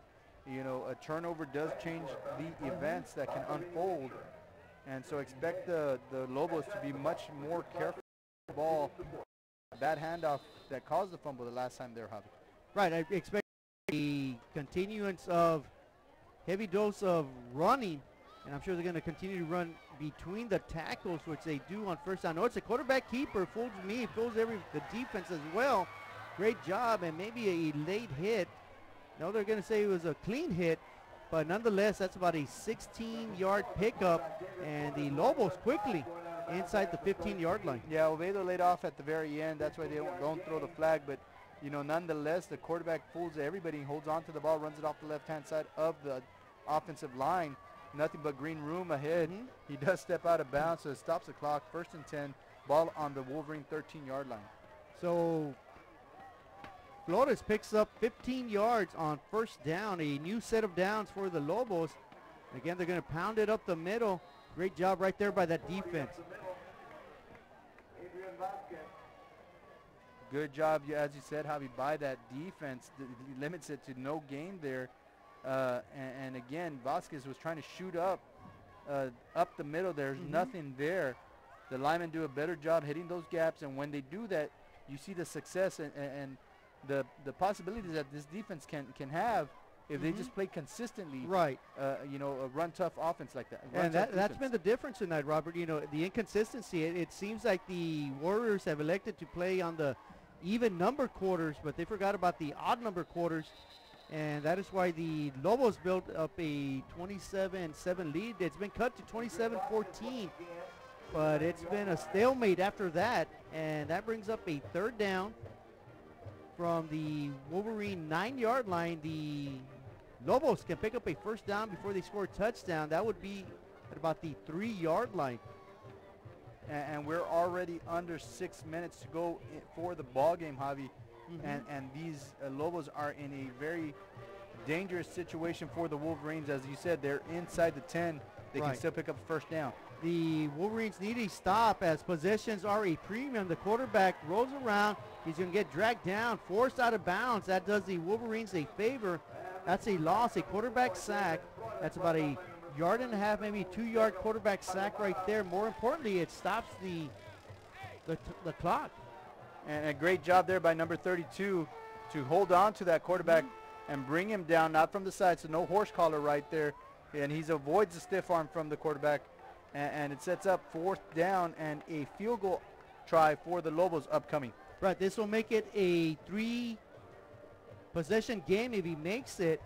you know, a turnover does change the events that can unfold. And so expect the Lobos to be much more careful with the ball. That handoff that caused the fumble the last time they were having. Right, I expect a continuance of heavy dose of running, and I'm sure they're going to continue to run between the tackles, which they do on first down. No, it's a quarterback keeper, fools me, fools the defense as well. Great job, and maybe a late hit. No, they're going to say it was a clean hit, but nonetheless, that's about a 16-yard pickup, and the Lobos quickly inside the 15-yard line. Yeah, Oviedo laid off at the very end. That's why they don't throw the flag. But, you know, nonetheless, the quarterback fools everybody, holds on to the ball, runs it off the left-hand side of the offensive line. Nothing but green room ahead. He does step out of bounds, so it stops the clock. 1st and 10 Ball on the Wolverine 13-yard line. So Flores picks up 15 yards on first down, a new set of downs for the Lobos. Again, they're going to pound it up the middle. Great job right there by that defense. Good job, as you said, Javi, by that defense. He limits it to no gain there. And again, Vasquez was trying to shoot up the middle. There's nothing there. The linemen do a better job hitting those gaps, and when they do that, you see the success and the possibilities that this defense can have if they just play consistently. Right. You know, a run-tough offense like that. And that's been the difference tonight, Robert. You know, the inconsistency. It seems like the Warriors have elected to play on the even number quarters, but they forgot about the odd number quarters. And that is why the Lobos built up a 27-7 lead. It's been cut to 27-14, but it's been a stalemate after that. And that brings up a third down from the Wolverine 9-yard line. The Lobos can pick up a first down before they score a touchdown. That would be at about the 3-yard line. And we're already under 6 minutes to go for the ball game, Javi. And these Lobos are in a very dangerous situation for the Wolverines. As you said, they're inside the 10. They can still pick up a first down. The Wolverines need a stop as possessions are a premium. The quarterback rolls around. He's going to get dragged down, forced out of bounds. That does the Wolverines a favor. That's a loss, a quarterback sack. That's about a 1.5 yards, maybe 2-yard quarterback sack right there. More importantly, it stops the clock. And a great job there by number 32 to hold on to that quarterback and bring him down, not from the side, so no horse collar right there. And he avoids the stiff arm from the quarterback. And it sets up 4th down and a field goal try for the Lobos upcoming. Right, this will make it a 3-possession game if he makes it.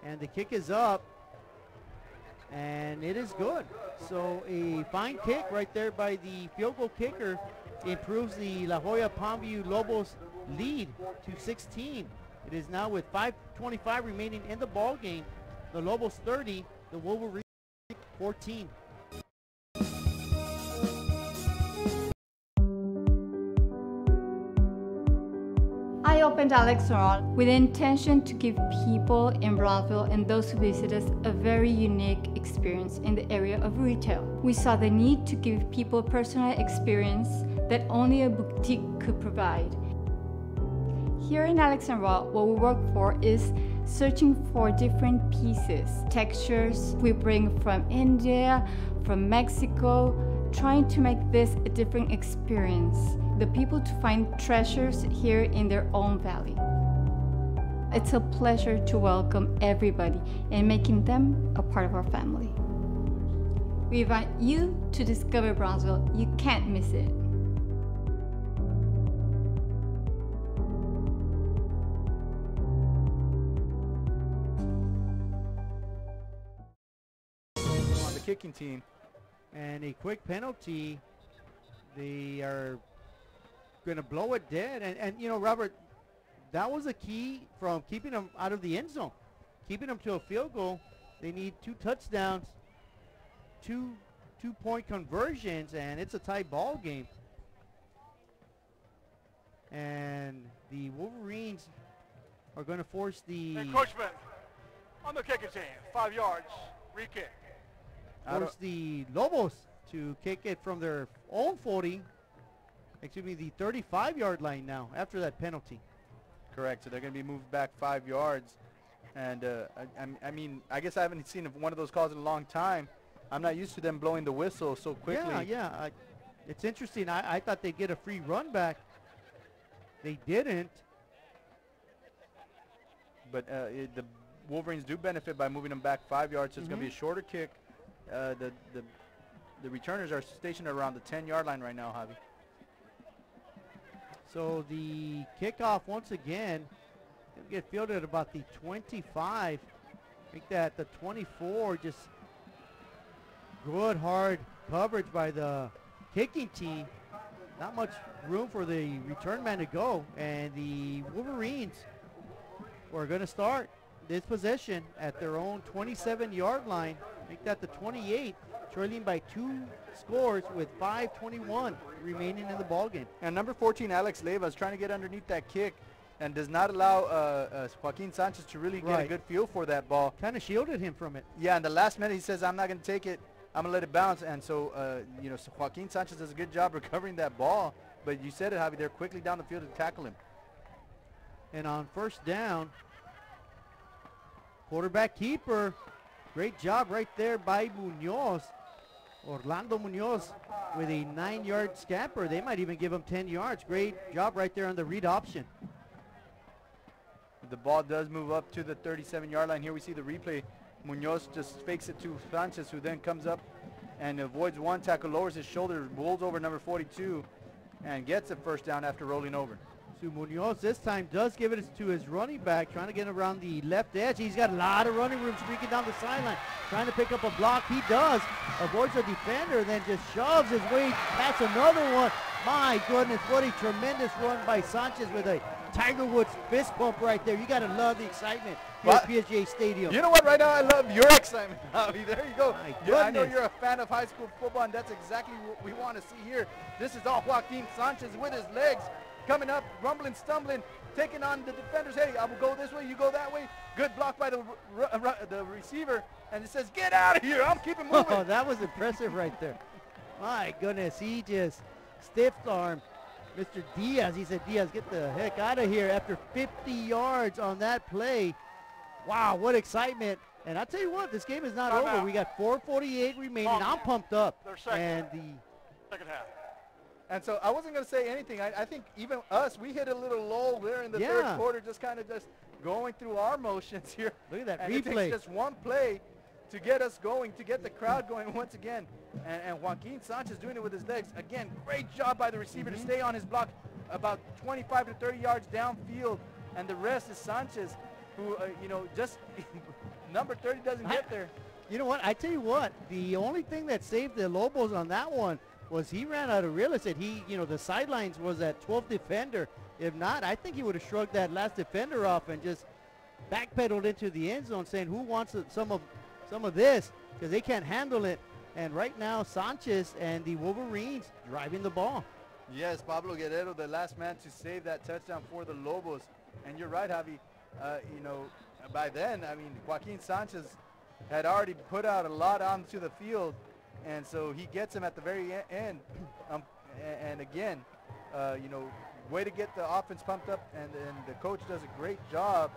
And the kick is up. And it is good. So a fine kick right there by the field goal kicker. Improves the La Joya Palmview Lobos lead to 16. It is now with 5:25 remaining in the ball game. The Lobos 30, the Wolverines 14. I opened Alex Restaurant with the intention to give people in Brownsville and those who visit us a very unique experience in the area of retail. We saw the need to give people a personal experience that only a boutique could provide. Here in Alex and Raw, what we work for is searching for different pieces, textures we bring from India, from Mexico, trying to make this a different experience. The people to find treasures here in their own valley. It's a pleasure to welcome everybody and making them a part of our family. We invite you to discover Brownsville. You can't miss it. On the kicking team. And a quick penalty. They are going to blow it dead. And you know, Robert, that was a key from keeping them out of the end zone. Keeping them to a field goal. They need 2 touchdowns, 2 two-point conversions, and it's a tight ball game. And the Wolverines are going to force the... Encroachment on the kicking team. 5 yards, re-kick. Force the Lobos to kick it from their own 40, excuse me, the 35-yard line now after that penalty. Correct. So they're going to be moved back 5 yards. And I mean, I guess I haven't seen one of those calls in a long time. I'm not used to them blowing the whistle so quickly. Yeah. It's interesting. I thought they'd get a free run back. They didn't. But the Wolverines do benefit by moving them back 5 yards. So it's going to be a shorter kick. The returners are stationed around the 10-yard line right now, Javi. So the kickoff once again will get fielded at about the 25. I think that the 24, just good hard coverage by the kicking team. Not much room for the return man to go. And the Wolverines are going to start this possession at their own 27-yard line. Make that the 28. trailing by 2 scores with 5:21 remaining in the ball game. And number 14, Alex Leiva, is trying to get underneath that kick and does not allow Joaquin Sanchez to really get a good feel for that ball. Kind of shielded him from it. Yeah, in the last minute he says, I'm not going to take it. I'm going to let it bounce. And so, so Joaquin Sanchez does a good job recovering that ball. But you said it, Javi, they're quickly down the field to tackle him. And on first down, quarterback keeper, great job right there by Munoz. Orlando Munoz with a 9-yard scamper. They might even give him 10 yards. Great job right there on the read option. The ball does move up to the 37-yard line. Here we see the replay. Munoz just fakes it to Sanchez, who then comes up and avoids one tackle, lowers his shoulder, rolls over number 42, and gets a first down after rolling over. So Munoz this time does give it to his running back, trying to get around the left edge. He's got a lot of running room streaking down the sideline, trying to pick up a block. He does, avoids a defender, then just shoves his way past another one. My goodness, what a tremendous run by Sanchez with a Tiger Woods fist bump right there. You got to love the excitement here at PSJA Stadium. You know what? Right now, I love your excitement, Javi. There you go. Yeah, I know you're a fan of high school football, and that's exactly what we want to see here. This is all Joaquin Sanchez with his legs coming up, rumbling, stumbling, taking on the defenders. Hey, I will go this way, you go that way. Good block by the receiver, and it says, get out of here. I'm keeping moving. Oh, that was impressive right there. My goodness, he just stiff-armed Mr. Diaz. He said, Diaz, get the heck out of here after 50 yards on that play. Wow, what excitement. And I'll tell you what, this game is not over. We got 4:48 remaining. I'm pumped up. And the second half. And so I wasn't going to say anything. I think even us, we hit a little lull there in the third quarter, just kind of just going through our motions here. Look at that and replay. It takes just one play to get us going, to get the crowd going once again. And Joaquin Sanchez doing it with his legs. Again, great job by the receiver to stay on his block about 25 to 30 yards downfield. And the rest is Sanchez, who, just number 30 doesn't get there. You know what? I tell you what, the only thing that saved the Lobos on that one was he ran out of real estate. The sidelines was that 12th defender. If not, I think he would have shrugged that last defender off and just backpedaled into the end zone saying, who wants some of this? Because they can't handle it. And right now, Sanchez and the Wolverines driving the ball. Yes, Pablo Guerrero, the last man to save that touchdown for the Lobos. And you're right, Javi. By then, Joaquin Sanchez had already put out a lot onto the field. And so he gets him at the very end. And again, way to get the offense pumped up. And the coach does a great job,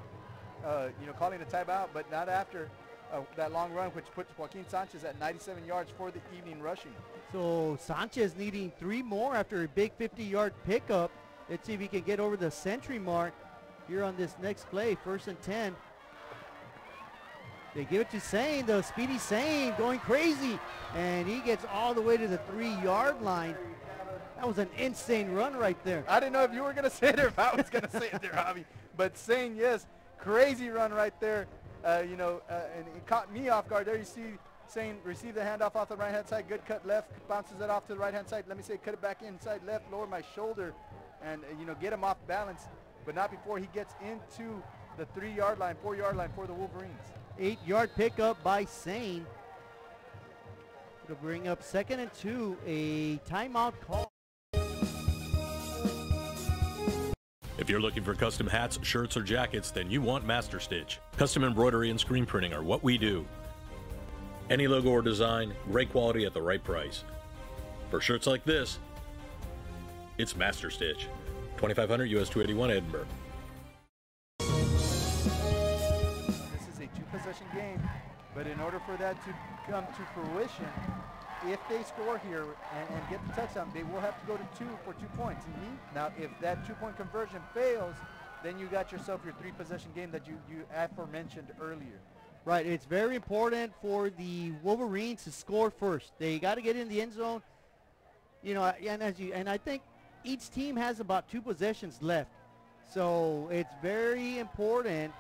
calling a timeout, but not after that long run, which puts Joaquin Sanchez at 97 yards for the evening rushing. So Sanchez needing 3 more after a big 50-yard pickup. Let's see if he can get over the century mark here on this next play, 1st and 10. They give it to Sane, the speedy Sane going crazy, and he gets all the way to the 3-yard line. That was an insane run right there. I didn't know if you were going to say it or if I was going to say it there, Javi. But Sane, yes, crazy run right there. And it caught me off guard. There you see Sane receive the handoff off the right-hand side. Good cut left, bounces it off to the right-hand side. Let me say cut it back inside left, lower my shoulder, and, get him off balance. But not before he gets into the 3-yard line, 4-yard line for the Wolverines. 8-yard pickup by Sane. It'll bring up 2nd and 2, a timeout call. If you're looking for custom hats, shirts, or jackets, then you want Master Stitch. Custom embroidery and screen printing are what we do. Any logo or design, great quality at the right price. For shirts like this, it's Master Stitch. 2500 US 281 Edinburgh. Possession game, but in order for that to come to fruition, if they score here and get the touchdown, they will have to go to 2 for 2 points. Now, if that 2-point conversion fails, then you got yourself your 3-possession game that you aforementioned earlier. Right, it's very important for the Wolverines to score first. They got to get in the end zone, and I think each team has about 2 possessions left, so it's very important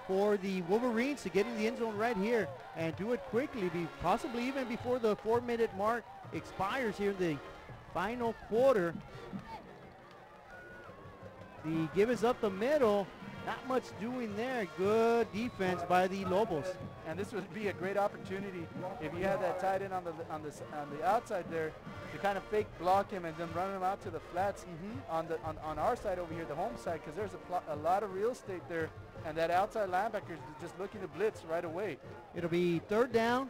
for the Wolverines to get in the end zone right here and do it quickly, possibly even before the 4-minute mark expires here in the final quarter. The give is up the middle, not much doing there. Good defense by the Lobos. And this would be a great opportunity if you had that tight end on the outside there to kind of fake block him and then run him out to the flats on our side over here, the home side, because there's a lot of real estate there, and that outside linebacker is just looking to blitz right away. It'll be 3rd down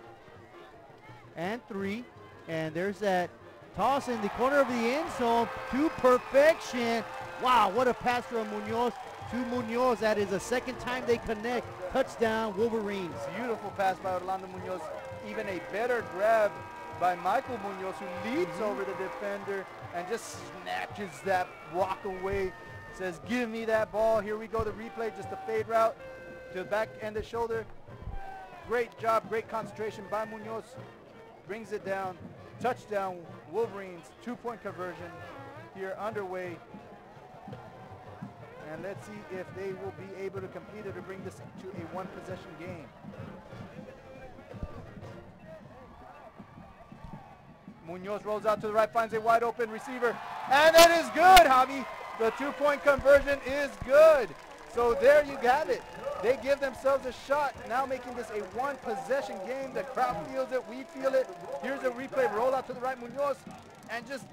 and 3, and there's that toss in the corner of the end zone to perfection. Wow, what a pass from Munoz to Munoz. That is the 2nd time they connect. Touchdown, Wolverines. Beautiful pass by Orlando Munoz. Even a better grab by Michael Munoz, who leaps over the defender and just snatches that rock away. Says, give me that ball. Here we go, the replay, just a fade route to the back end of the shoulder. Great job, great concentration by Munoz. Brings it down. Touchdown, Wolverines. 2-point conversion here underway. And let's see if they will be able to complete it to bring this to a 1-possession game. Munoz rolls out to the right, finds a wide open receiver, and that is good, Javi. The 2-point conversion is good. So there you have it. They give themselves a shot, now making this a 1-possession game. The crowd feels it, we feel it. Here's a replay, roll out to the right, Munoz, and just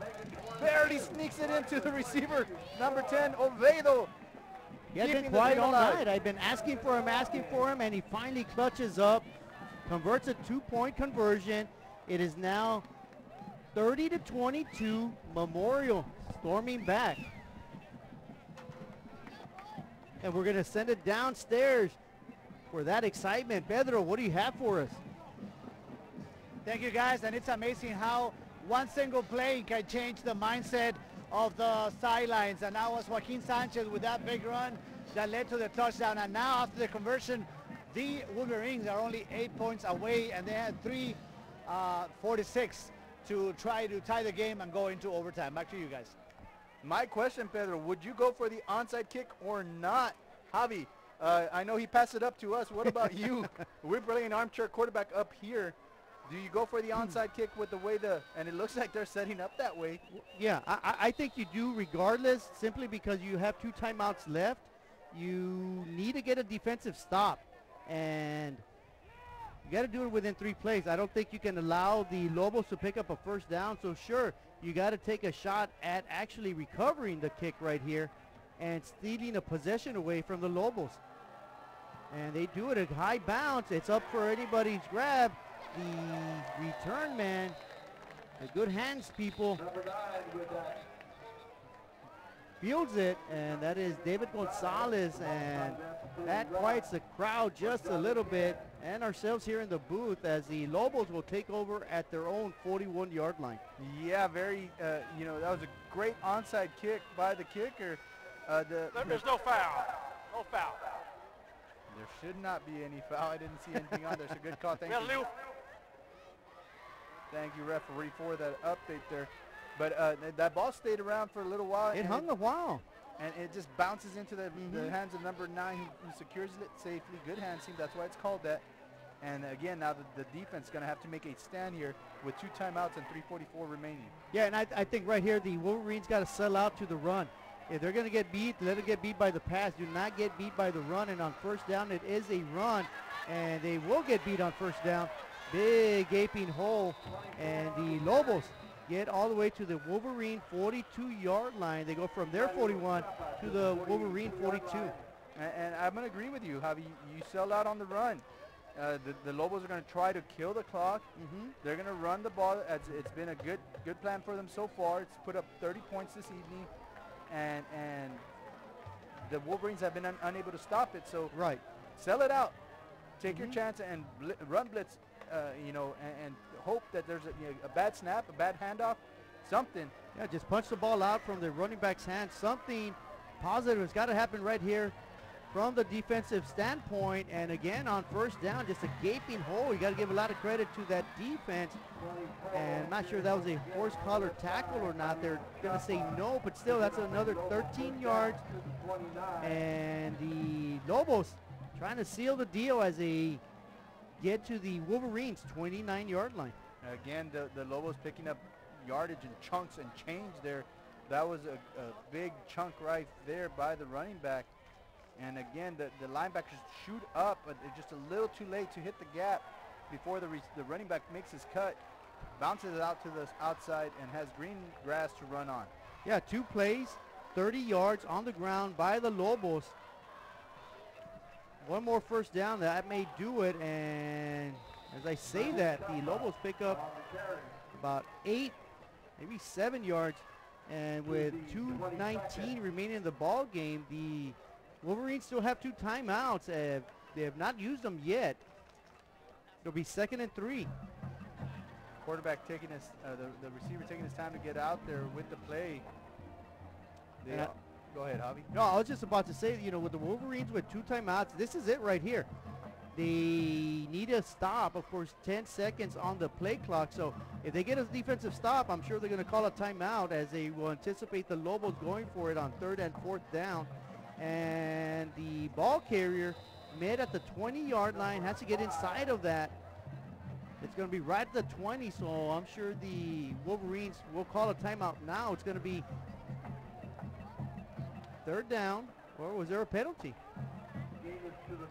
barely sneaks it into the receiver, number 10, Oviedo. He has been quiet all night. I've been asking for him, and he finally clutches up, converts a 2-point conversion. It is now 30-22, Memorial storming back. And we're going to send it downstairs for that excitement. Pedro, what do you have for us? Thank you, guys, and it's amazing how one single play can change the mindset of the sidelines. And now was Joaquin Sanchez with that big run that led to the touchdown. And now after the conversion, the Wolverines are only 8 points away, and they had 3:46 to try to tie the game and go into overtime. Back to you guys. My question, Pedro, would you go for the onside kick or not? Javi, I know he passed it up to us. What about you? We're playing armchair quarterback up here. Do you go for the onside kick with the way and it looks like they're setting up that way. Yeah, I think you do regardless, simply because you have 2 timeouts left. You need to get a defensive stop, and you got to do it within 3 plays. I don't think you can allow the Lobos to pick up a 1st down, so sure, you got to take a shot at actually recovering the kick right here and stealing a possession away from the Lobos. And they do it at high bounce. It's up for anybody's grab. The return man, the good hands people, fields it, and that is David Gonzalez, and that quiets the crowd just a little bit, and ourselves here in the booth, as the Lobos will take over at their own 41-yard line. Yeah, very, that was a great onside kick by the kicker. There's no foul. No foul. There should not be any foul. I didn't see anything on there, so good call. Thank you. Thank you, referee, for that update there. But that ball stayed around for a little while. It hung a while. And it just bounces into the hands of number 9 who secures it safely. Good hand team, that's why it's called that. And again, now the defense is going to have to make a stand here with 2 timeouts and 3:44 remaining. Yeah, and I think right here the Wolverines got to sell out to the run. If they're going to get beat, let it get beat by the pass. Do not get beat by the run. And on 1st down, it is a run. And they will get beat on 1st down. Big gaping hole. And the Lobos get all the way to the Wolverine 42-yard line. They go from their 41 to the Wolverine 42. And I'm going to agree with you, Javi. You sell out on the run. The Lobos are going to try to kill the clock. They're going to run the ball. It's been a good plan for them so far. It's put up 30 points this evening. And the Wolverines have been unable to stop it. So sell it out. Take your chance and run blitz, and hope that there's a bad snap, a bad handoff, something. Yeah, just punch the ball out from the running back's hand. Something positive has got to happen right here from the defensive standpoint. And again, on 1st down, just a gaping hole. You got to give a lot of credit to that defense. And I'm not sure that was a horse collar tackle or not. They're going to say no, but still, that's another 13 yards. And the Lobos trying to seal the deal as they get to the Wolverines 29-yard line. Again, the Lobos picking up yardage and chunks and change there. That was a big chunk right there by the running back. And again, the linebackers shoot up, but they're just a little too late to hit the gap before the running back makes his cut, bounces it out to the outside, and has green grass to run on. Yeah, 2 plays, 30 yards on the ground by the Lobos. One more first down, that may do it, and as I say that, the Lobos pick up about 8, maybe 7 yards, and with 2:19 remaining in the ball game, the Wolverines still have 2 timeouts. They have not used them yet. It'll be 2nd and 3. Quarterback taking his, the receiver taking his time to get out there with the play. Go ahead, Javi. No, I was just about to say, you know, with the Wolverines with 2 timeouts, this is it right here. They need a stop, of course, 10 seconds on the play clock. So if they get a defensive stop, I'm sure they're going to call a timeout, as they will anticipate the Lobos going for it on 3rd and 4th down. And the ball carrier mid at the 20-yard line has to get inside of that. It's going to be right at the 20, so I'm sure the Wolverines will call a timeout now. It's going to be 3rd down, or was there a penalty?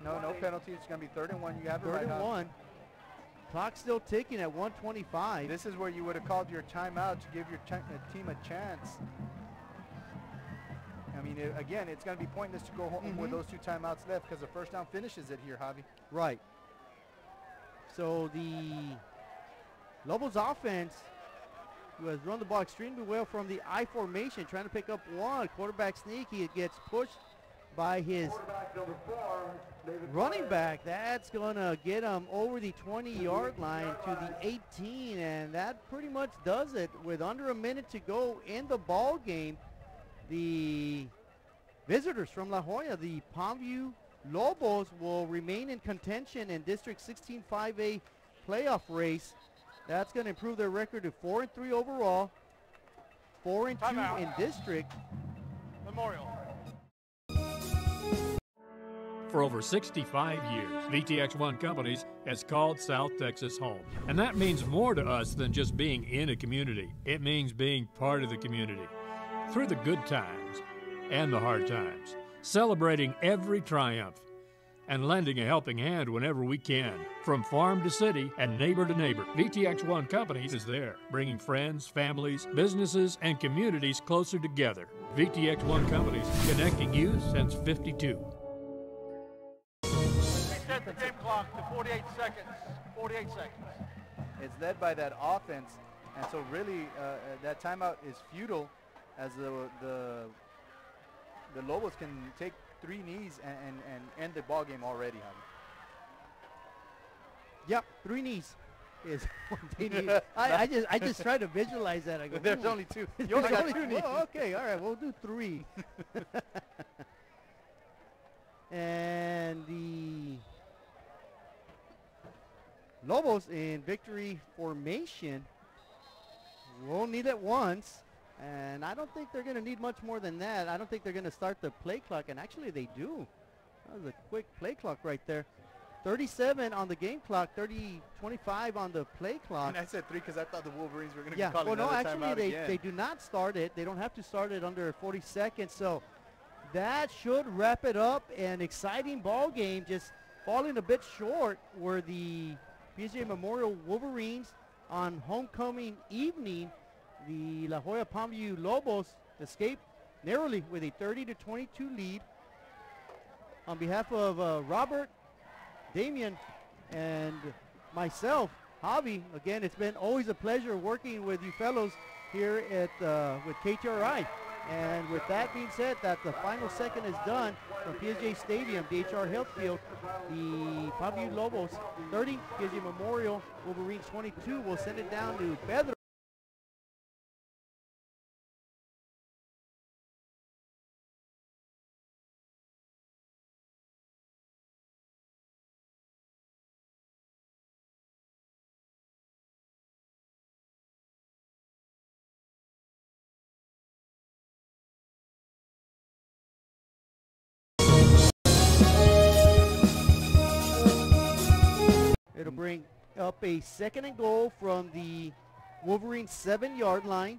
No penalty. It's going to be 3rd and 1. You have it right. 3rd and 1. Clock still ticking at 1:25. This is where you would have called your timeout to give your team a chance. I mean, again, it's going to be pointless to go home with those 2 timeouts left, because the first down finishes it here, Javi. Right. So the Lobos offense, who has run the ball extremely well from the I formation, trying to pick up 1. Quarterback sneaky. It gets pushed by his running back. That's going to get him over the 20-yard line to the 18, and that pretty much does it. With under a minute to go in the ball game, the visitors from La Joya, the Palmview Lobos, will remain in contention in District 16 5A playoff race. That's going to improve their record to 4-3 overall, 4-2 in district. Memorial. For over 65 years, VTX1 Companies has called South Texas home. And that means more to us than just being in a community. It means being part of the community through the good times and the hard times, celebrating every triumph and lending a helping hand whenever we can. From farm to city and neighbor to neighbor, VTX1 Companies is there, bringing friends, families, businesses, and communities closer together. VTX1 Companies, connecting you since '52. Set the game clock to 48 seconds. 48 seconds. It's led by that offense, and so really that timeout is futile, as the Lobos can take 3 knees and end the ball game already, Javi. Yep, 3 knees is what they need. I just try to visualize that. I go, there's only 2. You only got 2 knees. Oh, okay, all right, we'll do 3. And the Lobos in victory formation will need it once, and I don't think they're going to need much more than that. I don't think they're going to start the play clock, and actually they do. That was a quick play clock right there. 37 on the game clock, 25 on the play clock. And I said 3 because I thought the Wolverines were going to be calling well, no, another actually timeout again. They do not start it. They don't have to start it under 40 seconds, so that should wrap it up. An exciting ball game, just falling a bit short were the PSJA Memorial Wolverines on homecoming evening. The La Joya Palmview Lobos escaped narrowly with a 30-22 lead. On behalf of Robert, Damian, and myself, Javi, again, it's been always a pleasure working with you fellows here at with KTRI. And with that being said, that the final second is done from PSJA Stadium, DHR Health Field. The Palmview Lobos 30, PSJA Memorial Wolverines 22 will send it down to Pedro. It'll bring up a 2nd and goal from the Wolverines 7-yard line.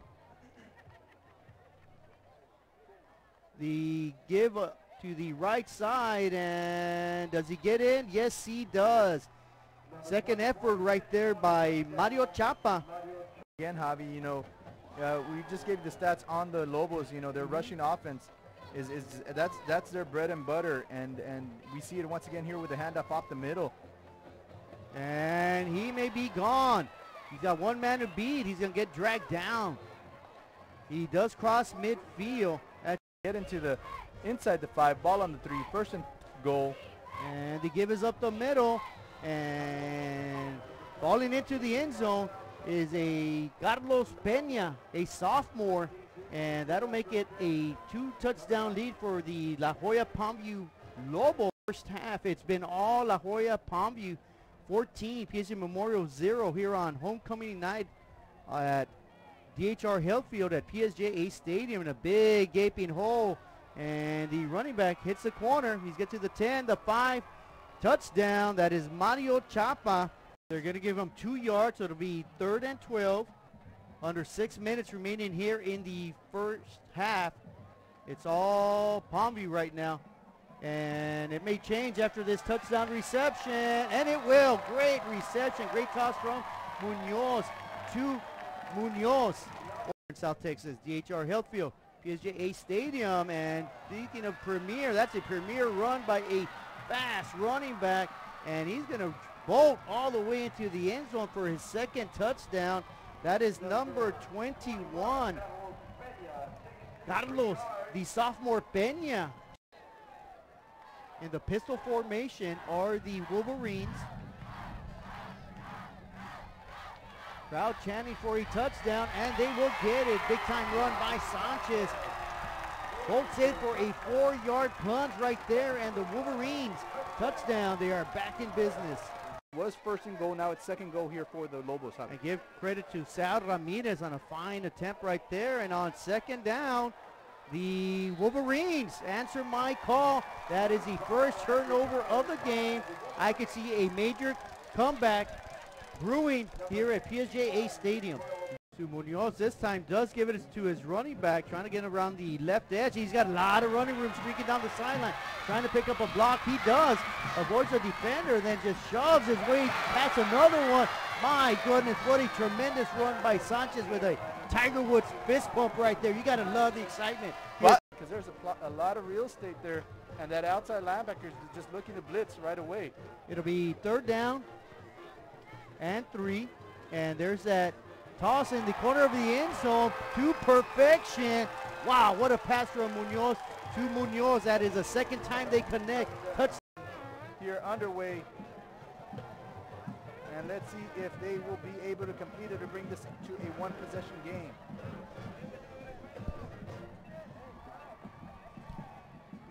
The give to the right side, and does he get in? Yes, he does. Second effort right there by Mario Chapa. Again, Javi, we just gave the stats on the Lobos. Their rushing offense that's their bread and butter, and we see it once again here with the handoff off the middle. And he may be gone. He's got one man to beat. He's going to get dragged down. He does cross midfield. Get into the inside the 5, ball on the 3, first and goal. And the give is up the middle. And falling into the end zone is a Carlos Peña, a sophomore. And that'll make it a 2-touchdown lead for the La Joya Palmview Lobos. First half, it's been all La Joya Palmview 14, PSJA Memorial 0 here on homecoming night at DHR Health Field at PSJA Stadium in a big gaping hole. And the running back hits the corner. He's get to the 10, the 5, touchdown. That is Mario Chapa. They're going to give him 2 yards, so it'll be 3rd and 12. Under 6 minutes remaining here in the first half. It's all Palmview right now. And it may change after this touchdown reception. And it will. Great reception. Great toss from Munoz to Munoz. South Texas, DHR Health Field, PSJA Stadium. And speaking of premier, that's a premier run by a fast running back. And he's going to bolt all the way into the end zone for his 2nd touchdown. That is number 21. Carlos, the sophomore Peña. In the pistol formation are the Wolverines. Crowd chanting for a touchdown, and they will get it. Big time run by Sanchez. Bolts in for a 4-yard plunge right there, and the Wolverines touchdown. They are back in business. Was first and goal, now it's 2nd goal here for the Lobos. I give credit to Sal Ramirez on a fine attempt right there. And on 2nd down, the Wolverines answer my call. That is the first turnover of the game. I could see a major comeback brewing here at PSJA Stadium. To Munoz this time does give it to his running back, trying to get around the left edge. He's got a lot of running room streaking down the sideline, trying to pick up a block. He does, avoids a defender, then just shoves his way past another one. My goodness, what a tremendous run by Sanchez with a Tiger Woods fist pump right there. You got to love the excitement. Because there's a lot of real estate there, and that outside linebacker is just looking to blitz right away. It'll be 3rd down and 3, and there's that toss in the corner of the end zone to perfection. Wow, what a pass from Munoz to Munoz. That is the 2nd time they connect. Touchdown. Here underway. And let's see if they will be able to complete it to bring this to a 1-possession game.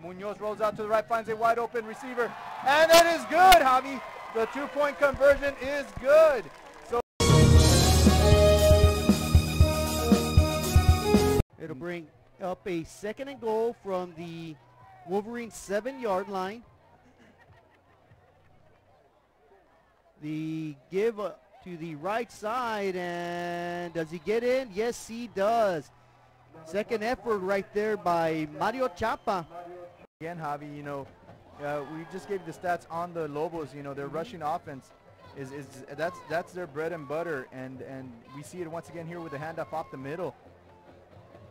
Munoz rolls out to the right, finds a wide open receiver. And that is good, Javi. The 2-point conversion is good. It'll bring up a 2nd and goal from the Wolverines 7-yard line. The give to the right side, and does he get in? Yes, he does. 2nd effort right there by Mario Chapa. Again, Javi, we just gave the stats on the Lobos. Their rushing offense that's their bread and butter, and we see it once again here with the handoff off the middle.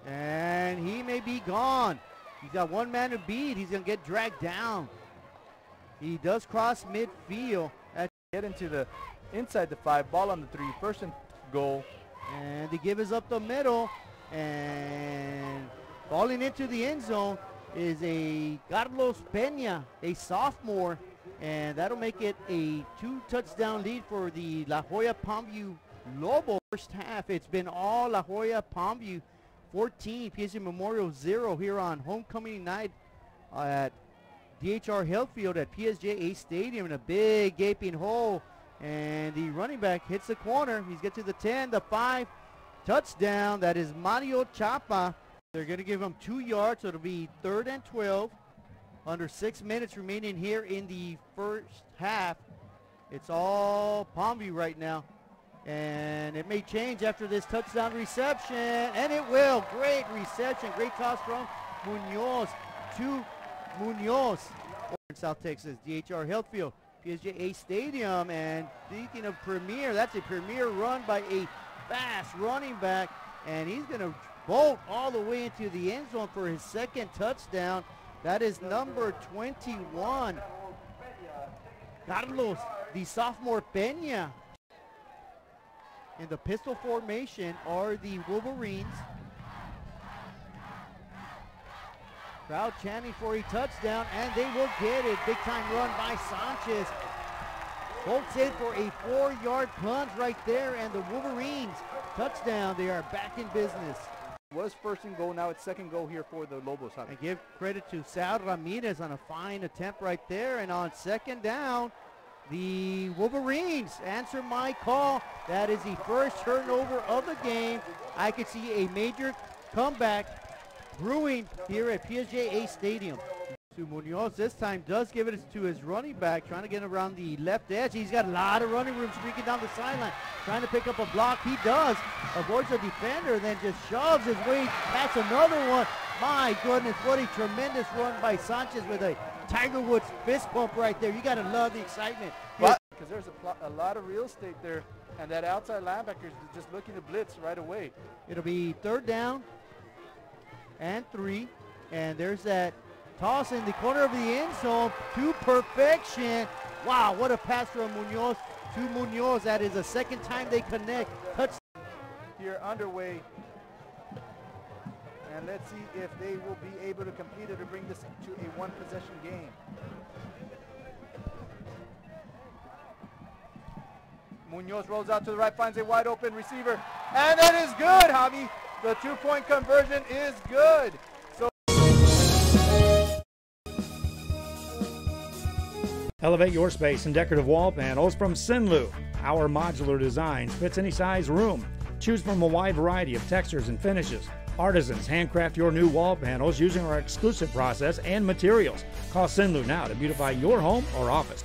And he may be gone. He's got one man to beat. He's going to get dragged down. He does cross midfield. Get into the inside the 5, ball on the 3, first and goal. And the give is up the middle. And falling into the end zone is a Carlos Peña, a sophomore. And that'll make it a 2-touchdown lead for the La Joya Palmview Lobos. First half, it's been all La Joya Palmview 14, PSJA Memorial 0 here on homecoming night at DHR Health Field at PSJA Stadium in a big gaping hole. And the running back hits the corner. He's get to the 10, the 5, touchdown. That is Mario Chapa. They're going to give him 2 yards, so it'll be 3rd and 12. Under 6 minutes remaining here in the first half. It's all Palmview right now. And it may change after this touchdown reception. And it will. Great reception. Great toss from Munoz to Munoz. In South Texas, DHR Healthfield, PSJA Stadium. And speaking of premier, that's a premier run by a fast running back. And he's going to bolt all the way into the end zone for his second touchdown. That is number 21. Carlos, the sophomore Peña. In the pistol formation are the Wolverines. Crowd chanting for a touchdown, and they will get it. Big time run by Sanchez. Bolts in for a 4-yard plunge right there, and the Wolverines touchdown. They are back in business. It was first and goal, now it's second goal here for the Lobos. I give credit to Sal Ramirez on a fine attempt right there, and on second down, the Wolverines answer my call. That is the first turnover of the game. I could see a major comeback brewing here at PSJA Stadium. To Munoz this time does give it to his running back, trying to get around the left edge. He's got a lot of running room streaking down the sideline, trying to pick up a block. He does, avoids a defender, then just shoves his way past another one. My goodness, what a tremendous run by Sanchez with a Tiger Woods fist pump right there. You got to love the excitement. Because there's a lot of real estate there, and that outside linebacker is just looking to blitz right away. It'll be third down and 3, and there's that toss in the corner of the end zone to perfection. Wow, what a pass from Munoz to Munoz. That is the second time they connect. Touch here underway. And let's see if they will be able to complete it or bring this to a one-possession game. Munoz rolls out to the right, finds a wide open receiver, and that is good, Javi. The 2-point conversion is good. So Elevate your space in decorative wall panels from Sinlu. Our modular design fits any size room. Choose from a wide variety of textures and finishes. Artisans handcraft your new wall panels using our exclusive process and materials. Call Sinlu now to beautify your home or office.